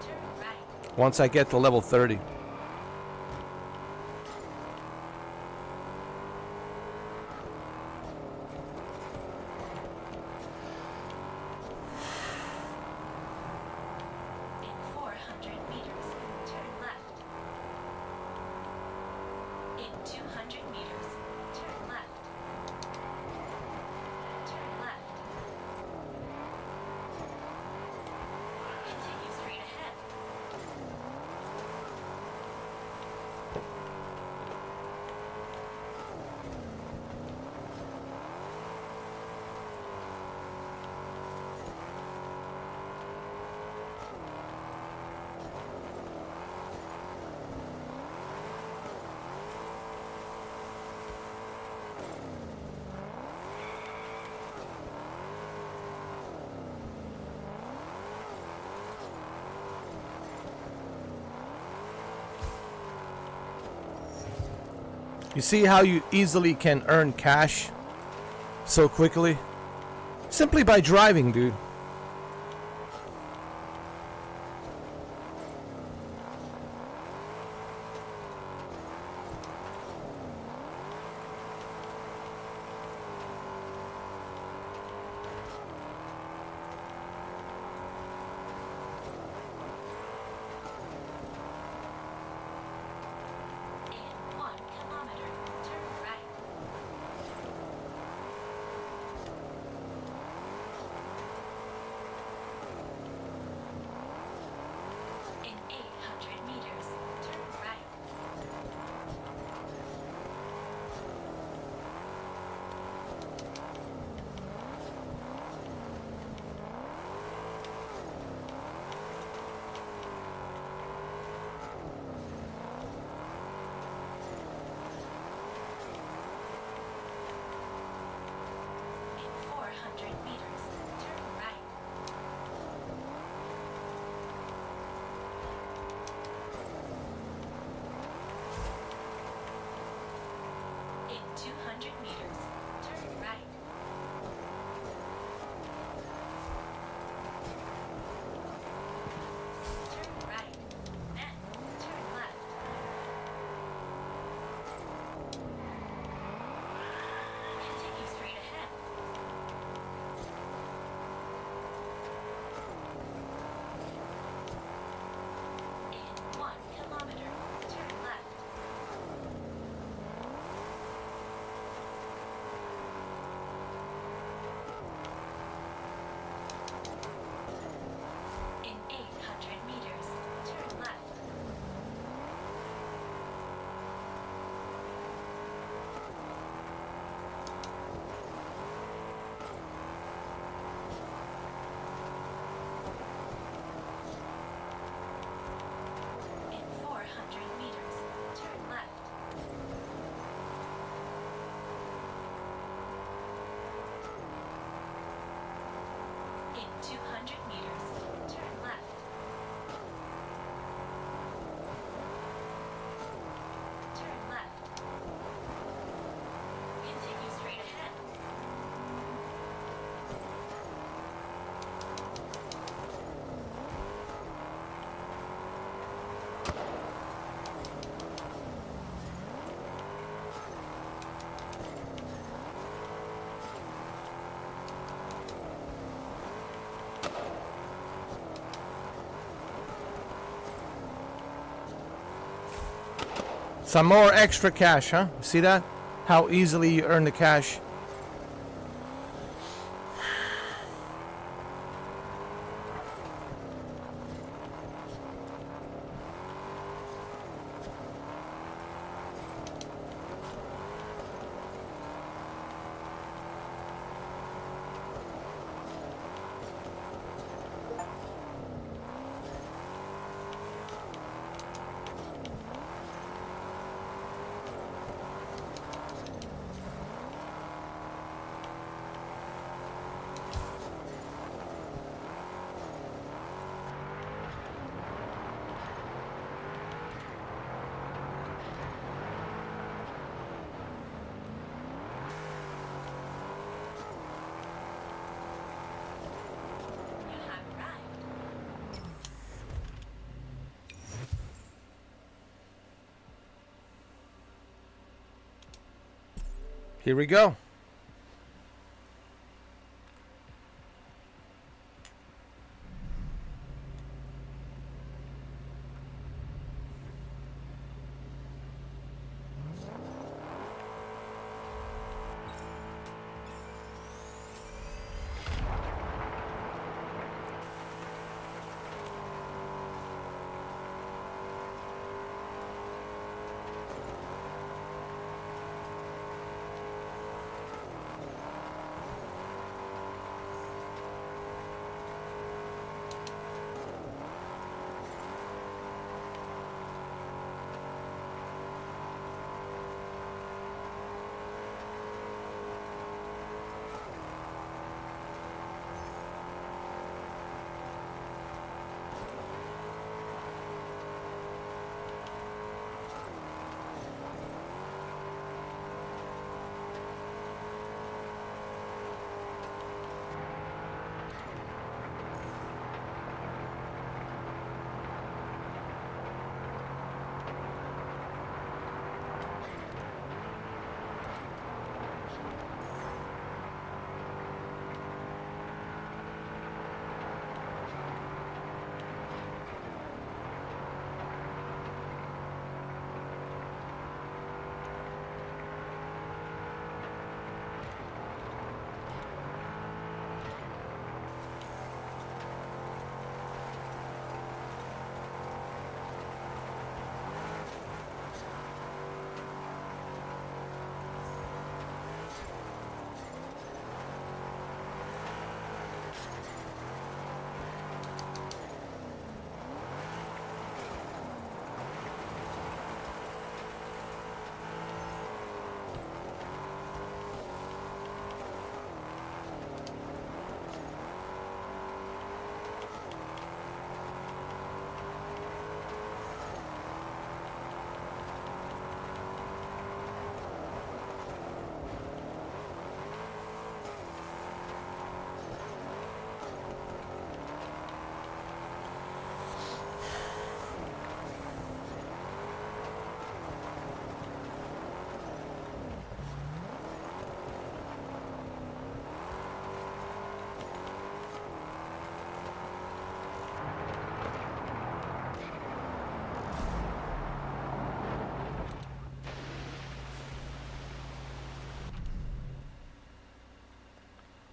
Turn right. once I get to level 30. In 400 meters, turn left. In 200 meters, turn left. Turn left. Continue straight ahead. You see how you easily can earn cash so quickly? Simply by driving, dude. In 1 kilometer, turn right. In 800 meters, turn right. In 400 meters, turn right. In 200 meters, turn right. Turn right. Then turn left. Continue straight ahead. In 1 kilometer, turn left. In 800 meters, turn left. In 400 meters, turn left. In 200 meters, turn left. Turn left. Continue straight ahead. Some more extra cash, huh? See that? How easily you earn the cash. Here we go.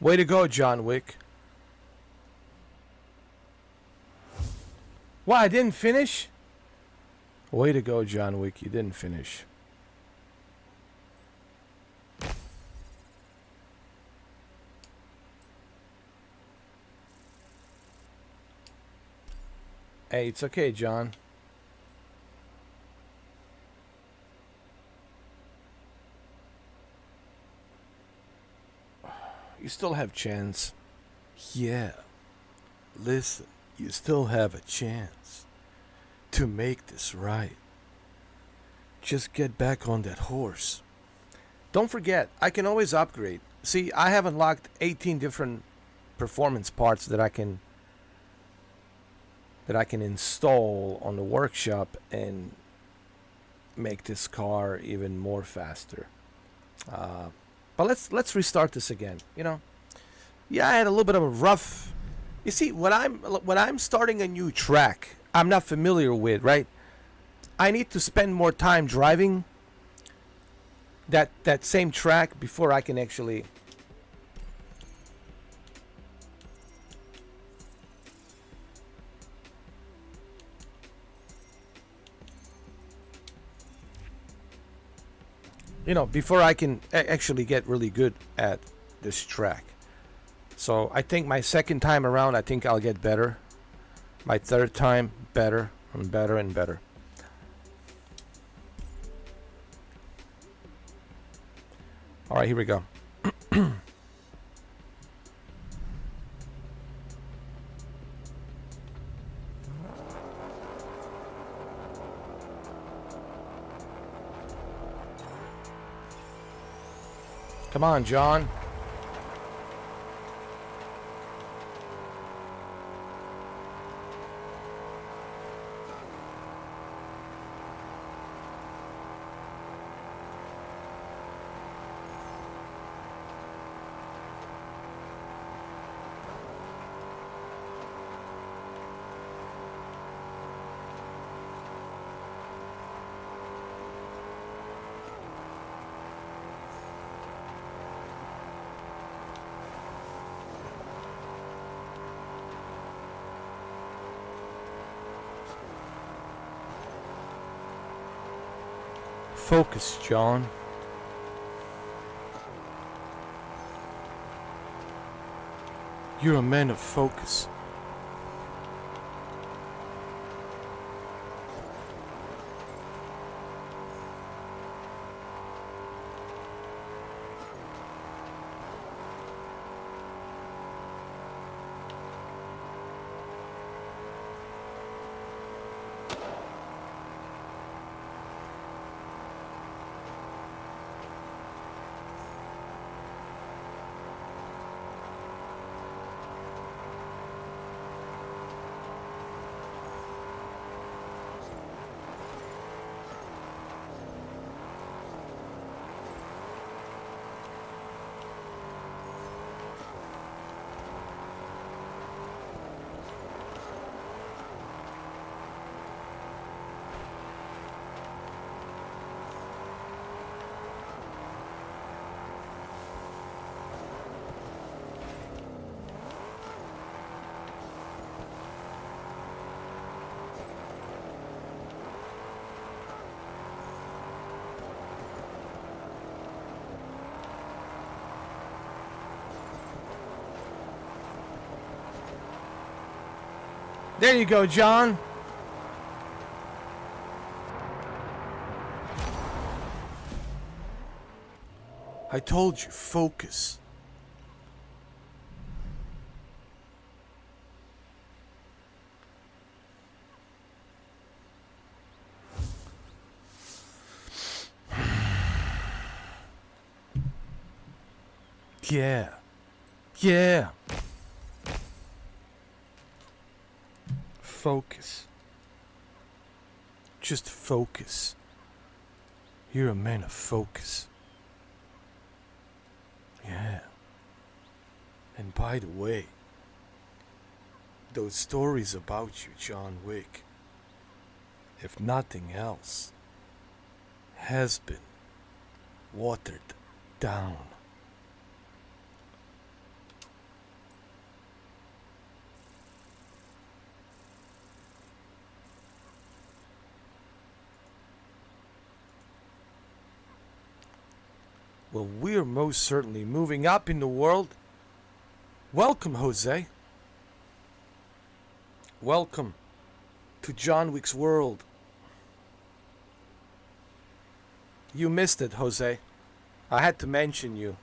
Way to go, John Wick. What, I didn't finish? Way to go, John Wick. You didn't finish. Hey, it's okay, John. You still have chance. Yeah. Listen, you still have a chance to make this right. Just get back on that horse. Don't forget, I can always upgrade. See, I have unlocked 18 different performance parts that I can install on the workshop and make this car even more faster. But let's restart this again. You know, yeah, I had a little bit of a rough. You see, when I'm starting a new track, I'm not familiar with, right? I need to spend more time driving that same track before I can actually. You know, before I can actually get really good at this track. So I think my second time around, I think I'll get better. My third time, better and better and better. All right, here we go. Come on, John. Focus, John. You're a man of focus. There you go, John. I told you, focus. Yeah. Yeah. Focus. Just focus. You're a man of focus. Yeah. And by the way, those stories about you, John Wick, if nothing else, has been watered down. Well, we're most certainly moving up in the world. Welcome, Jose. Welcome to John Wick's world. You missed it, Jose. I had to mention you.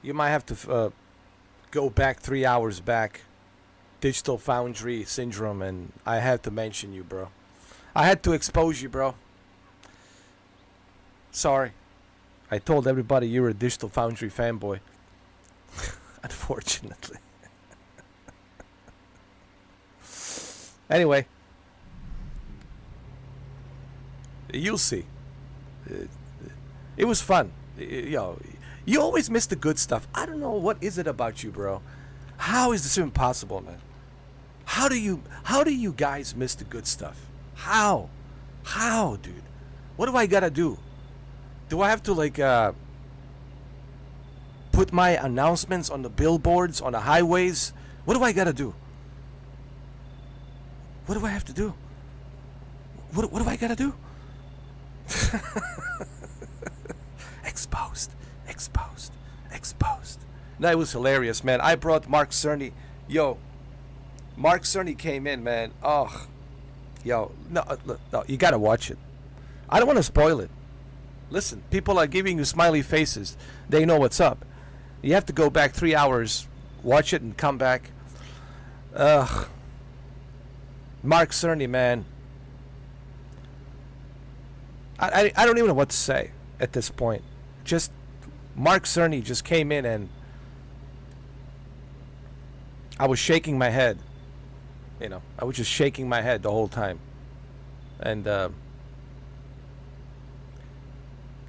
You might have to go back 3 hours back. Digital Foundry syndrome, and I had to mention you, bro. I had to expose you, bro. Sorry. I told everybody you were a Digital Foundry fanboy. Unfortunately. Anyway. You'll see. It was fun. You always miss the good stuff. I don't know, what is it about you, bro? How is this even possible, man? How do you guys miss the good stuff? How, dude? What do I gotta do? Do I have to put my announcements on the billboards, on the highways? What do I gotta do? What do I have to do? What do I gotta do? Exposed. That was hilarious, man. I brought Mark Cerny. Yo, Mark Cerny came in, man. Oh, yo, no, you gotta watch it. I don't want to spoil it. Listen, people are giving you smiley faces. They know what's up. You have to go back 3 hours, watch it, and come back. Ugh. Mark Cerny, man. I don't even know what to say at this point. Just Mark Cerny just came in and I was shaking my head. I was just shaking my head the whole time. And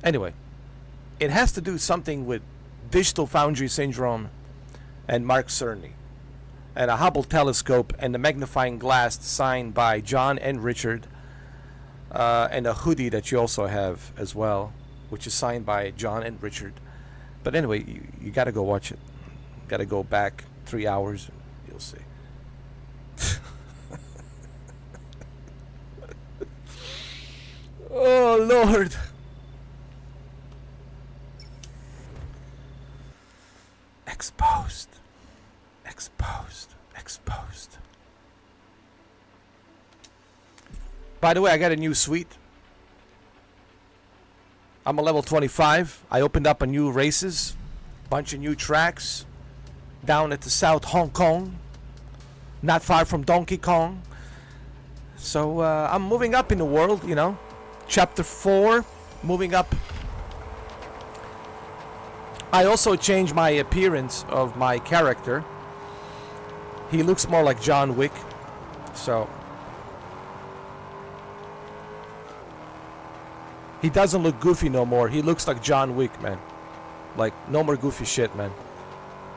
anyway, it has to do something with Digital Foundry syndrome and Mark Cerny and a Hubble telescope and the magnifying glass signed by John and Richard, and a hoodie that you also have as well, which is signed by John and Richard. But anyway, you got to go watch it. Got to go back 3 hours and you'll see. Oh, Lord. By the way, I got a new suite. I'm a level 25. I opened up a new races. Bunch of new tracks. Down at the South Hong Kong. Not far from Donkey Kong. So I'm moving up in the world, you know. Chapter 4. Moving up. I also changed my appearance of my character. He looks more like John Wick. So he doesn't look goofy no more. He looks like John Wick, man. Like, no more goofy shit, man.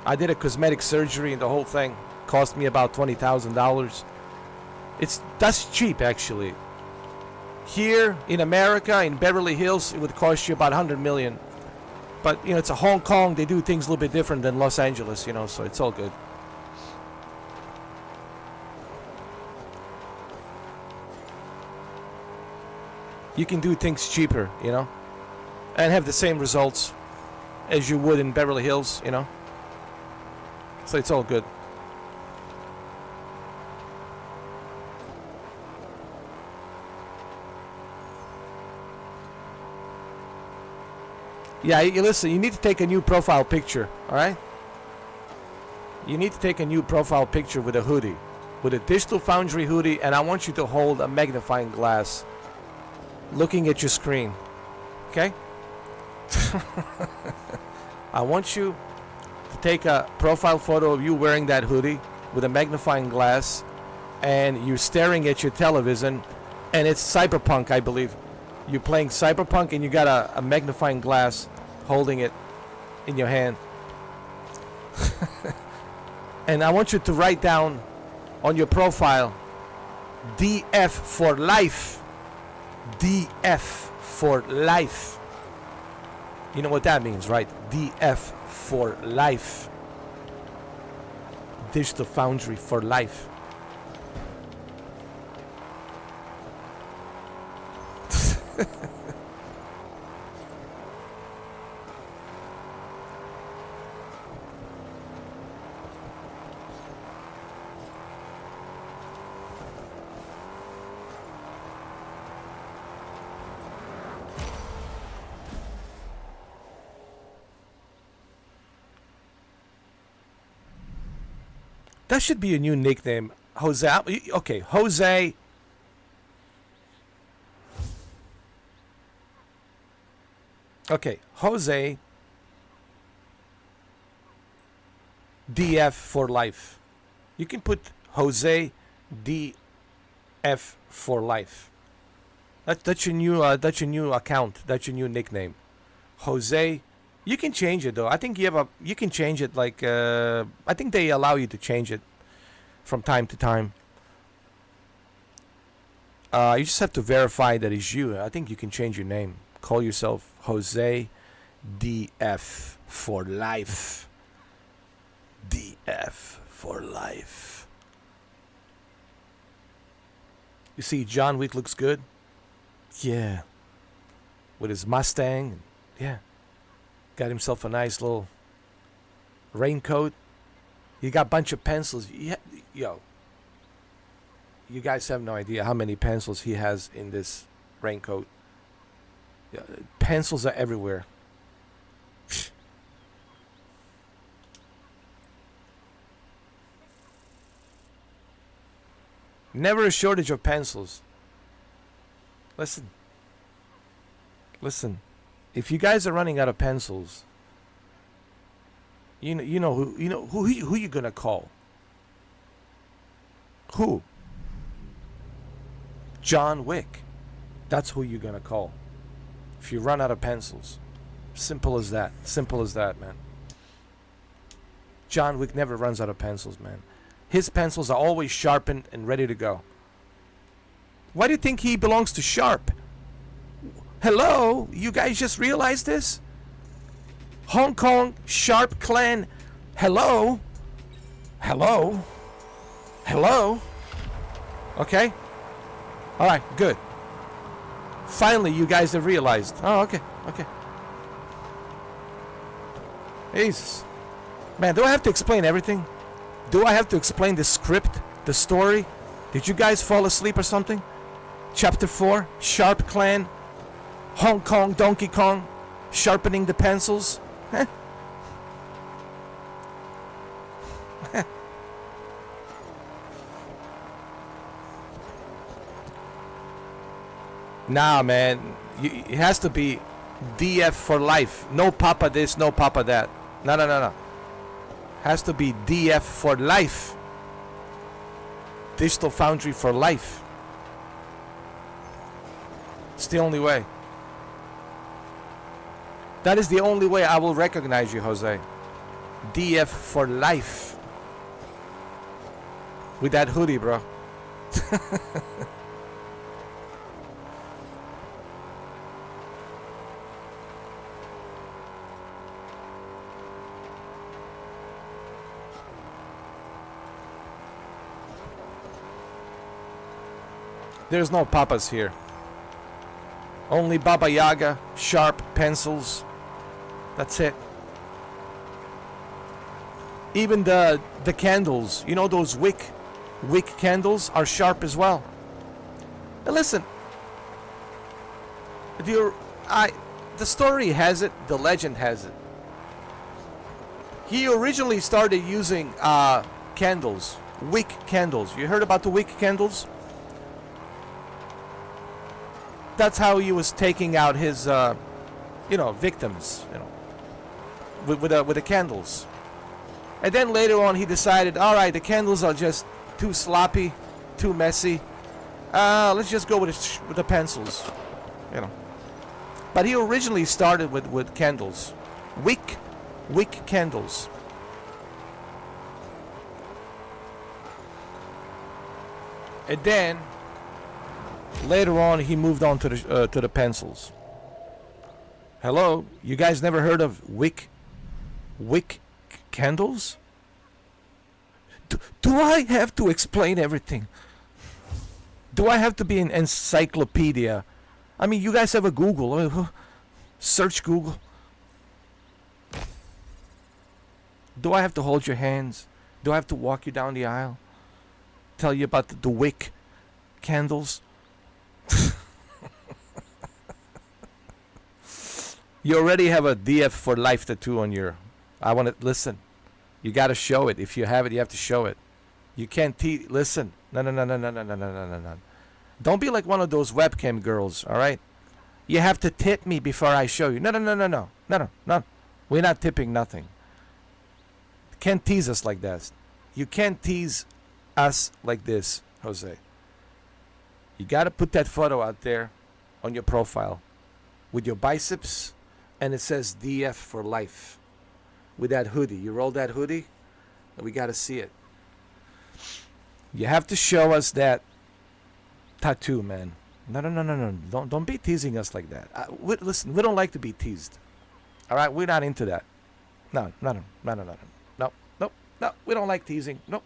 I did a cosmetic surgery and the whole thing cost me about $20,000. That's cheap, actually. Here in America, in Beverly Hills, it would cost you about $100 million. But, you know, it's a Hong Kong. They do things a little bit different than Los Angeles, you know, so it's all good. You can do things cheaper, you know, and have the same results as you would in Beverly Hills, you know. So it's all good. Yeah, you listen, you need to take a new profile picture, all right? You need to take a new profile picture with a hoodie, with a digital Foundry hoodie, and I want you to hold a magnifying glass looking at your screen, okay? I want you to take a profile photo of you wearing that hoodie with a magnifying glass, and you're staring at your television, and it's Cyberpunk, I believe. You're playing Cyberpunk, and you got a magnifying glass holding it in your hand. And I want you to write down on your profile, DF for life. DF for life. You know what that means, right? DF for life. Digital Foundry for life. That should be a new nickname. Jose. Okay, Jose. Okay, Jose. DF for life. You can put Jose DF for life. That's your new account. That's your new nickname. Jose. You can change it though. I think you can change it like I think they allow you to change it from time to time. You just have to verify that it's you. I think you can change your name. Call yourself Jose DF for life. DF for life. You see, John Wick looks good. Yeah. With his Mustang. Yeah. Got himself a nice little raincoat. He got a bunch of pencils. Yeah, yo. You guys have no idea how many pencils he has in this raincoat. Yeah, pencils are everywhere. Never a shortage of pencils. Listen. Listen. If you guys are running out of pencils, you know who you gonna call? Who? John Wick. That's who you're gonna call. If you run out of pencils. Simple as that. Simple as that, man. John Wick never runs out of pencils, man. His pencils are always sharpened and ready to go. Why do you think he belongs to Sharp? Hello? You guys just realized this? Hong Kong Sharp Clan. Hello? Hello? Hello? Okay? Alright, good. Finally, you guys have realized. Oh, okay, okay. Jesus. Man, do I have to explain everything? Do I have to explain the script, the story? Did you guys fall asleep or something? Chapter 4, Sharp Clan, Hong Kong Donkey Kong, sharpening the pencils. Huh? Nah, man, it has to be DF for life. No Papa this, no Papa that. No, no, no, no. Has to be DF for life. Digital Foundry for life. It's the only way. That is the only way I will recognize you, Jose. DF for life. With that hoodie, bro. There's no papas here. Only Baba Yaga, sharp pencils. That's it. Even the candles, you know, those wick candles are sharp as well. And listen, the story has it, the legend has it. He originally started using candles, wick candles. You heard about the wick candles? That's how he was taking out his, victims, with the candles. And then later on, he decided, all right, the candles are just too sloppy, too messy. Let's just go with the pencils, But he originally started with candles, wick candles. And then later on, he moved on to the pencils. Hello, you guys never heard of wick candles? Do I have to explain everything? Do I have to be an encyclopedia? I mean, you guys have a Google. Search Google. Do I have to hold your hands? Do I have to walk you down the aisle? Tell you about the wick candles? You already have a DF for life tattoo on your. I want to listen. You got to show it. If you have it, you have to show it. You can't listen. No. Don't be like one of those webcam girls. All right. You have to tip me before I show you. No. We're not tipping nothing. Can't tease us like that. You can't tease us like this, Jose. You got to put that photo out there on your profile with your biceps, and it says DF for life. With that hoodie. You roll that hoodie, and we got to see it. You have to show us that tattoo, man. No. Don't be teasing us like that. Listen, we don't like to be teased. All right? We're not into that. No. We don't like teasing. No.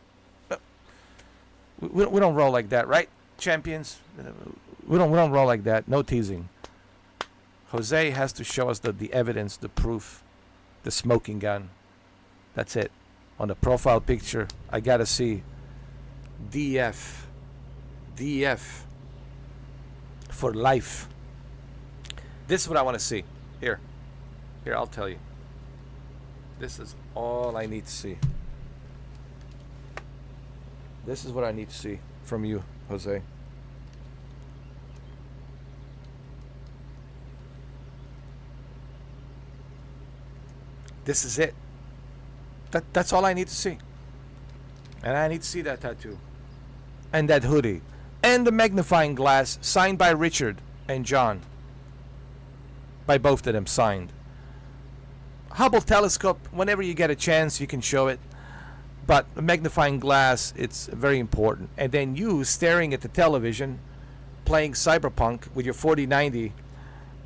We don't roll like that, right, champions? We don't roll like that. No teasing. Jose has to show us the evidence, the proof, the smoking gun. That's it. On the profile picture, I gotta see DF for life. This is what I want to see. Here, I'll tell you. This is all I need to see. This is what I need to see from you, Jose. This is it. That's all I need to see. And I need to see that tattoo. And that hoodie. And the magnifying glass signed by Richard and John. By both of them signed. Hubble telescope, whenever you get a chance, you can show it. But the magnifying glass, it's very important. And then you staring at the television, playing Cyberpunk with your 4090,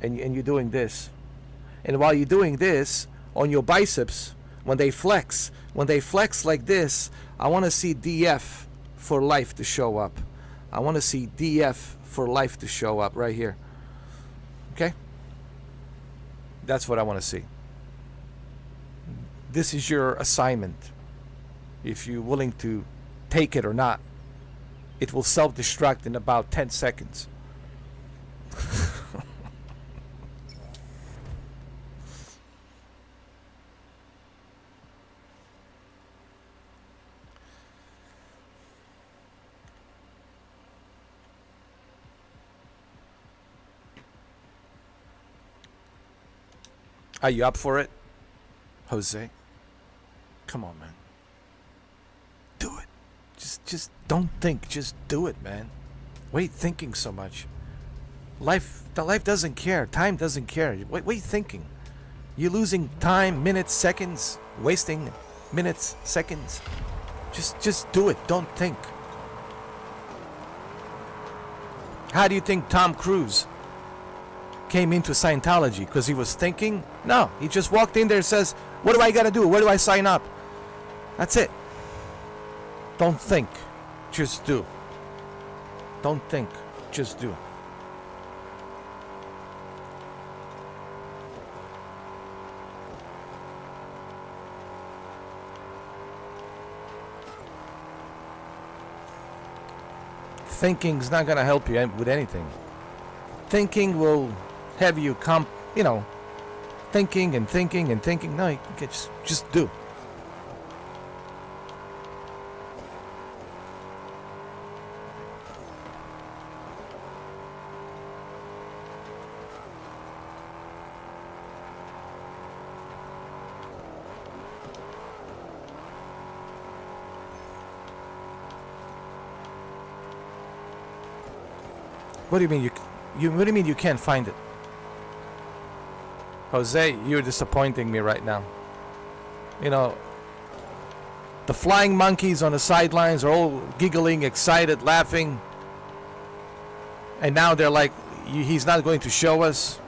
and you're doing this. And while you're doing this, on your biceps, when they flex like this, I want to see DF for life to show up. I want to see DF for life to show up right here. Okay? That's what I want to see. This is your assignment. If you're willing to take it or not, it will self-destruct in about 10 seconds. Are you up for it, Jose? Come on, man. Do it. Just don't think. Just do it, man. Wait thinking so much. Life doesn't care. Time doesn't care. Wait thinking. You're losing time, minutes, seconds, wasting minutes, seconds. Just do it. Don't think. How do you think Tom Cruise came into Scientology? Because he was thinking? No, he just walked in there and says, what do I gotta do? Where do I sign up? That's it. Don't think. Just do. Don't think. Just do. Thinking's not gonna help you with anything. Thinking will have you thinking and thinking and thinking. No, you can just do. What do you mean what do you mean you can't find it? Jose, you're disappointing me right now. You know, the flying monkeys on the sidelines are all giggling, excited, laughing. And now they're like, he's not going to show us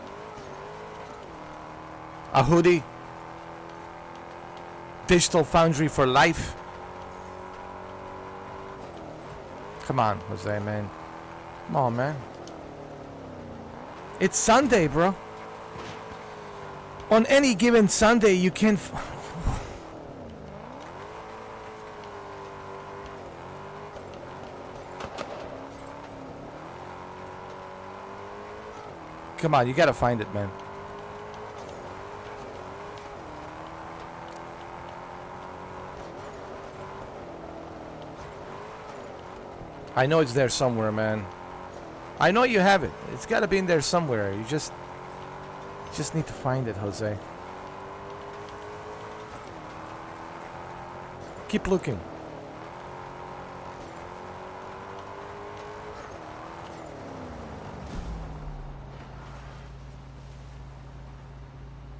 a hoodie. Digital Foundry for life. Come on, Jose, man. Come on, man. It's Sunday, bro. On any given Sunday, you can... Come on, you gotta find it, man. I know it's there somewhere, man. I know you have it. It's gotta be in there somewhere. You just need to find it, Jose. Keep looking.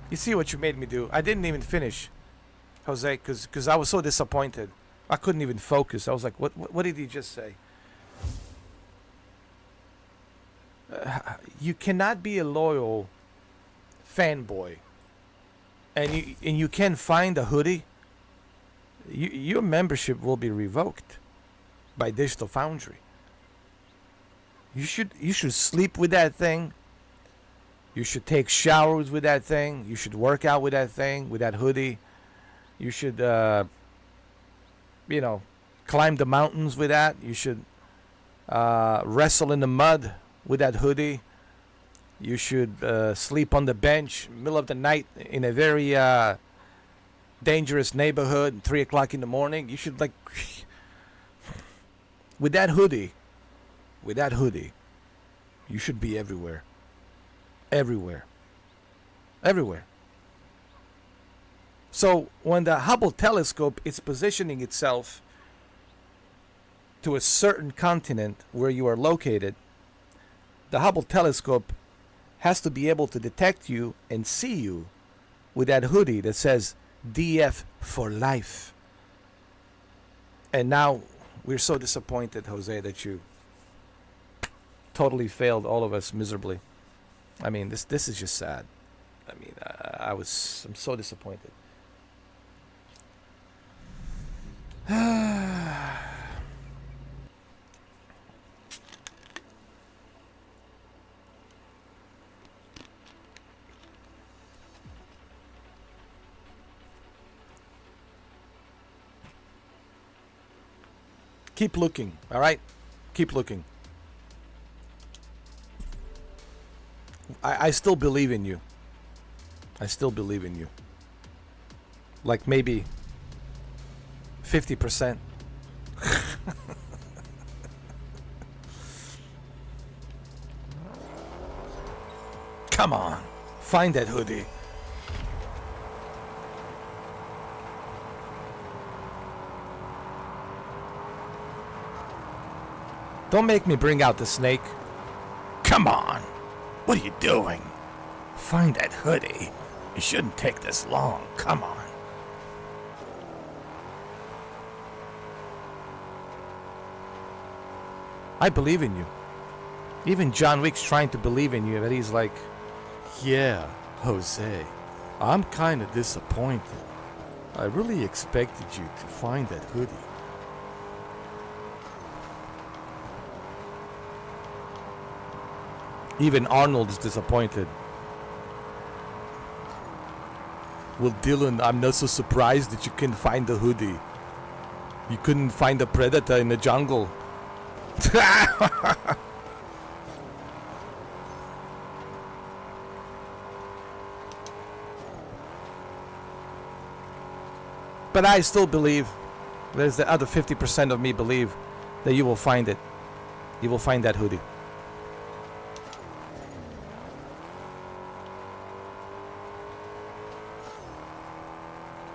You see what you made me do? I didn't even finish, Jose, because I was so disappointed. I couldn't even focus. I was like, what did he just say? You cannot be a loyal fanboy and you can't find a hoodie. Your membership will be revoked by Digital Foundry. You should sleep with that thing. You should take showers with that thing. You should work out with that thing, with that hoodie. You should climb the mountains with that. You should wrestle in the mud with that hoodie. You should sleep on the bench middle of the night in a very dangerous neighborhood, 3 o'clock in the morning. You should with that hoodie, you should be everywhere. Everywhere. So when the Hubble telescope is positioning itself to a certain continent where you are located, the Hubble telescope has to be able to detect you and see you with that hoodie that says DF for life. And now we're so disappointed, Jose, that you totally failed all of us miserably. I mean, this is just sad. I mean, I'm so disappointed. Keep looking, all right? Keep looking. I still believe in you. I still believe in you. Like maybe 50%. Come on. Find that hoodie. Don't make me bring out the snake. Come on. What are you doing? Find that hoodie. It shouldn't take this long. Come on. I believe in you. Even John Wick's trying to believe in you, but he's like, yeah, Jose, I'm kind of disappointed. I really expected you to find that hoodie. Even Arnold is disappointed. Well, Dylan, I'm not so surprised that you couldn't find the hoodie. You couldn't find a predator in the jungle. But I still believe, there's the other 50% of me believe that you will find it. You will find that hoodie.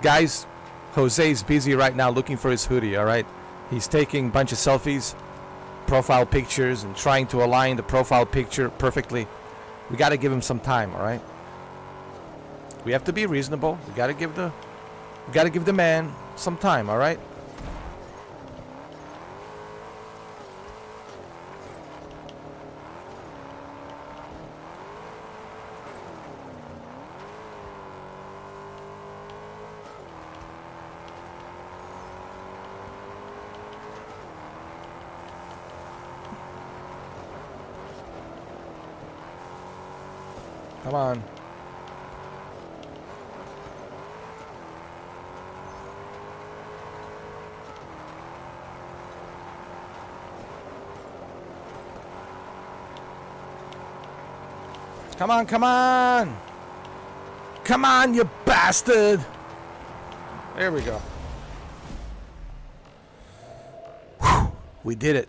Guys, Jose's busy right now looking for his hoodie, alright? He's taking a bunch of selfies, profile pictures, and trying to align the profile picture perfectly. We gotta give him some time, alright? We have to be reasonable. We gotta give the man some time, alright? Come on. Come on, come on! Come on, you bastard! There we go. Whew, we did it.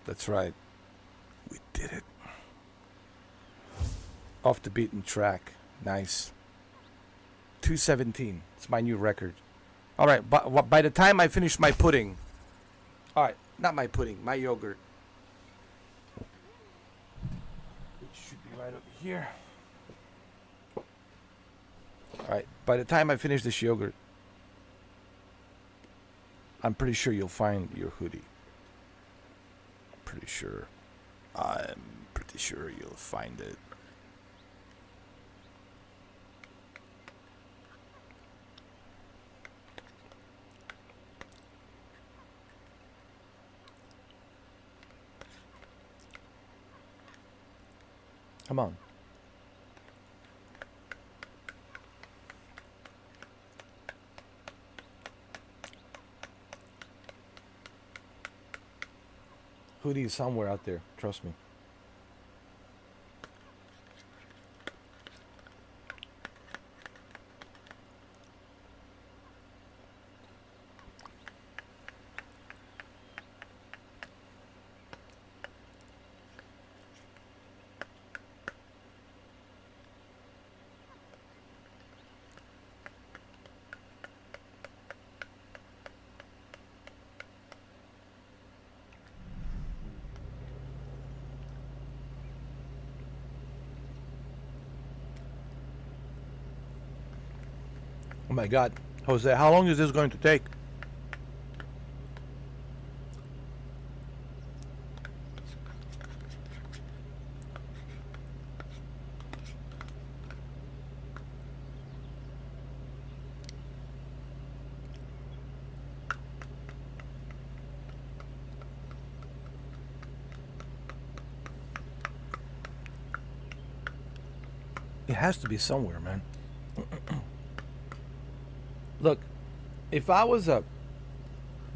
That's right. We did it. Off the beaten track. Nice. 217. It's my new record. Alright, by the time I finish my pudding... Alright, not my pudding, my yogurt. Which should be right over here. Alright, by the time I finish this yogurt, I'm pretty sure you'll find your hoodie. Pretty sure. I'm pretty sure you'll find it. Come on. Hoodie is somewhere out there, trust me. Oh my God, Jose, how long is this going to take? It has to be somewhere, man. Look, if I was a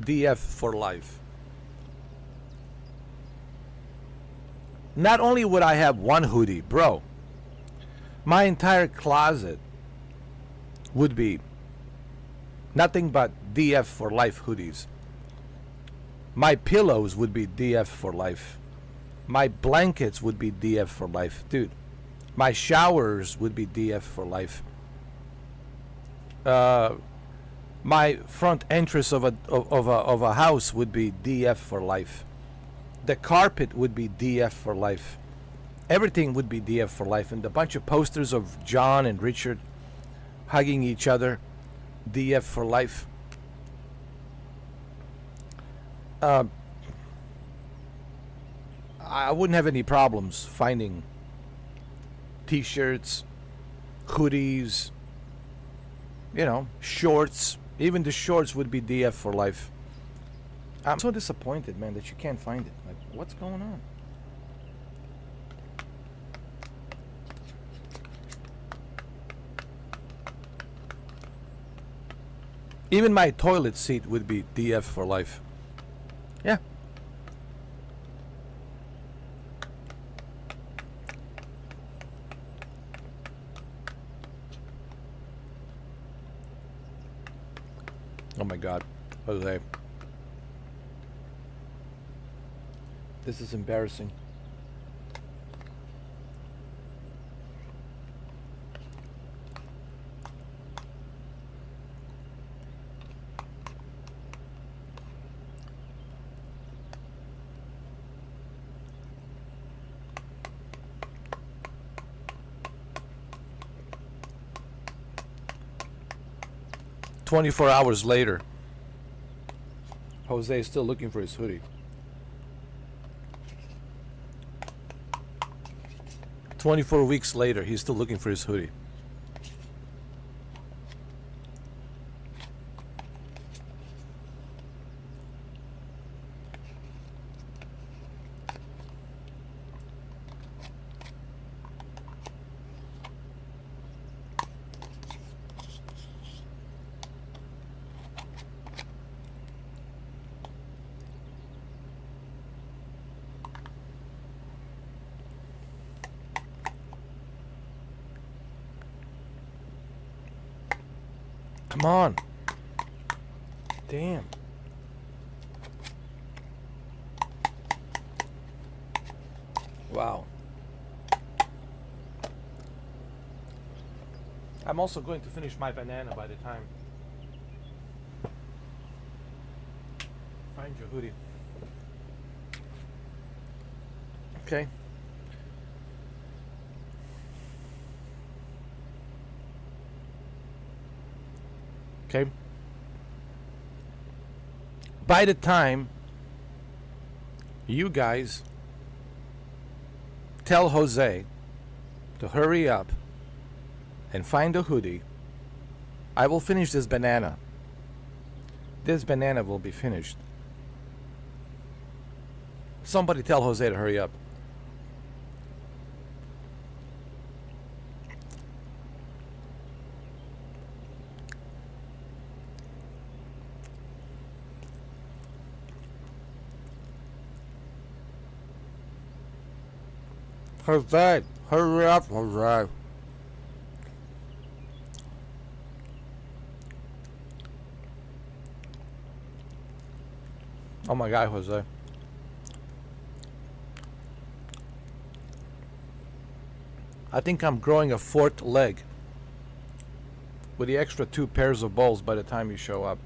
DF for life, not only would I have one hoodie, bro, my entire closet would be nothing but DF for life hoodies. My pillows would be DF for life. My blankets would be DF for life. Dude, my showers would be DF for life. My front entrance of a house would be DF for life. The carpet would be DF for life. Everything would be DF for life. And a bunch of posters of John and Richard hugging each other, DF for life. I wouldn't have any problems finding t-shirts, hoodies, shorts. Even the shorts would be DF for life. I'm so disappointed, man, that you can't find it. Like, what's going on? Even my toilet seat would be DF for life. Yeah. Oh my God, Jose. This is embarrassing. "24 hours later, Jose is still looking for his hoodie. 24 weeks later, he's still looking for his hoodie. Come on. Damn. Wow. I'm also going to finish my banana by the time. Find your hoodie. Okay. Okay. By the time you guys tell Jose to hurry up and find a hoodie, I will finish this banana. This banana will be finished. Somebody tell Jose to hurry up. Jose, hurry up, Jose. Oh my God, Jose. I think I'm growing a fourth leg with the extra 2 pairs of balls by the time you show up.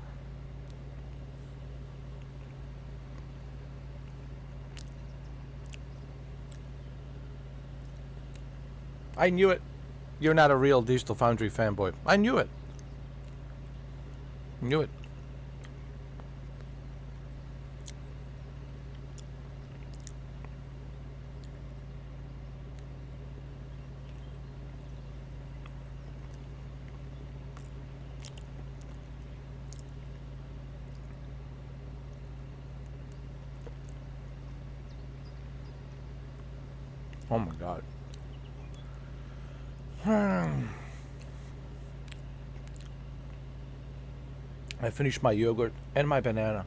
I knew it. You're not a real Digital Foundry fanboy. I knew it. Knew it. Oh my God. I finished my yogurt and my banana.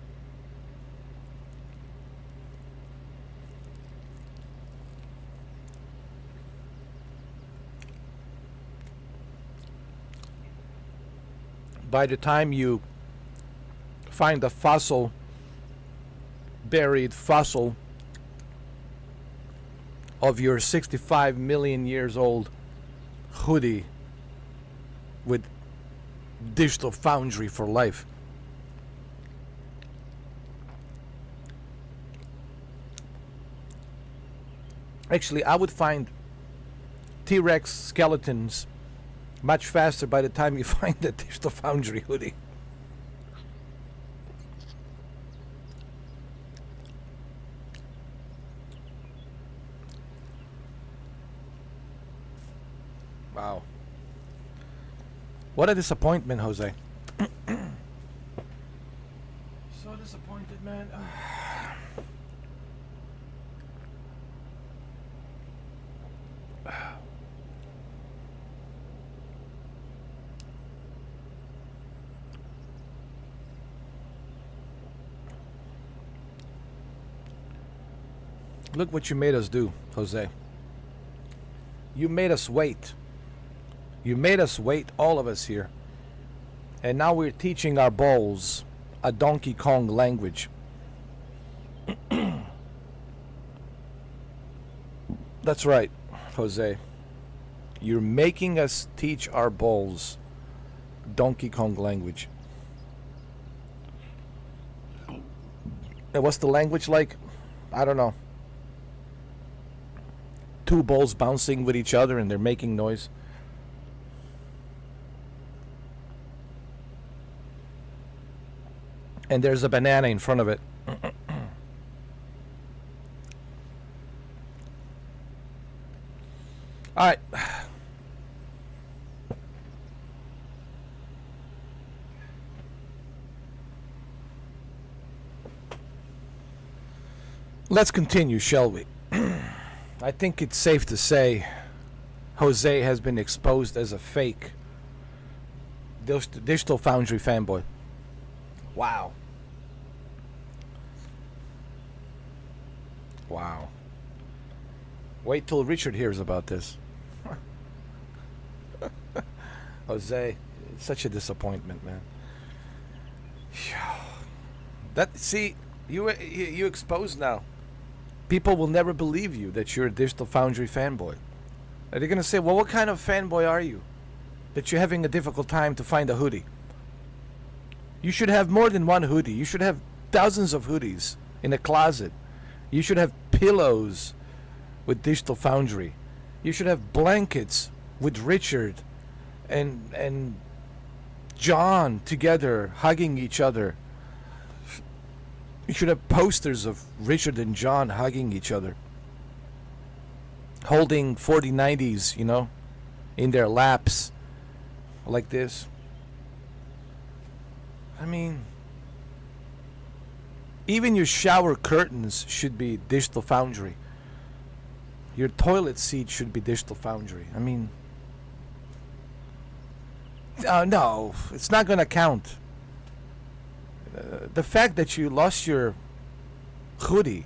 By the time you find a fossil, buried fossil of your 65 million years old hoodie with Digital Foundry for life. Actually, I would find T-Rex skeletons much faster by the time you find the Digital Foundry hoodie. Wow. What a disappointment, Jose. So disappointed, man. Look what you made us do, Jose. You made us wait. You made us wait, all of us here. And now we're teaching our balls a Donkey Kong language. That's right, Jose. You're making us teach our balls Donkey Kong language. And what's the language like? I don't know. Two balls bouncing with each other and they're making noise. And there's a banana in front of it. All right. Let's continue, shall we? I think it's safe to say Jose has been exposed as a fake Digital Foundry fanboy. Wow. Wow. Wait till Richard hears about this. Jose, it's such a disappointment, man. That, see, you exposed now. People will never believe you that you're a Digital Foundry fanboy. Are they going to say, well, what kind of fanboy are you? That you're having a difficult time to find a hoodie. You should have more than one hoodie. You should have dozens of hoodies in a closet. You should have pillows with Digital Foundry. You should have blankets with Richard and John together hugging each other. You should have posters of Richard and John hugging each other, holding 4090s, you know, in their laps like this. I mean, even your shower curtains should be Digital Foundry. Your toilet seat should be Digital Foundry. I mean, no, it's not going to count. The fact that you lost your hoodie,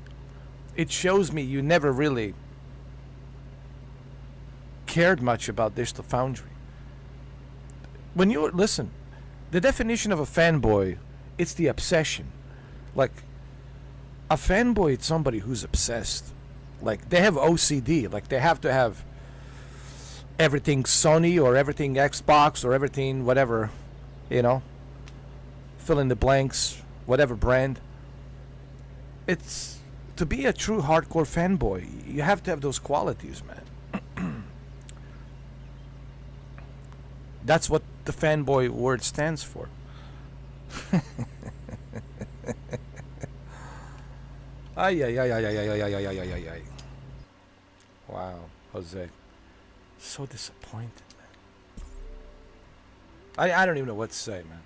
it shows me you never really cared much about Digital Foundry. When you listen, the definition of a fanboy, it's the obsession. Like, a fanboy is somebody who's obsessed. Like, they have OCD. Like, they have to have everything Sony or everything Xbox or everything whatever, you know. Fill in the blanks, whatever brand. It's, to be a true hardcore fanboy, you have to have those qualities, man. That's what the fanboy word stands for. Ay, ay, ay, ay, ay, ay, ay, ay, ay, ay, ay, ay. Wow, Jose. So disappointed, man. I don't even know what to say, man.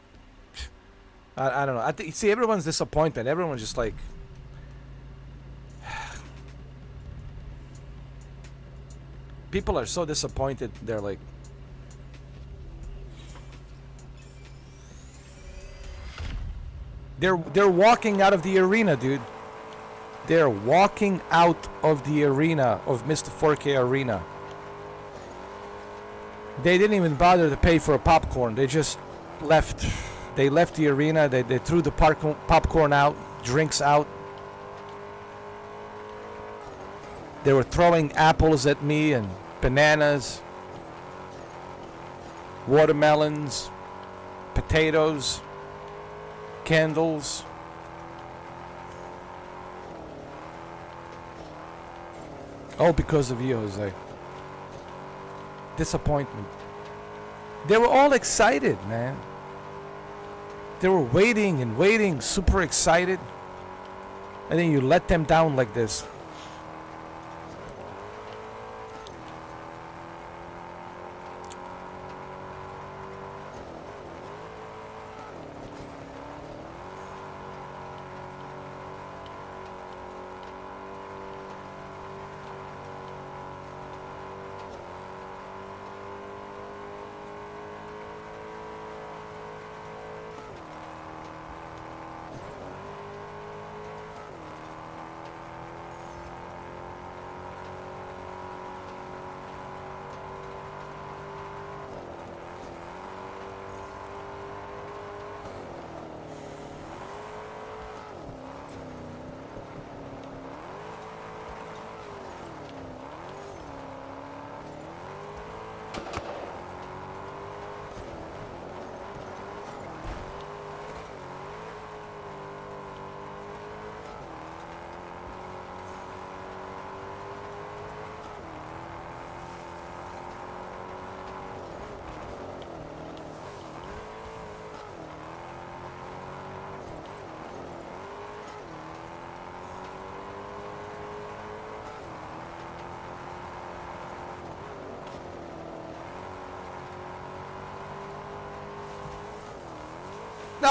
I don't know. I think, see, everyone's disappointed. Everyone's just like, people are so disappointed. They're like, they're walking out of the arena, dude. They're walking out of the arena of Mr. 4K Arena. They didn't even bother to pay for a popcorn. They just left. They left the arena. They threw the popcorn out, drinks out. They were throwing apples at me and bananas, watermelons, potatoes, candles. All because of you, Jose. Disappointment. They were all excited, man. They were waiting and waiting, super excited. And then you let them down like this.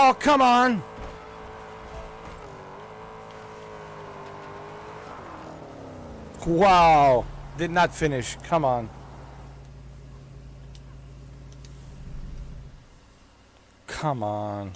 Oh, come on. Wow. Did not finish. Come on. Come on.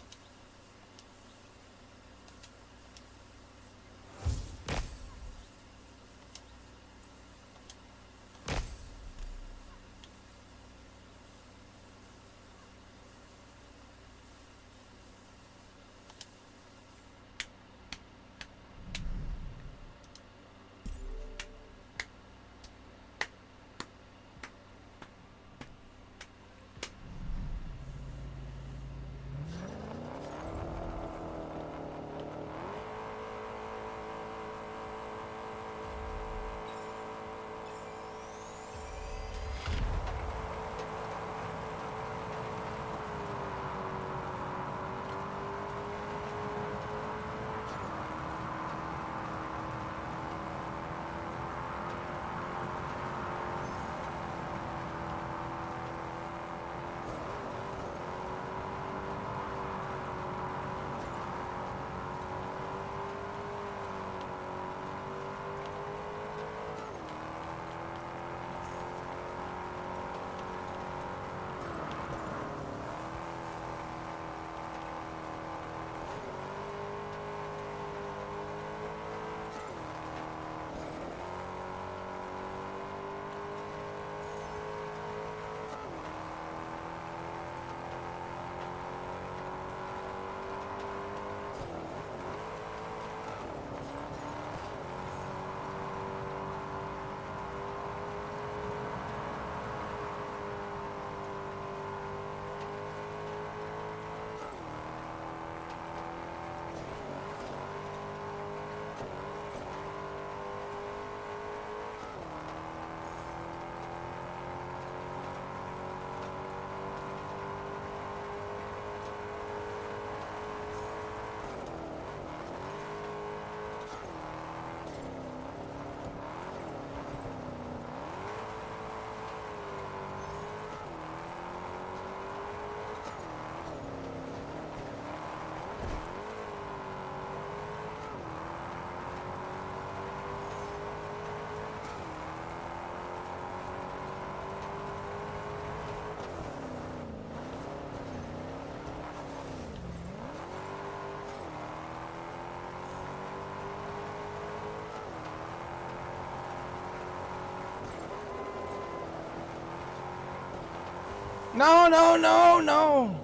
No, no, no, no.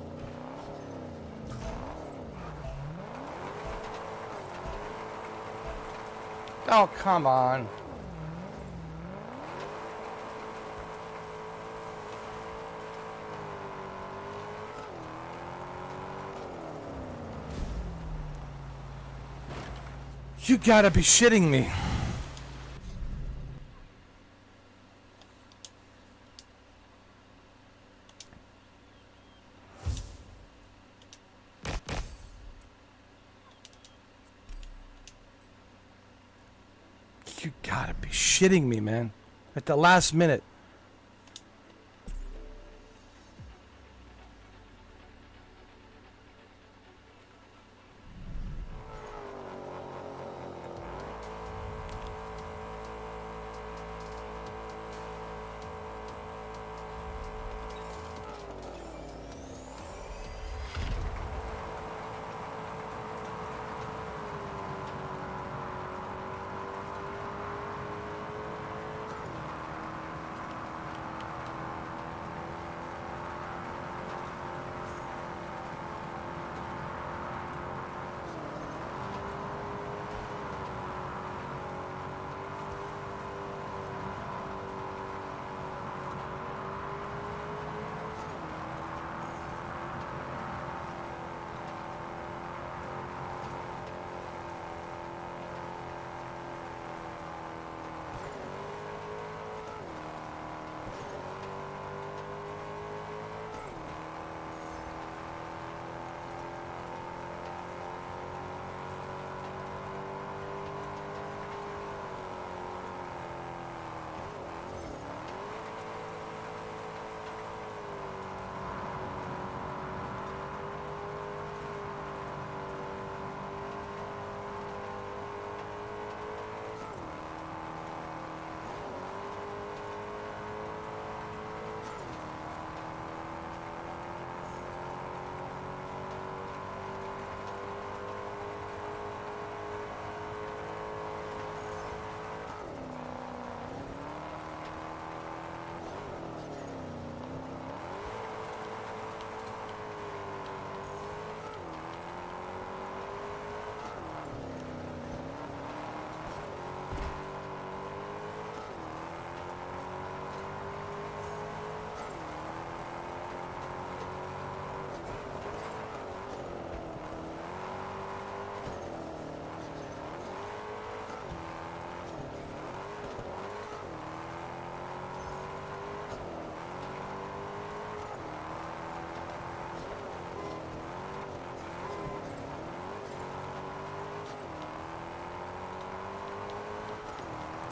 Oh, come on. You gotta be shitting me. You gotta be shitting me, man. At the last minute.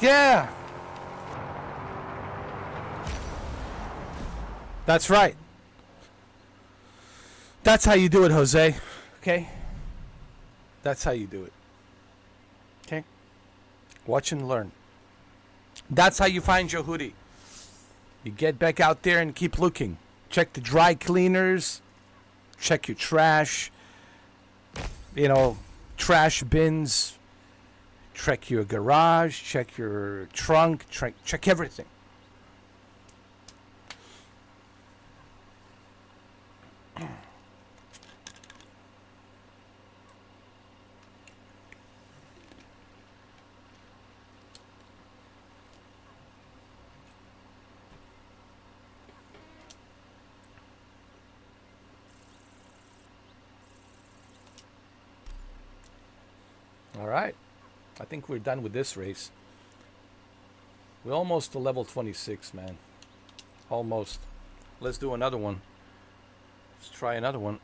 Yeah. That's right. That's how you do it, Jose. Okay? That's how you do it. Okay? Watch and learn. That's how you find your hoodie. You get back out there and keep looking. Check the dry cleaners. Check your trash. You know, trash bins. Check your garage. Check your trunk. Check everything. All right. I think we're done with this race. We're almost to level 26, man. Almost. Let's do another one. Let's try another one.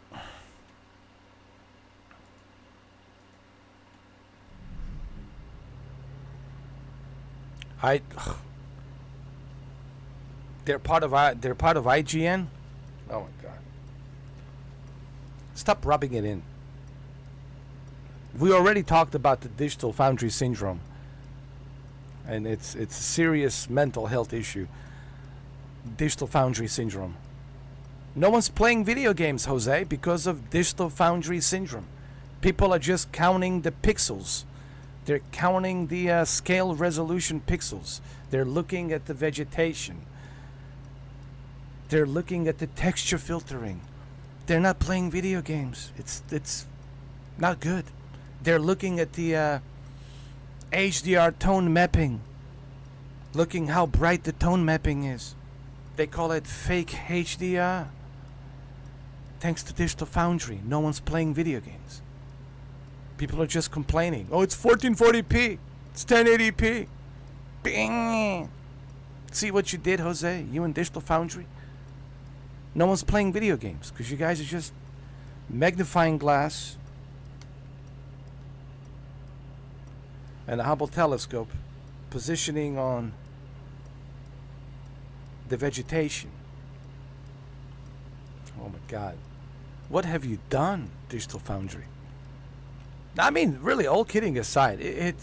They're part of IGN? Oh my god. Stop rubbing it in. We already talked about the digital foundry syndrome, and it's a serious mental health issue. Digital foundry syndrome. No one's playing video games, Jose, because of digital foundry syndrome. People are just counting the pixels. They're counting the scale resolution pixels. They're looking at the vegetation. They're looking at the texture filtering. They're not playing video games. It's not good. They're looking at the HDR tone mapping. Looking how bright the tone mapping is. They call it fake HDR. Thanks to Digital Foundry, no one's playing video games. People are just complaining. Oh, it's 1440p. It's 1080p. Bing. See what you did, Jose? You and Digital Foundry? No one's playing video games because you guys are just magnifying glass and a Hubble telescope positioning on the vegetation. Oh my God. What have you done, Digital Foundry? I mean, really, all kidding aside, it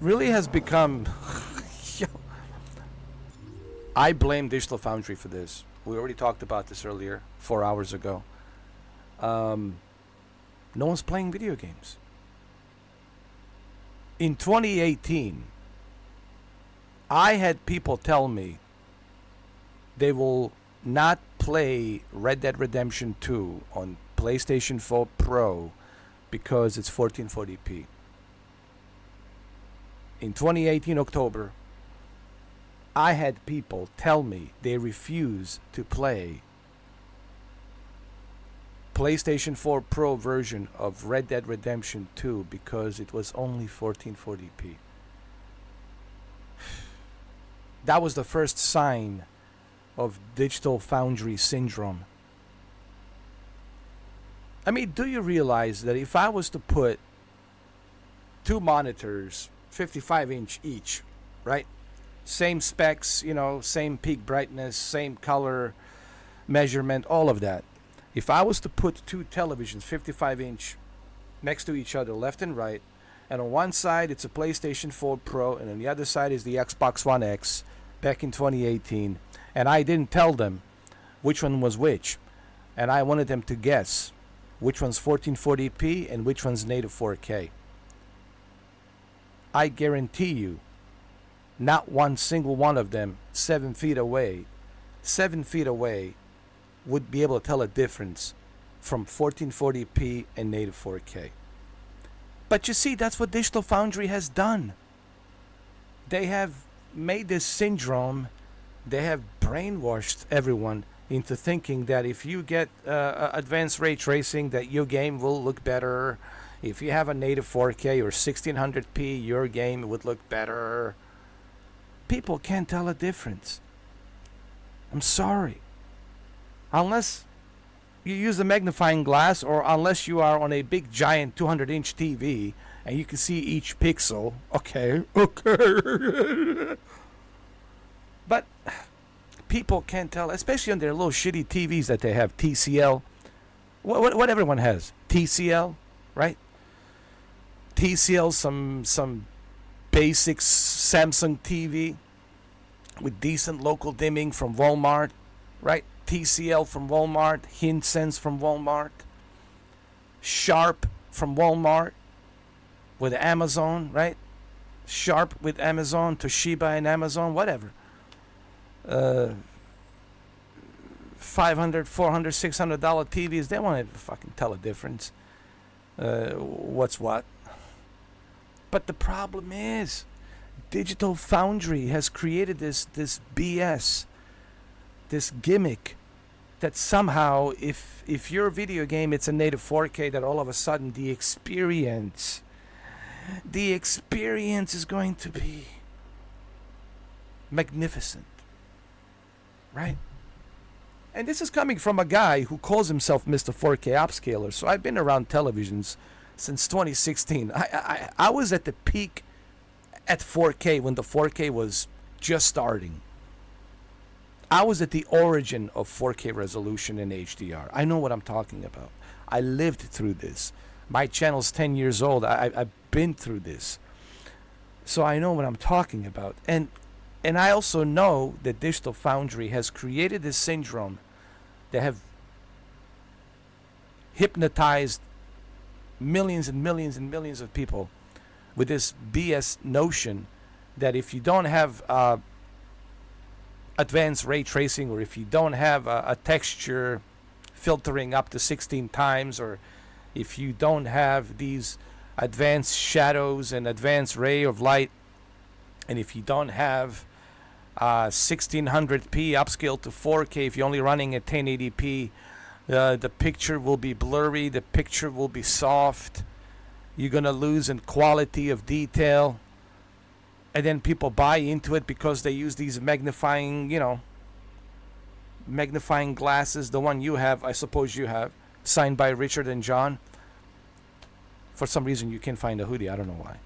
really has become... I blame Digital Foundry for this. We already talked about this earlier, 4 hours ago. No one's playing video games. In 2018, I had people tell me they will not play Red Dead Redemption 2 on PlayStation 4 Pro because it's 1440p. In 2018 October, I had people tell me they refuse to play PlayStation 4 Pro version of Red Dead Redemption 2 because it was only 1440p. That was the first sign of Digital Foundry syndrome. I mean, do you realize that if I was to put two monitors, 55-inch each, right? Same specs, you know, same peak brightness, same color measurement, all of that. If I was to put two televisions, 55-inch, next to each other, left and right, and on one side it's a PlayStation 4 Pro, and on the other side is the Xbox One X, back in 2018, and I didn't tell them which one was which, and I wanted them to guess which one's 1440p and which one's native 4K. I guarantee you, not one single one of them 7 feet away would be able to tell a difference from 1440p and native 4K. But you see, that's what Digital Foundry has done. They have made this syndrome, they have brainwashed everyone into thinking that if you get advanced ray tracing, that your game will look better. If you have a native 4K or 1600p, your game would look better. People can't tell a difference. I'm sorry. Unless you use a magnifying glass, or unless you are on a big giant 200-inch TV and you can see each pixel. Okay. But people can't tell, especially on their little shitty TVs that they have, TCL. What everyone has, TCL, right? TCL, some basic Samsung TV with decent local dimming from Walmart, right? TCL from Walmart, Hisense from Walmart, Sharp from Walmart with Amazon, right? Sharp with Amazon, Toshiba and Amazon, whatever. $500, $400, $600 TVs, they won't fucking tell a difference. What's what? But the problem is, Digital Foundry has created this BS, this gimmick, that somehow if your video game it's a native 4K, that all of a sudden the experience is going to be magnificent, right? And this is coming from a guy who calls himself Mr. 4K Upscaler. So I've been around televisions since 2016. I was at the peak at 4K when the 4K was just starting. I was at the origin of 4K resolution and HDR. I know what I'm talking about. I lived through this. My channel's 10 years old. I've been through this. So I know what I'm talking about. And I also know that Digital Foundry has created this syndrome that have hypnotized millions and millions and millions of people with this BS notion that if you don't have advanced ray tracing, or if you don't have a texture filtering up to 16 times, or if you don't have these advanced shadows and advanced ray of light, and if you don't have 1600p upscale to 4K, if you're only running at 1080p The picture will be blurry. The picture will be soft. You're going to lose in quality of detail. And then people buy into it because they use these magnifying, magnifying glasses. The one you have, I suppose you have, signed by Richard and John. For some reason, you can't find a hoodie. I don't know why.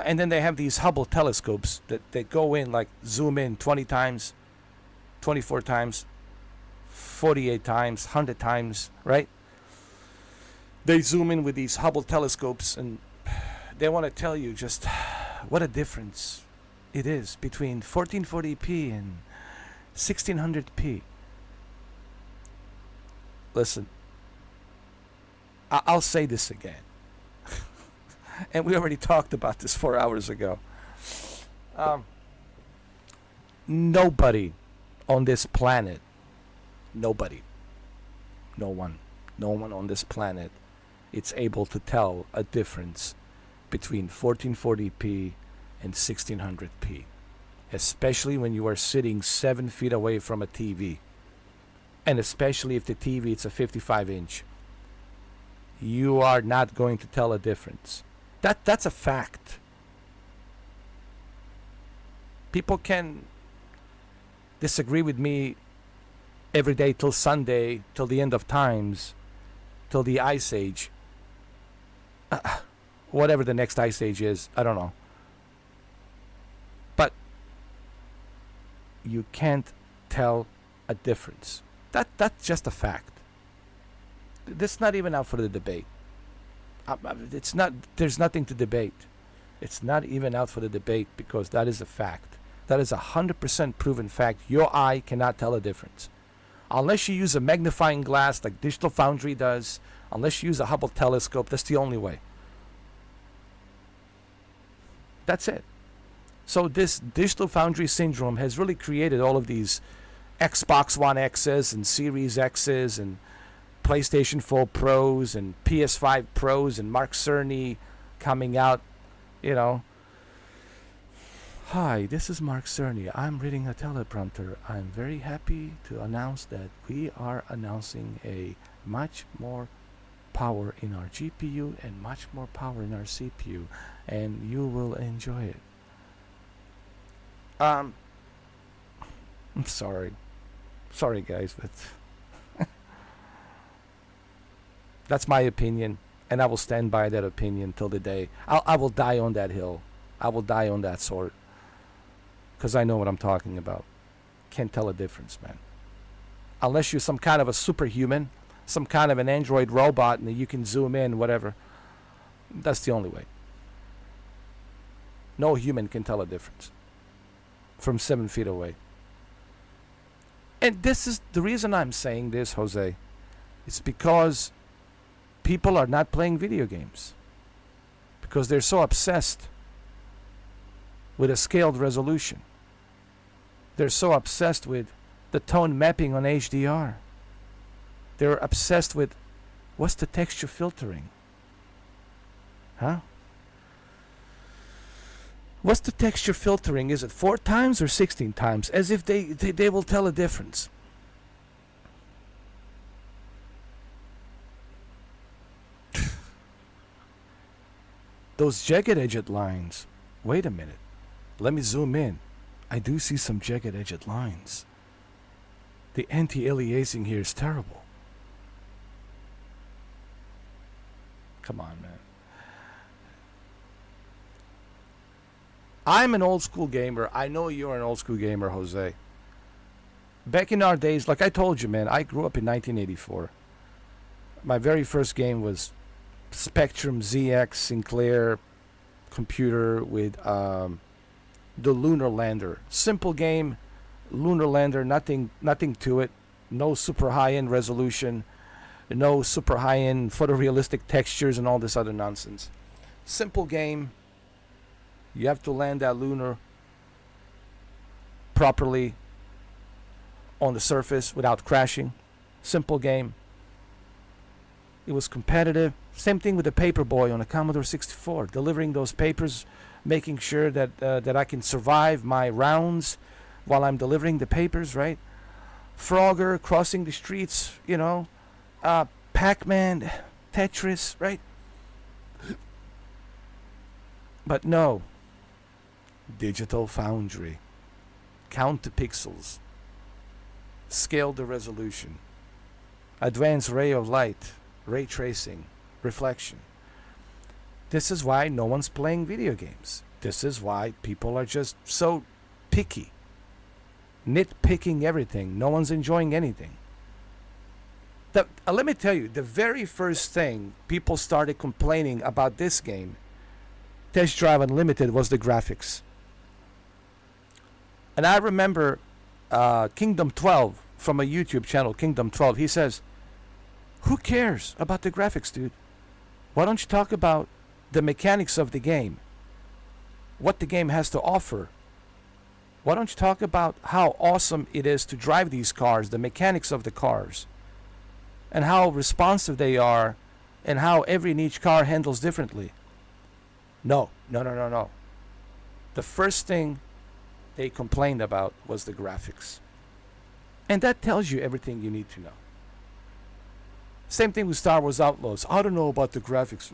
And then they have these Hubble telescopes that go in, like zoom in 20 times, 24 times, 48 times, 100 times, right? They zoom in with these Hubble telescopes and they want to tell you just what a difference it is between 1440p and 1600p. Listen, I'll say this again. And we already talked about this 4 hours ago. Nobody on this planet, nobody, no one on this planet, it's able to tell a difference between 1440p and 1600p, especially when you are sitting 7 feet away from a TV, and especially if the TV it's a 55-inch. You are not going to tell a difference. That's a fact. People can disagree with me every day till Sunday, till the end of times, till the Ice Age. Whatever the next Ice Age is, I don't know. But you can't tell a difference. That's just a fact. That's not even out for the debate. It's not. There's nothing to debate. It's not even out for the debate because that is a fact. That is 100% proven fact. Your eye cannot tell a difference. Unless you use a magnifying glass like Digital Foundry does, unless you use a Hubble telescope, that's the only way. That's it. So this Digital Foundry syndrome has really created all of these Xbox One X's and Series X's and PlayStation 4 Pros and PS5 Pros and Mark Cerny coming out, Hi, this is Mark Cerny. I'm reading a teleprompter. I'm very happy to announce that we are announcing a much more power in our GPU and much more power in our CPU, and you will enjoy it. I'm sorry. Sorry, guys, but that's my opinion, and I will stand by that opinion till the day. I will die on that hill. I will die on that sword. Because I know what I'm talking about. Can't tell a difference, man. Unless you're some kind of a superhuman, some kind of an android robot, and you can zoom in, whatever. That's the only way. No human can tell a difference from 7 feet away. And this is the reason I'm saying this, Jose. It's because people are not playing video games. Because they're so obsessed with a scaled resolution. They're so obsessed with the tone mapping on HDR. They're obsessed with what's the texture filtering? Huh? What's the texture filtering? Is it 4 times or 16 times? As if they will tell a difference. Those jagged-edged lines. Wait a minute. Let me zoom in. I do see some jagged-edged lines. The anti-aliasing here is terrible. Come on, man. I'm an old school gamer. I know you're an old school gamer, Jose. Back in our days, like I told you, man, I grew up in 1984. My very first game was Spectrum ZX Sinclair computer with the Lunar Lander. Simple game, Lunar Lander, nothing to it. No super high-end resolution, no super high-end photorealistic textures and all this other nonsense. Simple game. You have to land that lunar properly on the surface without crashing. Simple game. It was competitive. Same thing with the Paperboy on a Commodore 64. Delivering those papers, making sure that I can survive my rounds while I'm delivering the papers, right? Frogger, crossing the streets, Pac-Man, Tetris, right? But no, Digital Foundry. Count the pixels. Scale the resolution. Advanced ray of light, ray tracing, reflection. This is why no one's playing video games. This is why people are just so picky. Nitpicking everything. No one's enjoying anything. Let me tell you, the very first thing people started complaining about this game, Test Drive Unlimited, was the graphics. And I remember Kingdom 12 from a YouTube channel, Kingdom 12. He says, who cares about the graphics, dude? Why don't you talk about the mechanics of the game? What the game has to offer? Why don't you talk about how awesome it is to drive these cars, the mechanics of the cars, and how responsive they are, and how every each car handles differently? No. The first thing they complained about was the graphics. And that tells you everything you need to know. Same thing with Star Wars Outlaws. I don't know about the graphics.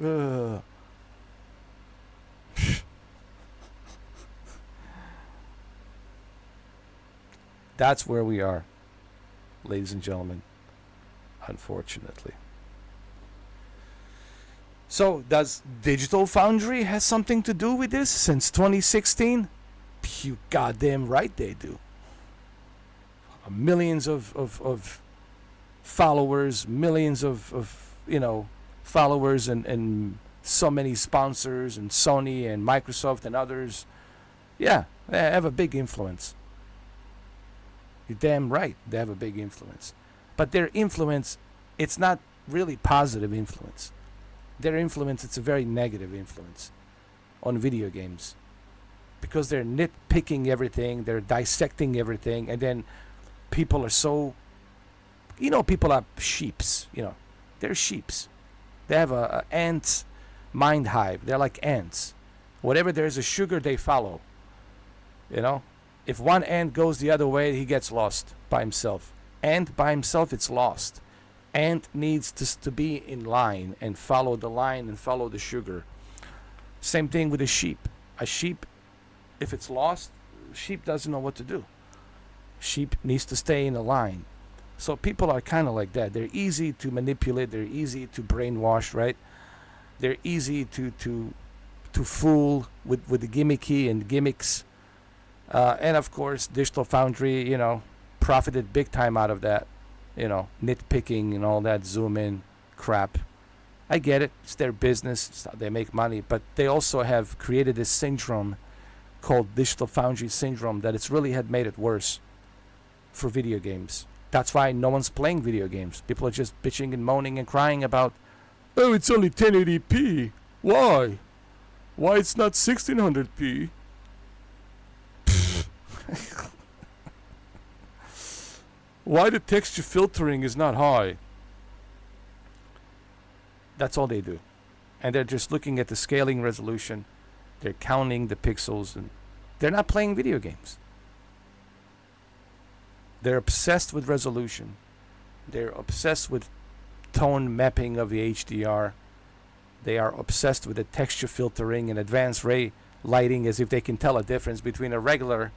That's where we are, ladies and gentlemen, unfortunately. So, does Digital Foundry has something to do with this since 2016? You goddamn right they do. Millions of followers, millions of followers, and so many sponsors, and Sony and Microsoft and others. Yeah, they have a big influence. You're damn right, they have a big influence. But their influence, it's not really positive influence. Their influence, it's a very negative influence on video games. Because they're nitpicking everything, they're dissecting everything, and then people are so, people are sheeps, they're sheeps. They have a ant mind hive. They're like ants. Whatever there's a sugar, they follow. If one ant goes the other way, he gets lost by himself. Ant by himself, it's lost. Ant needs to be in line and follow the line and follow the sugar. Same thing with a sheep. A sheep, if it's lost, sheep doesn't know what to do. Sheep needs to stay in a line. So people are kind of like that. They're easy to manipulate. They're easy to brainwash, right? They're easy to fool with the gimmicky and gimmicks. And of course, Digital Foundry, profited big time out of that. Nitpicking and all that zoom in crap. I get it. It's their business. They make money. But they also have created this syndrome called Digital Foundry syndrome that it's really had made it worse for video games. That's why no one's playing video games. People are just bitching and moaning and crying about, oh, it's only 1080p. Why? Why it's not 1600p? Why the texture filtering is not high? That's all they do. And they're just looking at the scaling resolution. They're counting the pixels, and they're not playing video games. They're obsessed with resolution. They're obsessed with tone mapping of the HDR. They are obsessed with the texture filtering and advanced ray lighting, as if they can tell a difference between a regular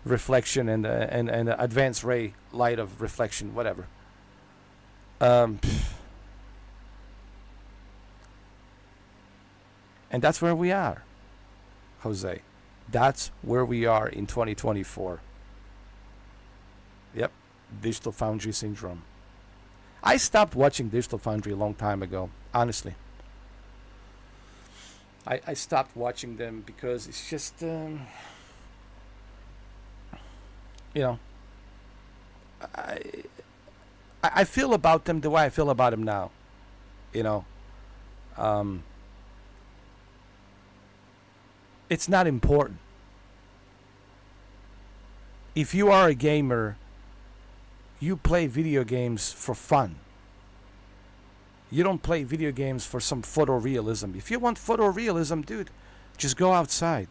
reflection and advanced ray light of reflection, whatever. And that's where we are, Jose. That's where we are in 2024. Yep, Digital Foundry syndrome. I stopped watching Digital Foundry a long time ago, honestly. I stopped watching them because it's just, I feel about them the way I feel about them now. It's not important. If you are a gamer, you play video games for fun. You don't play video games for some photorealism. If you want photorealism, dude, just go outside.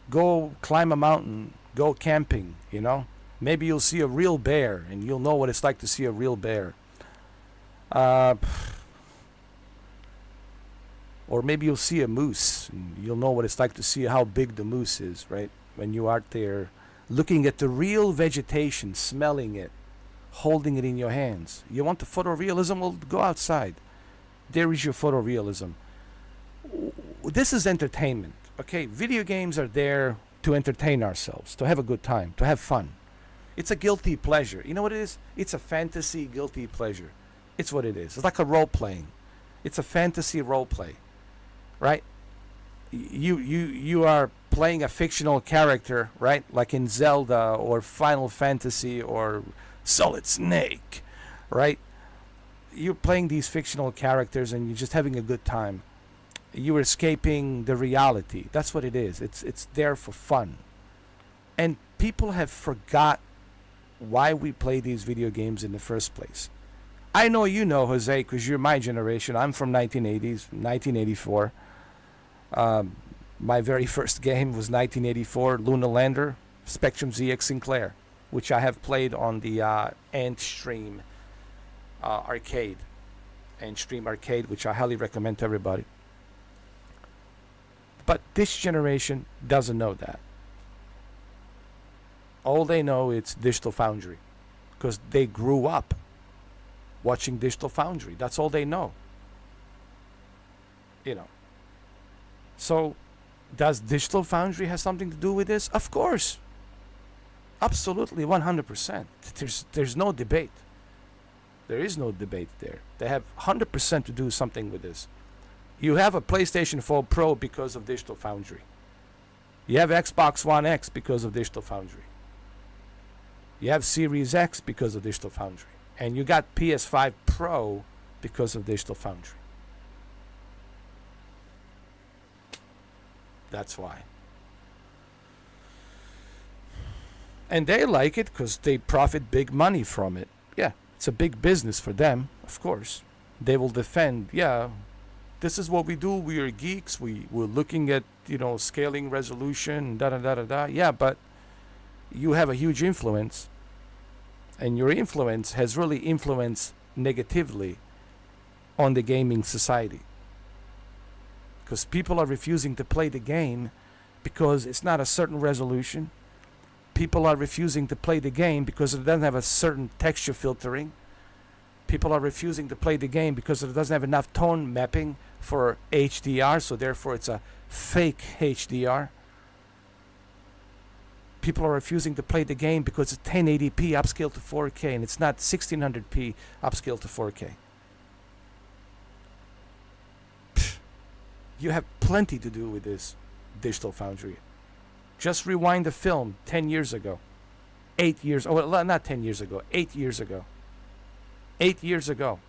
Go climb a mountain. Go camping, Maybe you'll see a real bear and you'll know what it's like to see a real bear. Uh, or maybe you'll see a moose, and you'll know what it's like to see how big the moose is, right? When you are out there looking at the real vegetation, smelling it, holding it in your hands. You want the photorealism? Well, go outside. There is your photorealism. This is entertainment, okay? Video games are there to entertain ourselves, to have a good time, to have fun. It's a guilty pleasure. You know what it is? It's a fantasy guilty pleasure. It's what it is. It's like a role playing. It's a fantasy role play, right? You are playing a fictional character, right? Like in Zelda or Final Fantasy or Solid Snake, right? You're playing these fictional characters and you're just having a good time. You're escaping the reality. That's what it is. It's there for fun. And people have forgot why we play these video games in the first place. I know you know, Jose, because you're my generation. I'm from 1980s, 1984. My very first game was 1984, Lunar Lander, Spectrum ZX Sinclair, which I have played on the Antstream arcade. Antstream arcade, which I highly recommend to everybody. But this generation doesn't know that. All they know is Digital Foundry, because they grew up watching Digital Foundry. That's all they know. You know. So, does Digital Foundry have something to do with this? Of course. Absolutely, 100%. There's no debate. There is no debate there. They have 100% to do something with this. You have a PlayStation 4 Pro because of Digital Foundry. You have Xbox One X because of Digital Foundry. You have Series X because of Digital Foundry. And you got PS5 Pro because of Digital Foundry. That's why. And they like it because they profit big money from it. Yeah, it's a big business for them, of course. They will defend, yeah, this is what we do. We are geeks. We're looking at, scaling resolution, da-da-da-da-da. Yeah, but you have a huge influence. And your influence has really influenced negatively on the gaming society. Because people are refusing to play the game because it's not a certain resolution. People are refusing to play the game because it doesn't have a certain texture filtering. People are refusing to play the game because it doesn't have enough tone mapping for HDR, so therefore it's a fake HDR. People are refusing to play the game because it's 1080p upscaled to 4K and it's not 1600p upscaled to 4K. You have plenty to do with this Digital Foundry. Just rewind the film 10 years ago. 8 years, oh, well, not 10 years ago, 8 years ago. 8 years ago.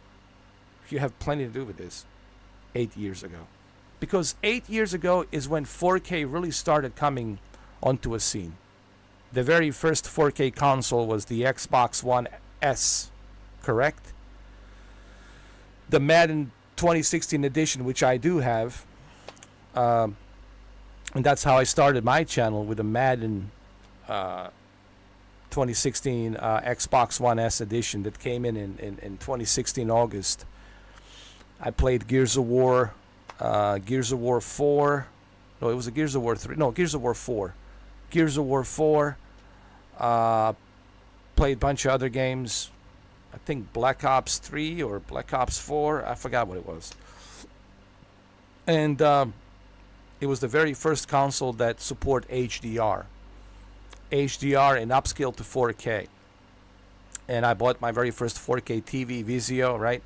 You have plenty to do with this. 8 years ago. Because 8 years ago is when 4K really started coming onto a scene. The very first 4K console was the Xbox One S, correct? The Madden 2016 edition, which I do have, and that's how I started my channel, with the Madden 2016 Xbox One S edition that came in 2016 August. I played Gears of War 4. No, it was a Gears of War 3. No, Gears of War 4. Gears of War 4. Played a bunch of other games. I think Black Ops 3 or Black Ops 4. I forgot what it was. And it was the very first console that support HDR. HDR and upscale to 4K. And I bought my very first 4K TV, Vizio, right?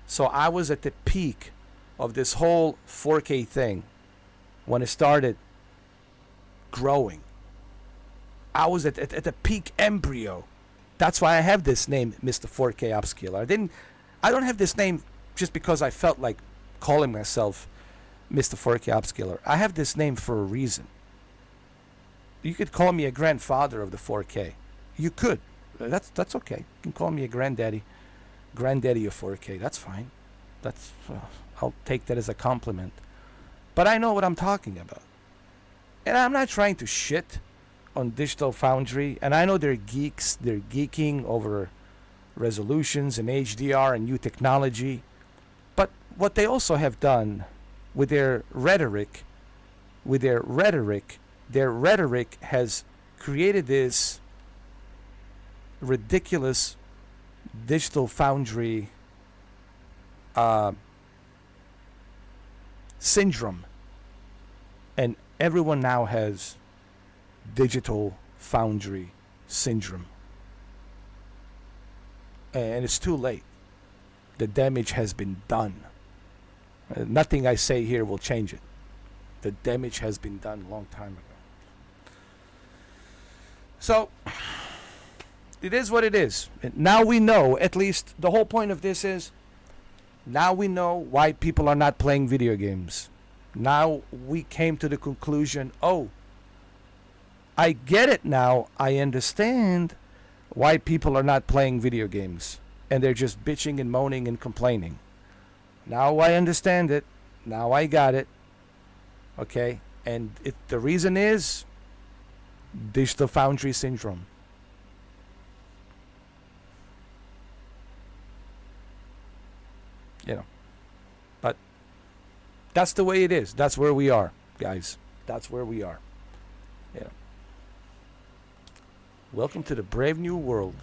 So I was at the peak of this whole 4K thing when it started growing. I was at the peak embryo. That's why I have this name, Mr. 4K Upscaler. I don't have this name just because I felt like calling myself Mr. 4K Upscaler. I have this name for a reason. You could call me a grandfather of the 4K. You could. That's okay. You can call me a granddaddy of 4K. That's fine. I'll take that as a compliment. But I know what I'm talking about. And I'm not trying to shit on Digital Foundry, and I know they're geeks. They're geeking over resolutions and HDR and new technology. But what they also have done with their rhetoric, their rhetoric has created this ridiculous digital foundry syndrome, and everyone now has digital foundry syndrome, and it's too late. The damage has been done. Nothing I say here will change it. The damage has been done a long time ago. So it is what it is. And now we know, at least the whole point of this is, now we know why people are not playing video games. Now we came to the conclusion, oh, I get it now. I understand why people are not playing video games. And they're just bitching and moaning and complaining. Now I understand it. Now I got it. Okay? And the reason is digital foundry syndrome. You know. But that's the way it is. That's where we are, guys. That's where we are. Yeah. Welcome to the brave new world.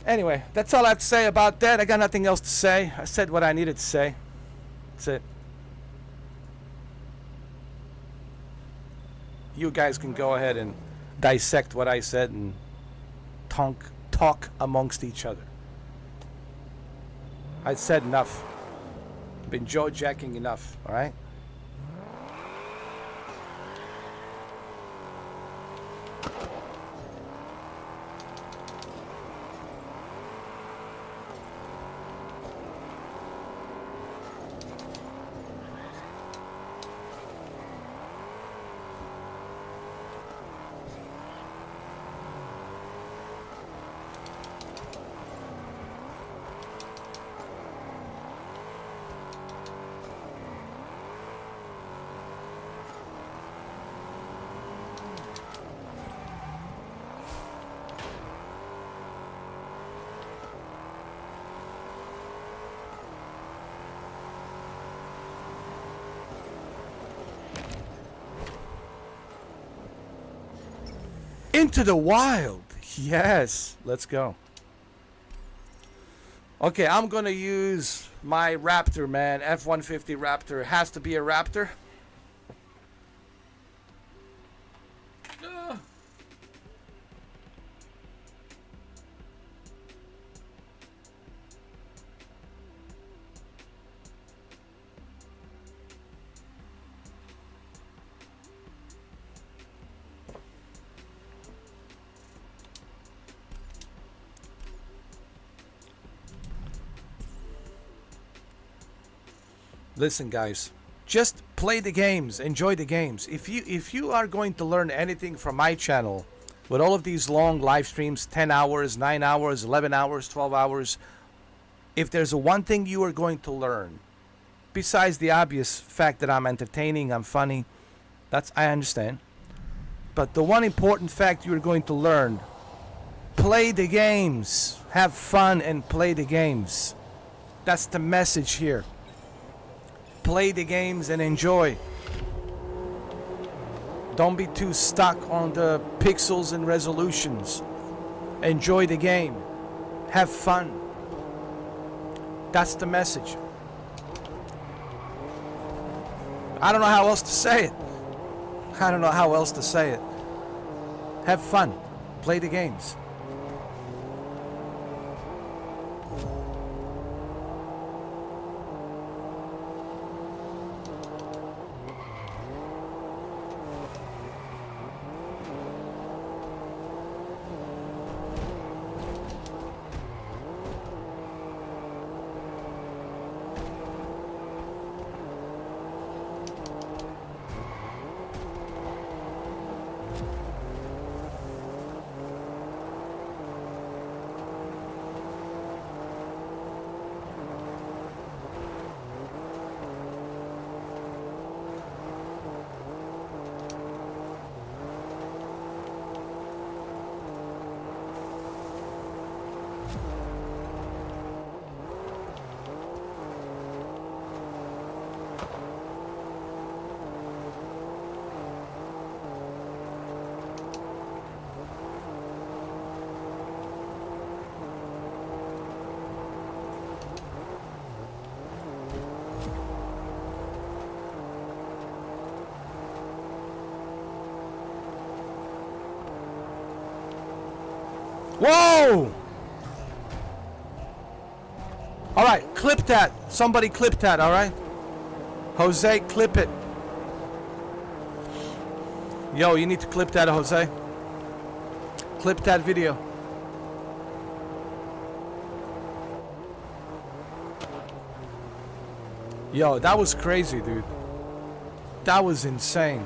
Anyway, that's all I have to say about that. I got nothing else to say. I said what I needed to say. That's it. You guys can go ahead and dissect what I said and talk amongst each other. I said enough. Been jaw-jacking enough, all right? Into the wild. Yes, let's go. Okay, I'm gonna use my Raptor, man. F-150 Raptor. It has to be a Raptor. Listen, guys, just play the games, enjoy the games. If you are going to learn anything from my channel with all of these long live streams, 10 hours, 9 hours, 11 hours, 12 hours, if there's a one thing you are going to learn, besides the obvious fact that I'm entertaining, I'm funny, that's, I understand. But the one important fact you're going to learn, play the games, have fun and play the games. That's the message here. Play the games and enjoy. Don't be too stuck on the pixels and resolutions. Enjoy the game. Have fun. That's the message. I don't know how else to say it. I don't know how else to say it. Have fun. Play the games. Whoa! All right, clip that. Somebody clip that, all right? Jose, clip it. Yo, you need to clip that, Jose. Clip that video. Yo, that was crazy, dude. That was insane.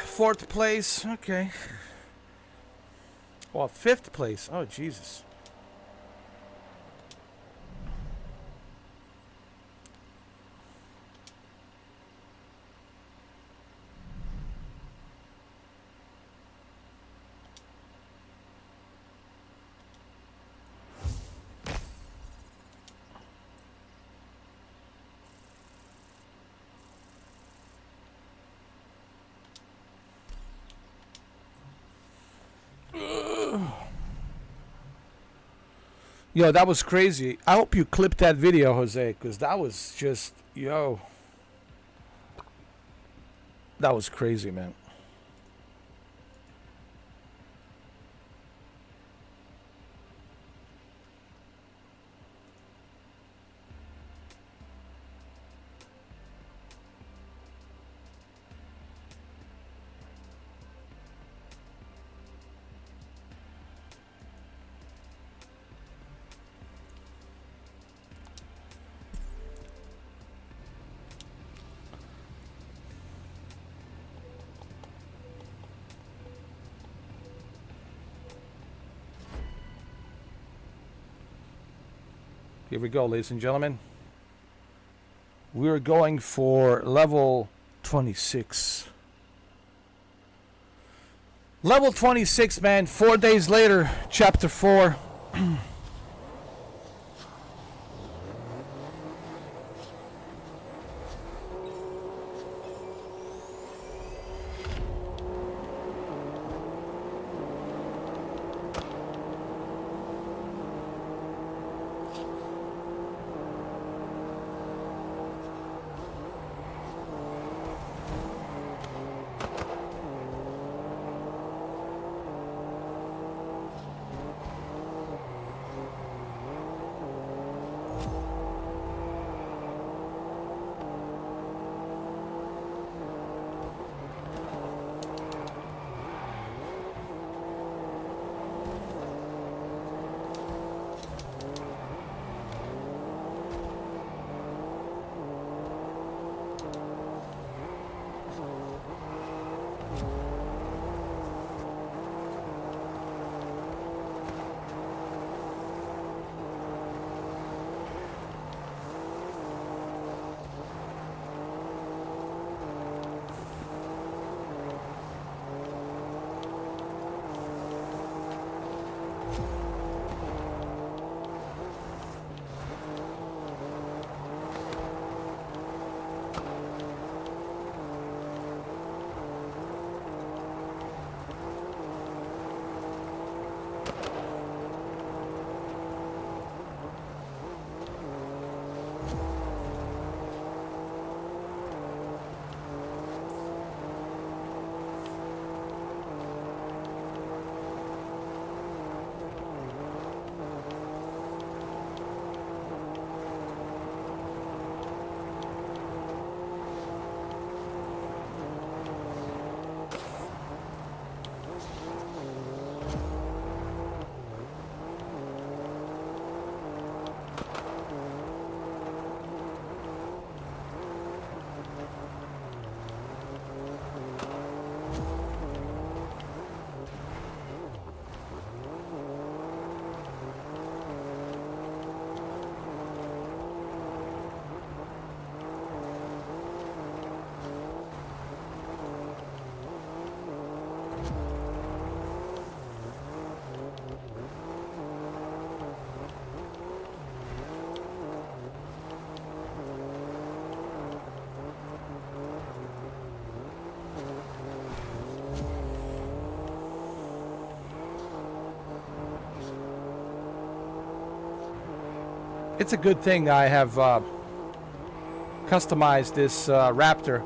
Fourth place, okay. Well, fifth place. Oh, Jesus. Yo, that was crazy. I hope you clipped that video, Jose, because that was just, yo. That was crazy, man. Here we go, ladies and gentlemen. We're going for level 26. Level 26, man. 4 days later, chapter 4. It's a good thing I have customized this Raptor.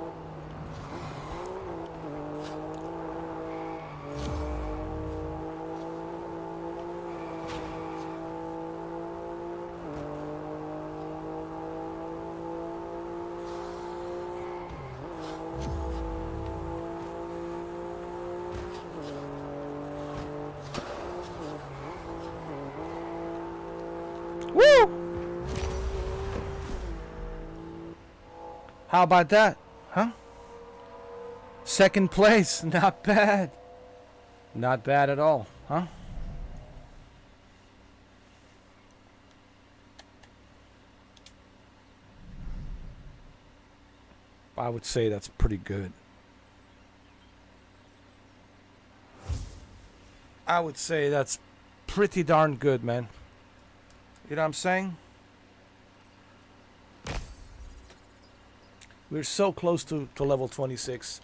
Woo! How about that? Huh? Second place. Not bad. Not bad at all, huh? I would say that's pretty good. I would say that's pretty darn good, man. You know what I'm saying? We're so close to level 26.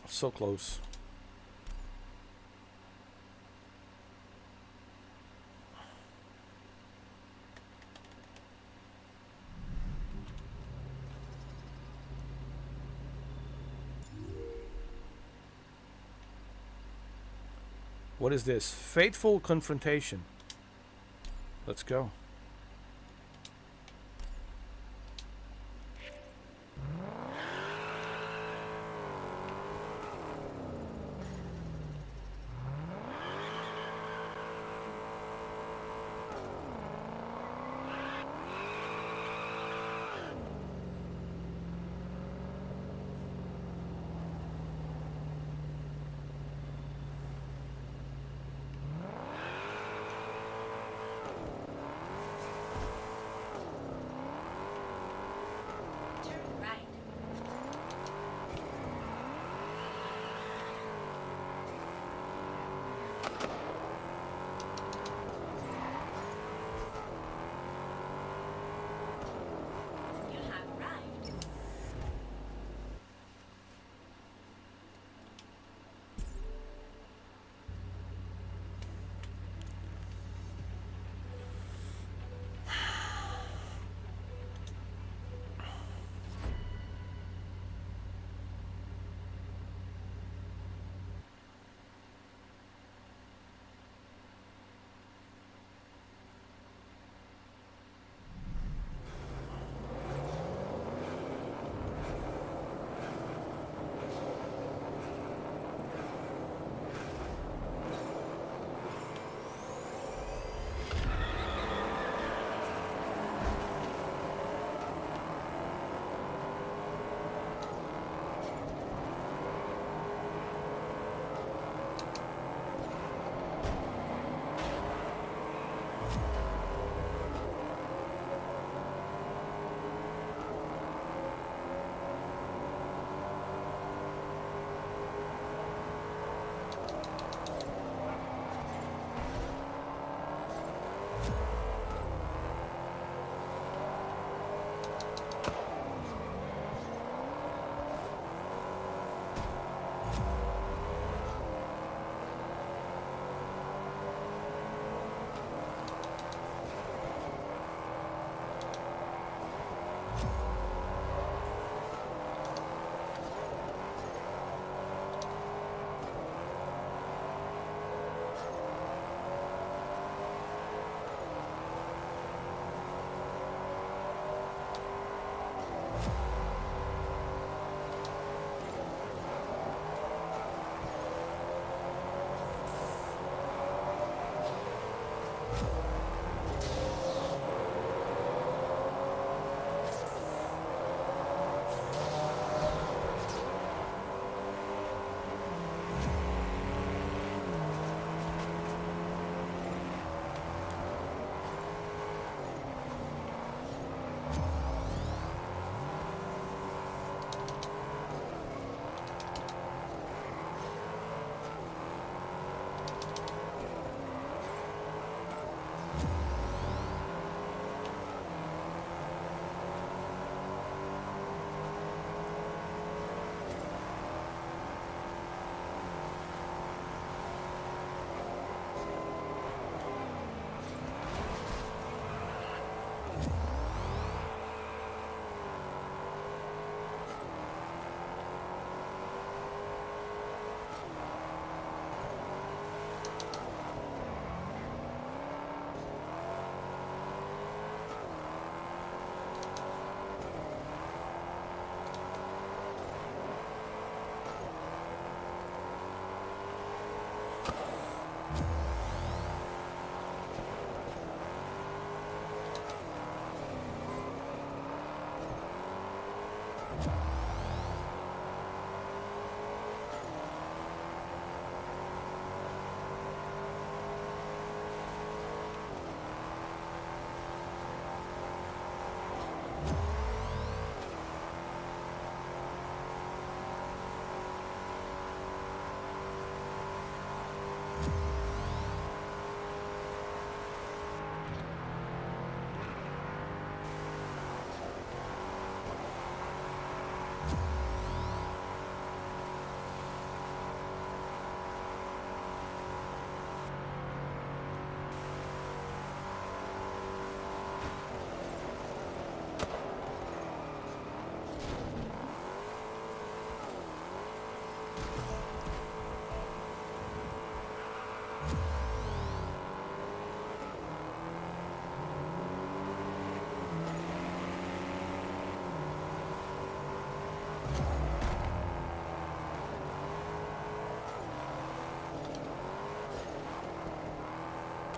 So close. What is this? Fateful confrontation. Let's go.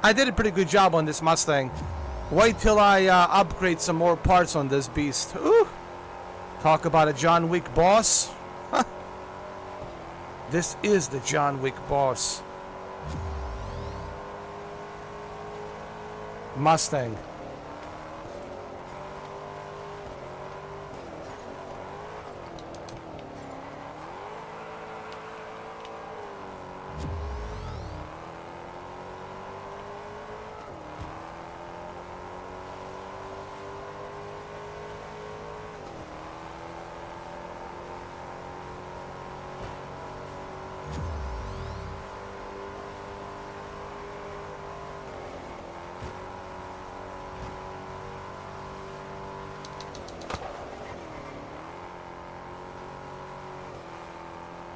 I did a pretty good job on this Mustang. Wait till I upgrade some more parts on this beast. Ooh. Talk about a John Wick boss. This is the John Wick boss. Mustang.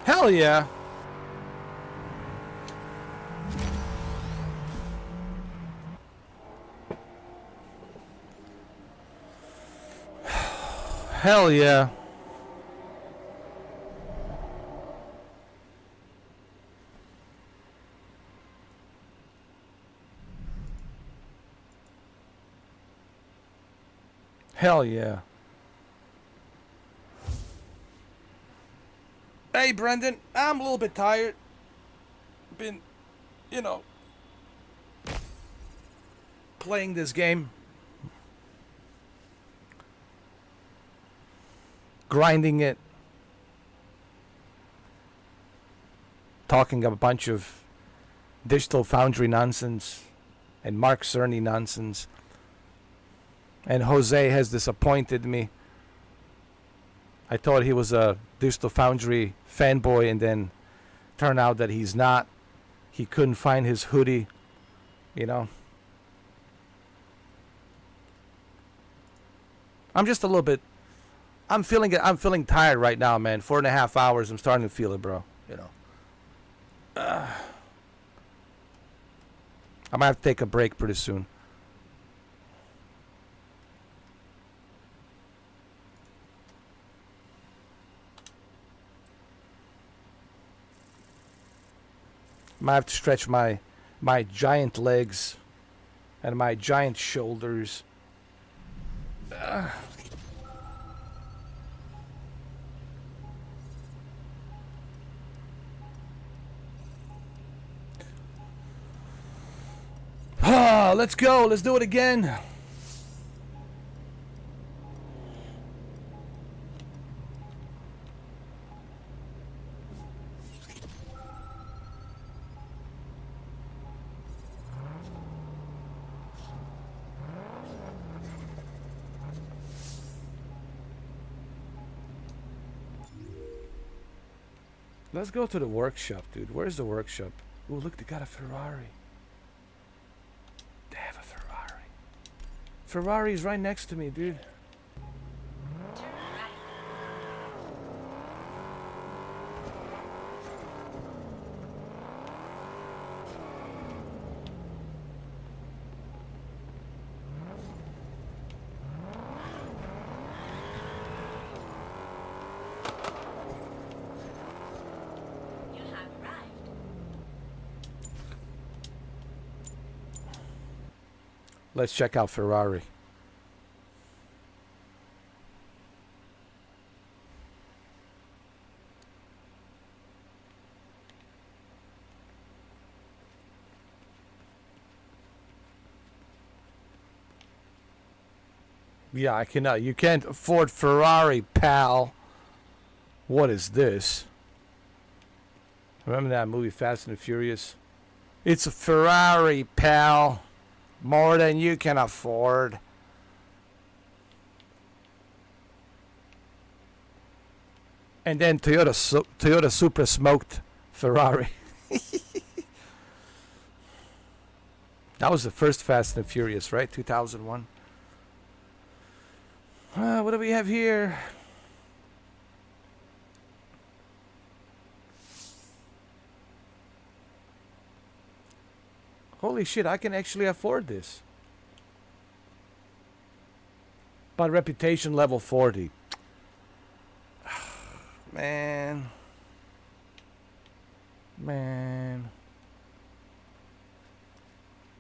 Hell yeah. Hell yeah. Hell yeah. Hey, Brendan, I'm a little bit tired. Been, you know, playing this game. Grinding it. Talking a bunch of digital Foundry nonsense and Mark Cerny nonsense. And Jose has disappointed me. I thought he was a Digital Foundry fanboy, and then turned out that he's not. He couldn't find his hoodie, you know. I'm just a little bit. I'm feeling it. I'm feeling tired right now, man. 4.5 hours. I'm starting to feel it, bro. You know. I might have to take a break pretty soon. Might have to stretch my giant legs and my giant shoulders. Let's go. Let's do it again. Let's go to the workshop, dude. Where's the workshop? Ooh, look, they got a Ferrari. They have a Ferrari. Ferrari's right next to me, dude. Let's check out Ferrari. Yeah, I cannot. You can't afford Ferrari, pal. What is this? Remember that movie Fast and Furious? It's a Ferrari, pal. More than you can afford. And then Toyota Supra smoked Ferrari. That was the first Fast and Furious, right? 2001. What do we have here? Holy shit, I can actually afford this. But reputation level 40. Man.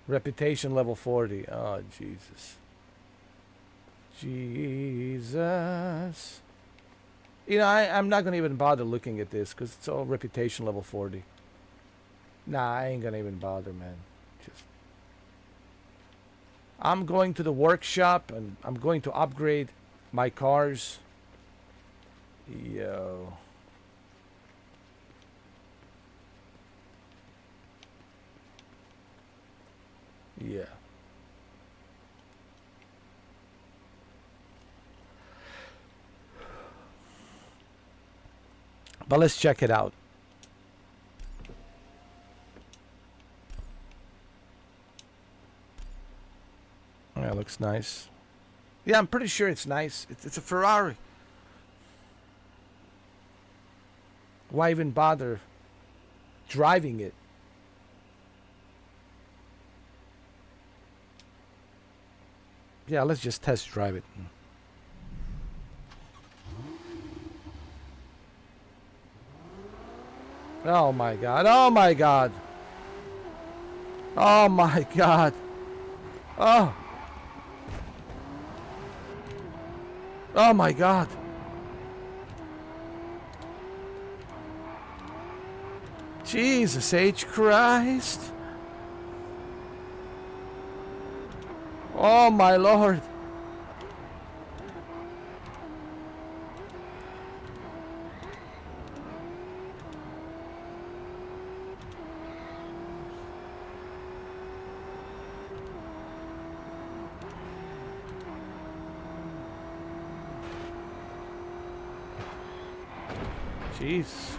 Reputation level 40. Oh, Jesus. Jesus. You know, I'm not going to even bother looking at this because it's all reputation level 40. Nah, I ain't going to even bother, man. Just, I'm going to the workshop and I'm going to upgrade my cars. Yo. Yeah. But let's check it out. Yeah, it looks nice. Yeah, I'm pretty sure it's nice. It's a Ferrari. Why even bother driving it? Yeah, let's just test drive it. Oh my god. Oh my god. Oh my god. Oh. Oh my god. Jesus H. Christ. Oh my Lord. Jeez.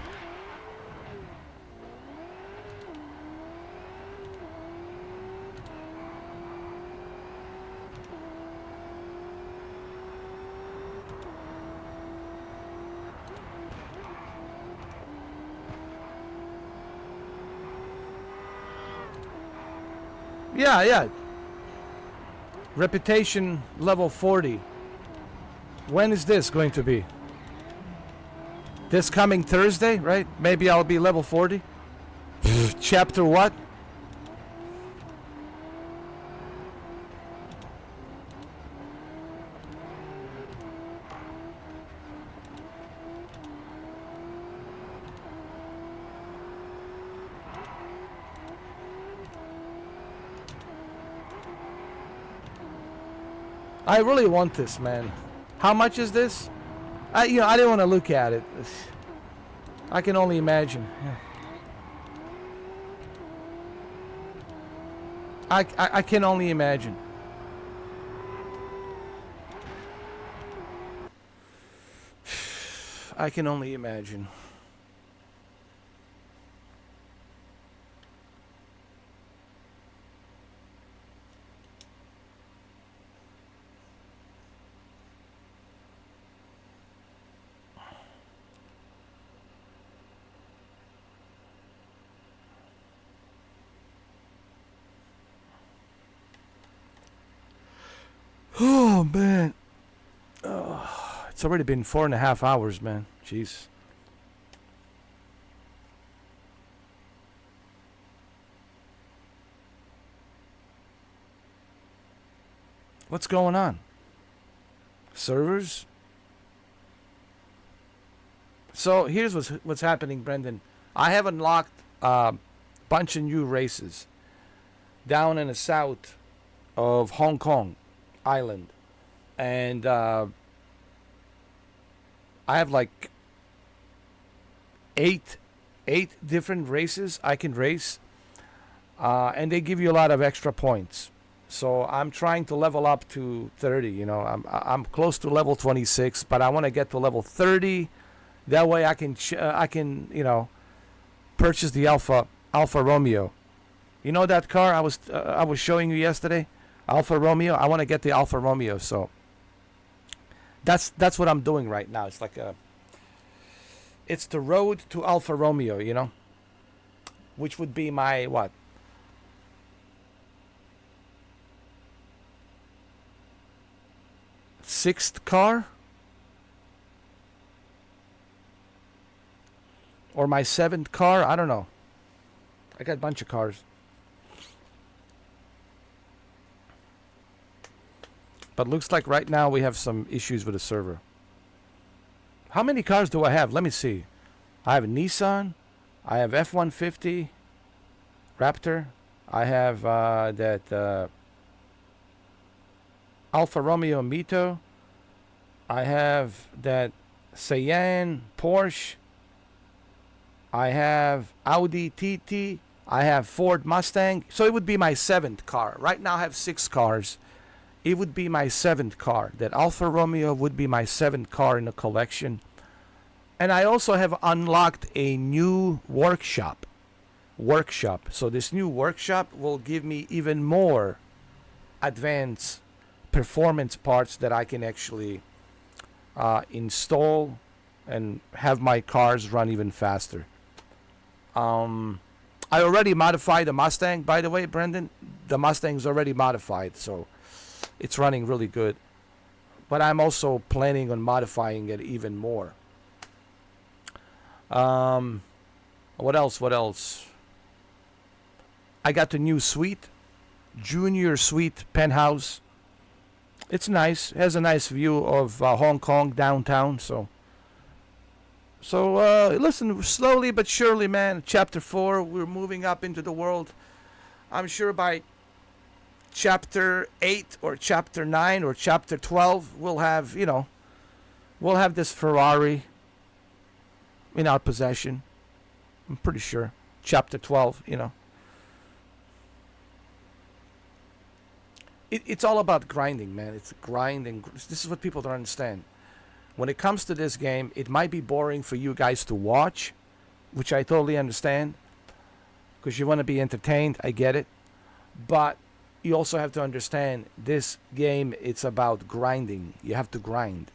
Yeah. Reputation level 40. When is this going to be? This coming Thursday, right? Maybe I'll be level 40. Chapter what? I really want this, man. How much is this? I didn't want to look at it. I can only imagine. I can only imagine. I can only imagine. Oh, man. Oh, it's already been 4.5 hours, man. Jeez. What's going on? Servers? So here's what's happening, Brendan. I have unlocked a bunch of new races down in the south of Hong Kong Island. And I have like eight different races I can race. And they give you a lot of extra points. So I'm trying to level up to 30. You know, I'm close to level 26, but I want to get to level 30. That way I can you know, purchase the Alfa Romeo. You know that car I was showing you yesterday, Alfa Romeo. I want to get the Alfa Romeo. So that's what I'm doing right now. It's like it's the road to Alfa Romeo. You know, which would be my what? Sixth car? Or my seventh car? I don't know. I got a bunch of cars. But looks like right now we have some issues with the server. How many cars do I have? Let me see. I have a Nissan. I have F-150 Raptor. I have that Alfa Romeo Mito. I have that Cayenne Porsche. I have Audi TT. I have Ford Mustang. So it would be my seventh car. Right now I have 6 cars. It would be my seventh car. That Alfa Romeo would be my seventh car in the collection. And I also have unlocked a new workshop. So this new workshop will give me even more advanced performance parts that I can actually install and have my cars run even faster. I already modified the Mustang, by the way, Brendan. The Mustang's already modified, so it's running really good. But I'm also planning on modifying it even more. What else? I got the new suite, Junior Suite Penthouse. It's nice. It has a nice view of Hong Kong downtown, so listen, slowly but surely, man. Chapter 4, we're moving up into the world. I'm sure by chapter 8 or chapter 9 or chapter 12, we'll have this Ferrari in our possession. I'm pretty sure. Chapter 12, It's all about grinding, man. It's grinding. This is what people don't understand. When it comes to this game, it might be boring for you guys to watch, which I totally understand, because you want to be entertained. I get it. But you also have to understand this game, it's about grinding. You have to grind.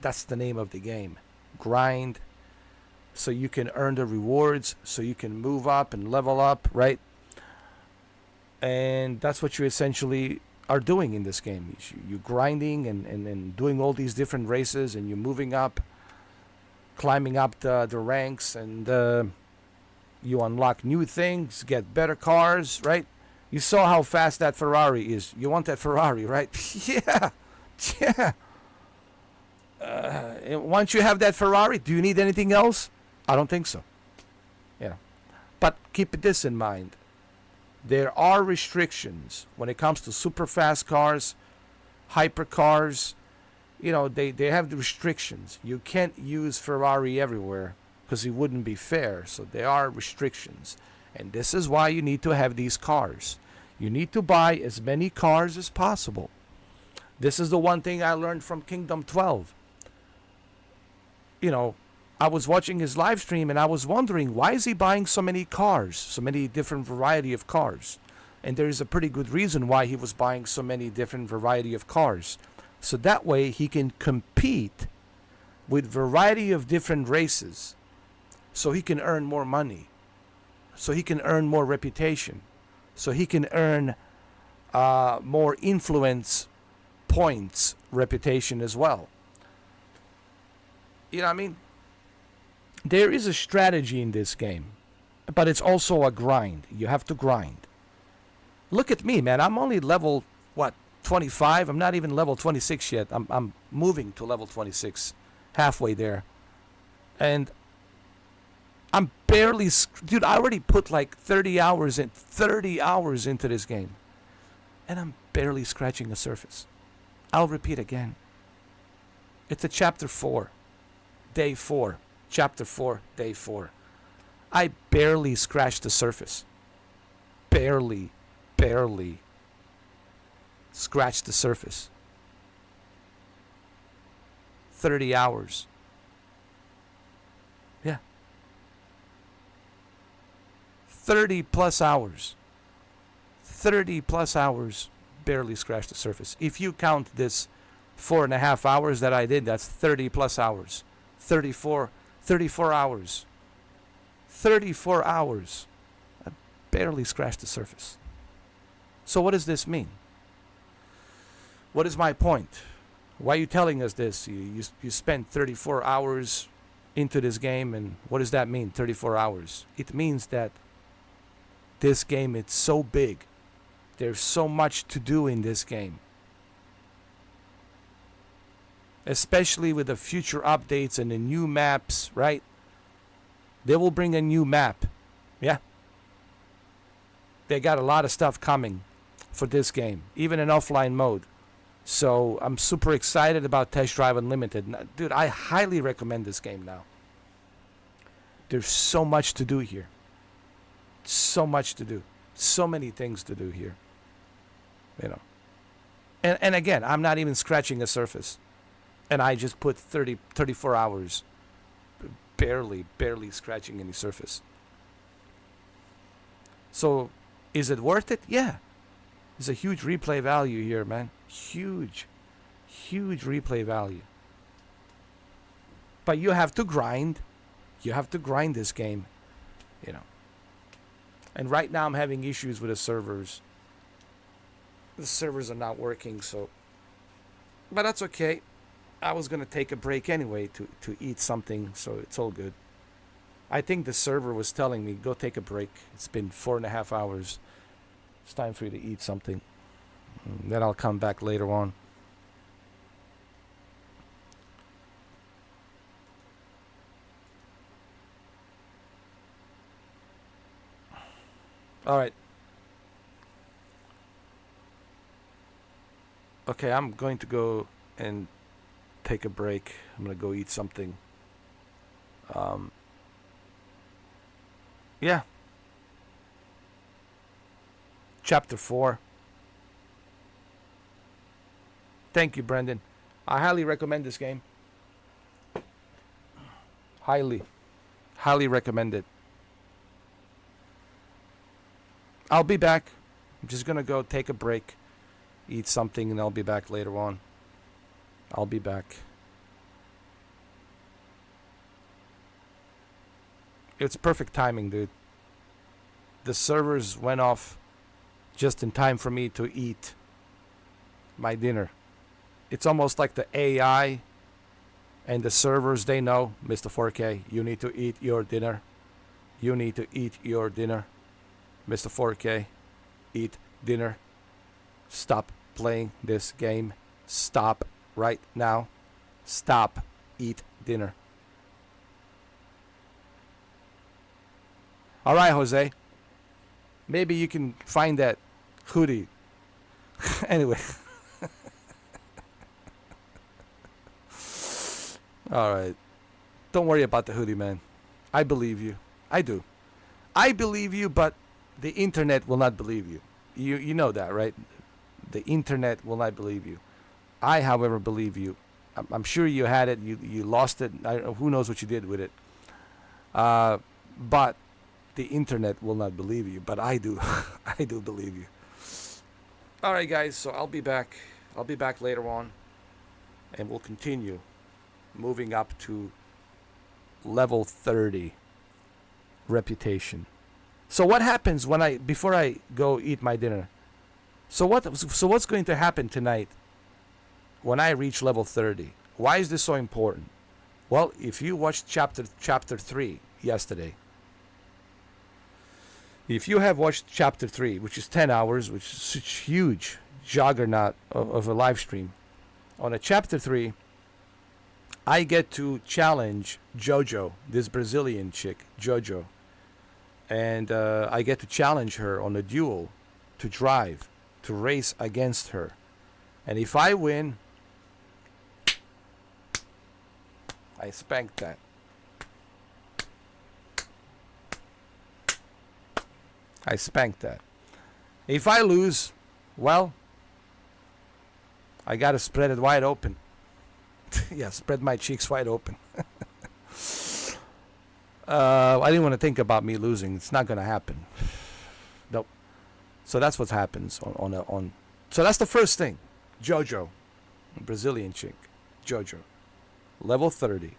That's the name of the game. Grind, so you can earn the rewards, so you can move up and level up, right? And that's what you essentially are doing in this game. You're grinding and doing all these different races, and you're moving up, climbing up the ranks, and you unlock new things, get better cars, right? You saw how fast that Ferrari is. You want that Ferrari, right? Yeah. Once you have that Ferrari, do you need anything else? I don't think so. Yeah. But keep this in mind. There are restrictions when it comes to super fast cars, hypercars. They have the restrictions. You can't use Ferrari everywhere because it wouldn't be fair. So there are restrictions. And this is why you need to have these cars. You need to buy as many cars as possible. This is the one thing I learned from Kingdom 12. I was watching his live stream and I was wondering, why is he buying so many cars, so many different variety of cars? And there is a pretty good reason why he was buying so many different variety of cars. So that way he can compete with variety of different races. So he can earn more money. So he can earn more reputation. So he can earn more influence points, reputation as well. You know what I mean? There is a strategy in this game, but it's also a grind. You have to grind. Look at me, man. I'm only level, 25. I'm not even level 26 yet. I'm moving to level 26, halfway there. And I'm barely, dude, I already put like 30 hours into this game. And I'm barely scratching the surface. I'll repeat again. It's a chapter 4, day 4. Chapter 4, day 4. I barely scratched the surface. Barely scratched the surface. 30 hours. Yeah. 30 plus hours. 30 plus hours, barely scratched the surface. If you count this 4.5 hours that I did, that's 30 plus hours. 34 hours. 34 hours. I barely scratched the surface. So what does this mean? What is my point? Why are you telling us this? You spent 34 hours into this game, and what does that mean, 34 hours? It means that this game, it's so big. There's so much to do in this game. Especially with the future updates and the new maps, right? They will bring a new map. Yeah. They got a lot of stuff coming for this game, even in offline mode. So I'm super excited about Test Drive Unlimited. Dude, I highly recommend this game now. There's so much to do here. So much to do. So many things to do here. You know. And again, I'm not even scratching the surface. And I just put 34 hours barely scratching any surface. So, is it worth it? Yeah. There's a huge replay value here, man. Huge replay value. But you have to grind. You have to grind this game, you know. And right now I'm having issues with the servers. The servers are not working, so. But that's okay. I was gonna take a break anyway to eat something, so it's all good. I think the server was telling me, go take a break. It's been 4.5 hours. It's time for you to eat something. And then I'll come back later on. All right. Okay, I'm going to go and take a break. I'm going to go eat something. Yeah. Chapter 4. Thank you, Brendan. I highly recommend this game. Highly recommend it. I'll be back. I'm just going to go take a break, eat something, and I'll be back later on. I'll be back. It's perfect timing, dude. The servers went off just in time for me to eat my dinner. It's almost like the AI and the servers, they know, Mr. 4K, you need to eat your dinner. You need to eat your dinner. Mr. 4K, eat dinner. Stop playing this game. Stop right now. Stop. Eat dinner. All right, Jose. Maybe you can find that hoodie. Anyway. All right. Don't worry about the hoodie, man. I believe you. I do. I believe you, but the internet will not believe you. You know that, right? The internet will not believe you. I, however, believe you. I'm sure you had it. You lost it. Who knows what you did with it. But the internet will not believe you. But I do. I do believe you. All right, guys. So I'll be back. I'll be back later on. And we'll continue moving up to level 30 reputation. So what happens when before I go eat my dinner? So what's going to happen tonight when I reach level 30? Why is this so important? Well, if you watched chapter 3 yesterday, if you have watched chapter 3, which is 10 hours, which is huge, juggernaut of a live stream. On a chapter 3, I get to challenge Jojo, this Brazilian chick, Jojo. And I get to challenge her on a duel to drive, to race against her. And if I win, I spank that. I spank that. If I lose, well, I got to spread it wide open. Yeah, spread my cheeks wide open. I didn't want to think about me losing. It's not going to happen. Nope. So that's what happens on. So that's the first thing. Jojo, Brazilian chick, Jojo, level 30.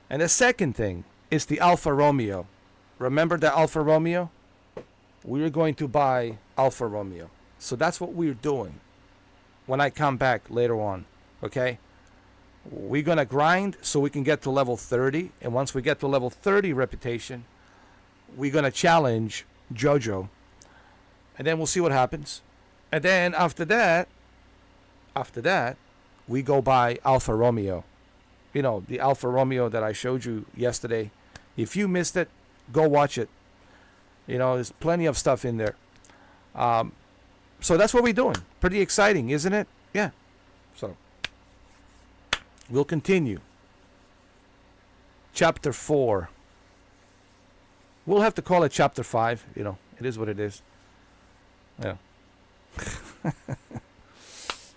And the second thing is the Alfa Romeo. Remember the Alfa Romeo? We're going to buy Alfa Romeo. So that's what we're doing when I come back later on. Okay? We're going to grind so we can get to level 30. And once we get to level 30 reputation, we're going to challenge Jojo. And then we'll see what happens. And then after that, we go buy Alfa Romeo. You know, the Alfa Romeo that I showed you yesterday. If you missed it, go watch it. You know, there's plenty of stuff in there. So that's what we're doing. Pretty exciting, isn't it? Yeah. So we'll continue. Chapter 4. We'll have to call it Chapter 5. You know, it is what it is. Yeah.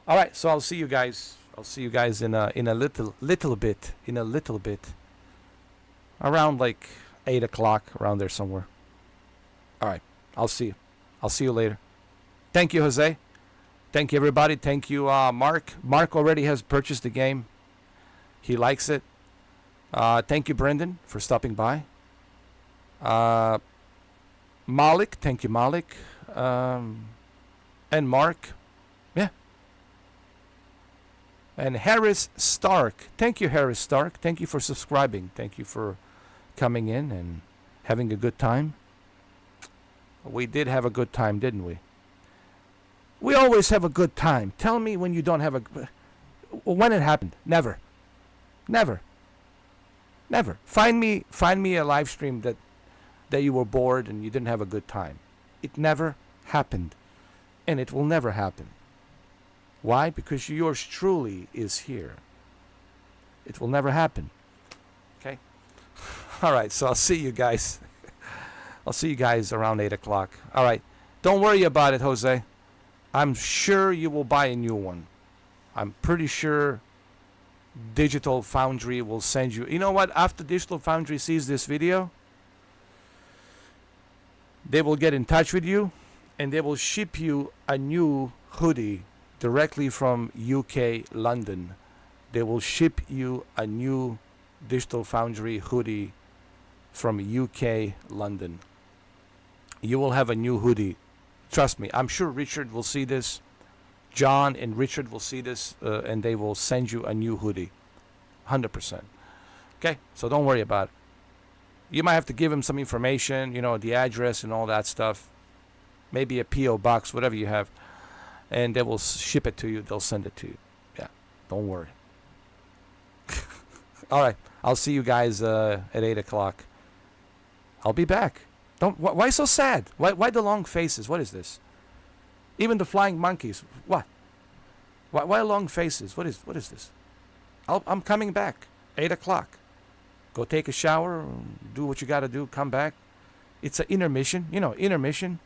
All right. So I'll see you guys. I'll see you guys in a little bit. Around like 8 o'clock, around there somewhere. All right. I'll see you. I'll see you later. Thank you, Jose. Thank you, everybody. Thank you, Mark. Mark already has purchased the game. He likes it. Thank you, Brendan, for stopping by. Malik. Thank you, Malik. And Mark. Yeah. And Harris Stark. Thank you, Harris Stark. Thank you for subscribing. Thank you for coming in and having a good time. We did have a good time, didn't we? We always have a good time. Tell me when you don't have a... When it happened. Never. Never. Never. Find me a live stream that you were bored and you didn't have a good time. It never happened. And it will never happen. Why? Because yours truly is here. It will never happen. Okay? All right, so I'll see you guys. I'll see you guys around 8 o'clock. All right. Don't worry about it, Jose. I'm sure you will buy a new one. I'm pretty sure Digital Foundry will send you... You know what? After Digital Foundry sees this video, they will get in touch with you and they will ship you a new hoodie directly from UK, London. They will ship you a new Digital Foundry hoodie from UK, London. You will have a new hoodie. Trust me. I'm sure Richard will see this. John and Richard will see this, and they will send you a new hoodie. 100%. Okay? So don't worry about it. You might have to give him some information, you know, the address and all that stuff. Maybe a P.O. box, whatever you have. And they will ship it to you. They'll send it to you. Yeah. Don't worry. All right. I'll see you guys at 8 o'clock. I'll be back. Why so sad? Why the long faces? What is this? Even the flying monkeys. What? Why long faces? What is this? I'm coming back. 8 o'clock. Go take a shower. Do what you got to do. Come back. It's an intermission. You know, intermission.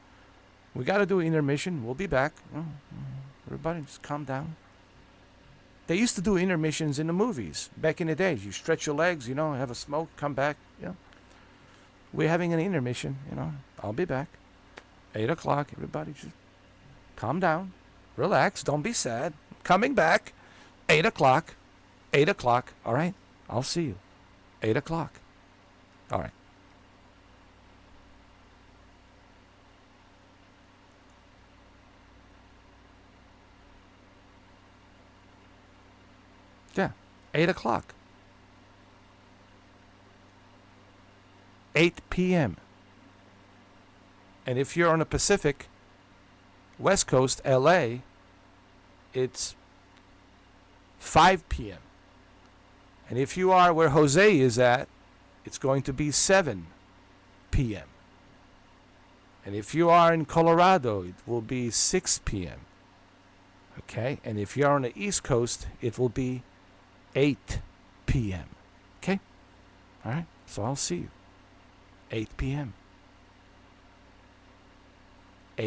We got to do intermission. We'll be back. Everybody just calm down. They used to do intermissions in the movies back in the days. You stretch your legs, you know, have a smoke, come back. You know. We're having an intermission, you know. I'll be back. 8 o'clock. Everybody just calm down. Relax. Don't be sad. Coming back. 8 o'clock. 8 o'clock. All right. I'll see you. 8 o'clock. All right. Yeah. 8 o'clock. 8 p.m. And if you're on the Pacific, West Coast, LA, it's 5 p.m. And if you are where Jose is at, it's going to be 7 p.m. And if you are in Colorado, it will be 6 p.m. Okay? And if you are on the East Coast, it will be 8 p.m. Okay? All right? So I'll see you. 8 p.m.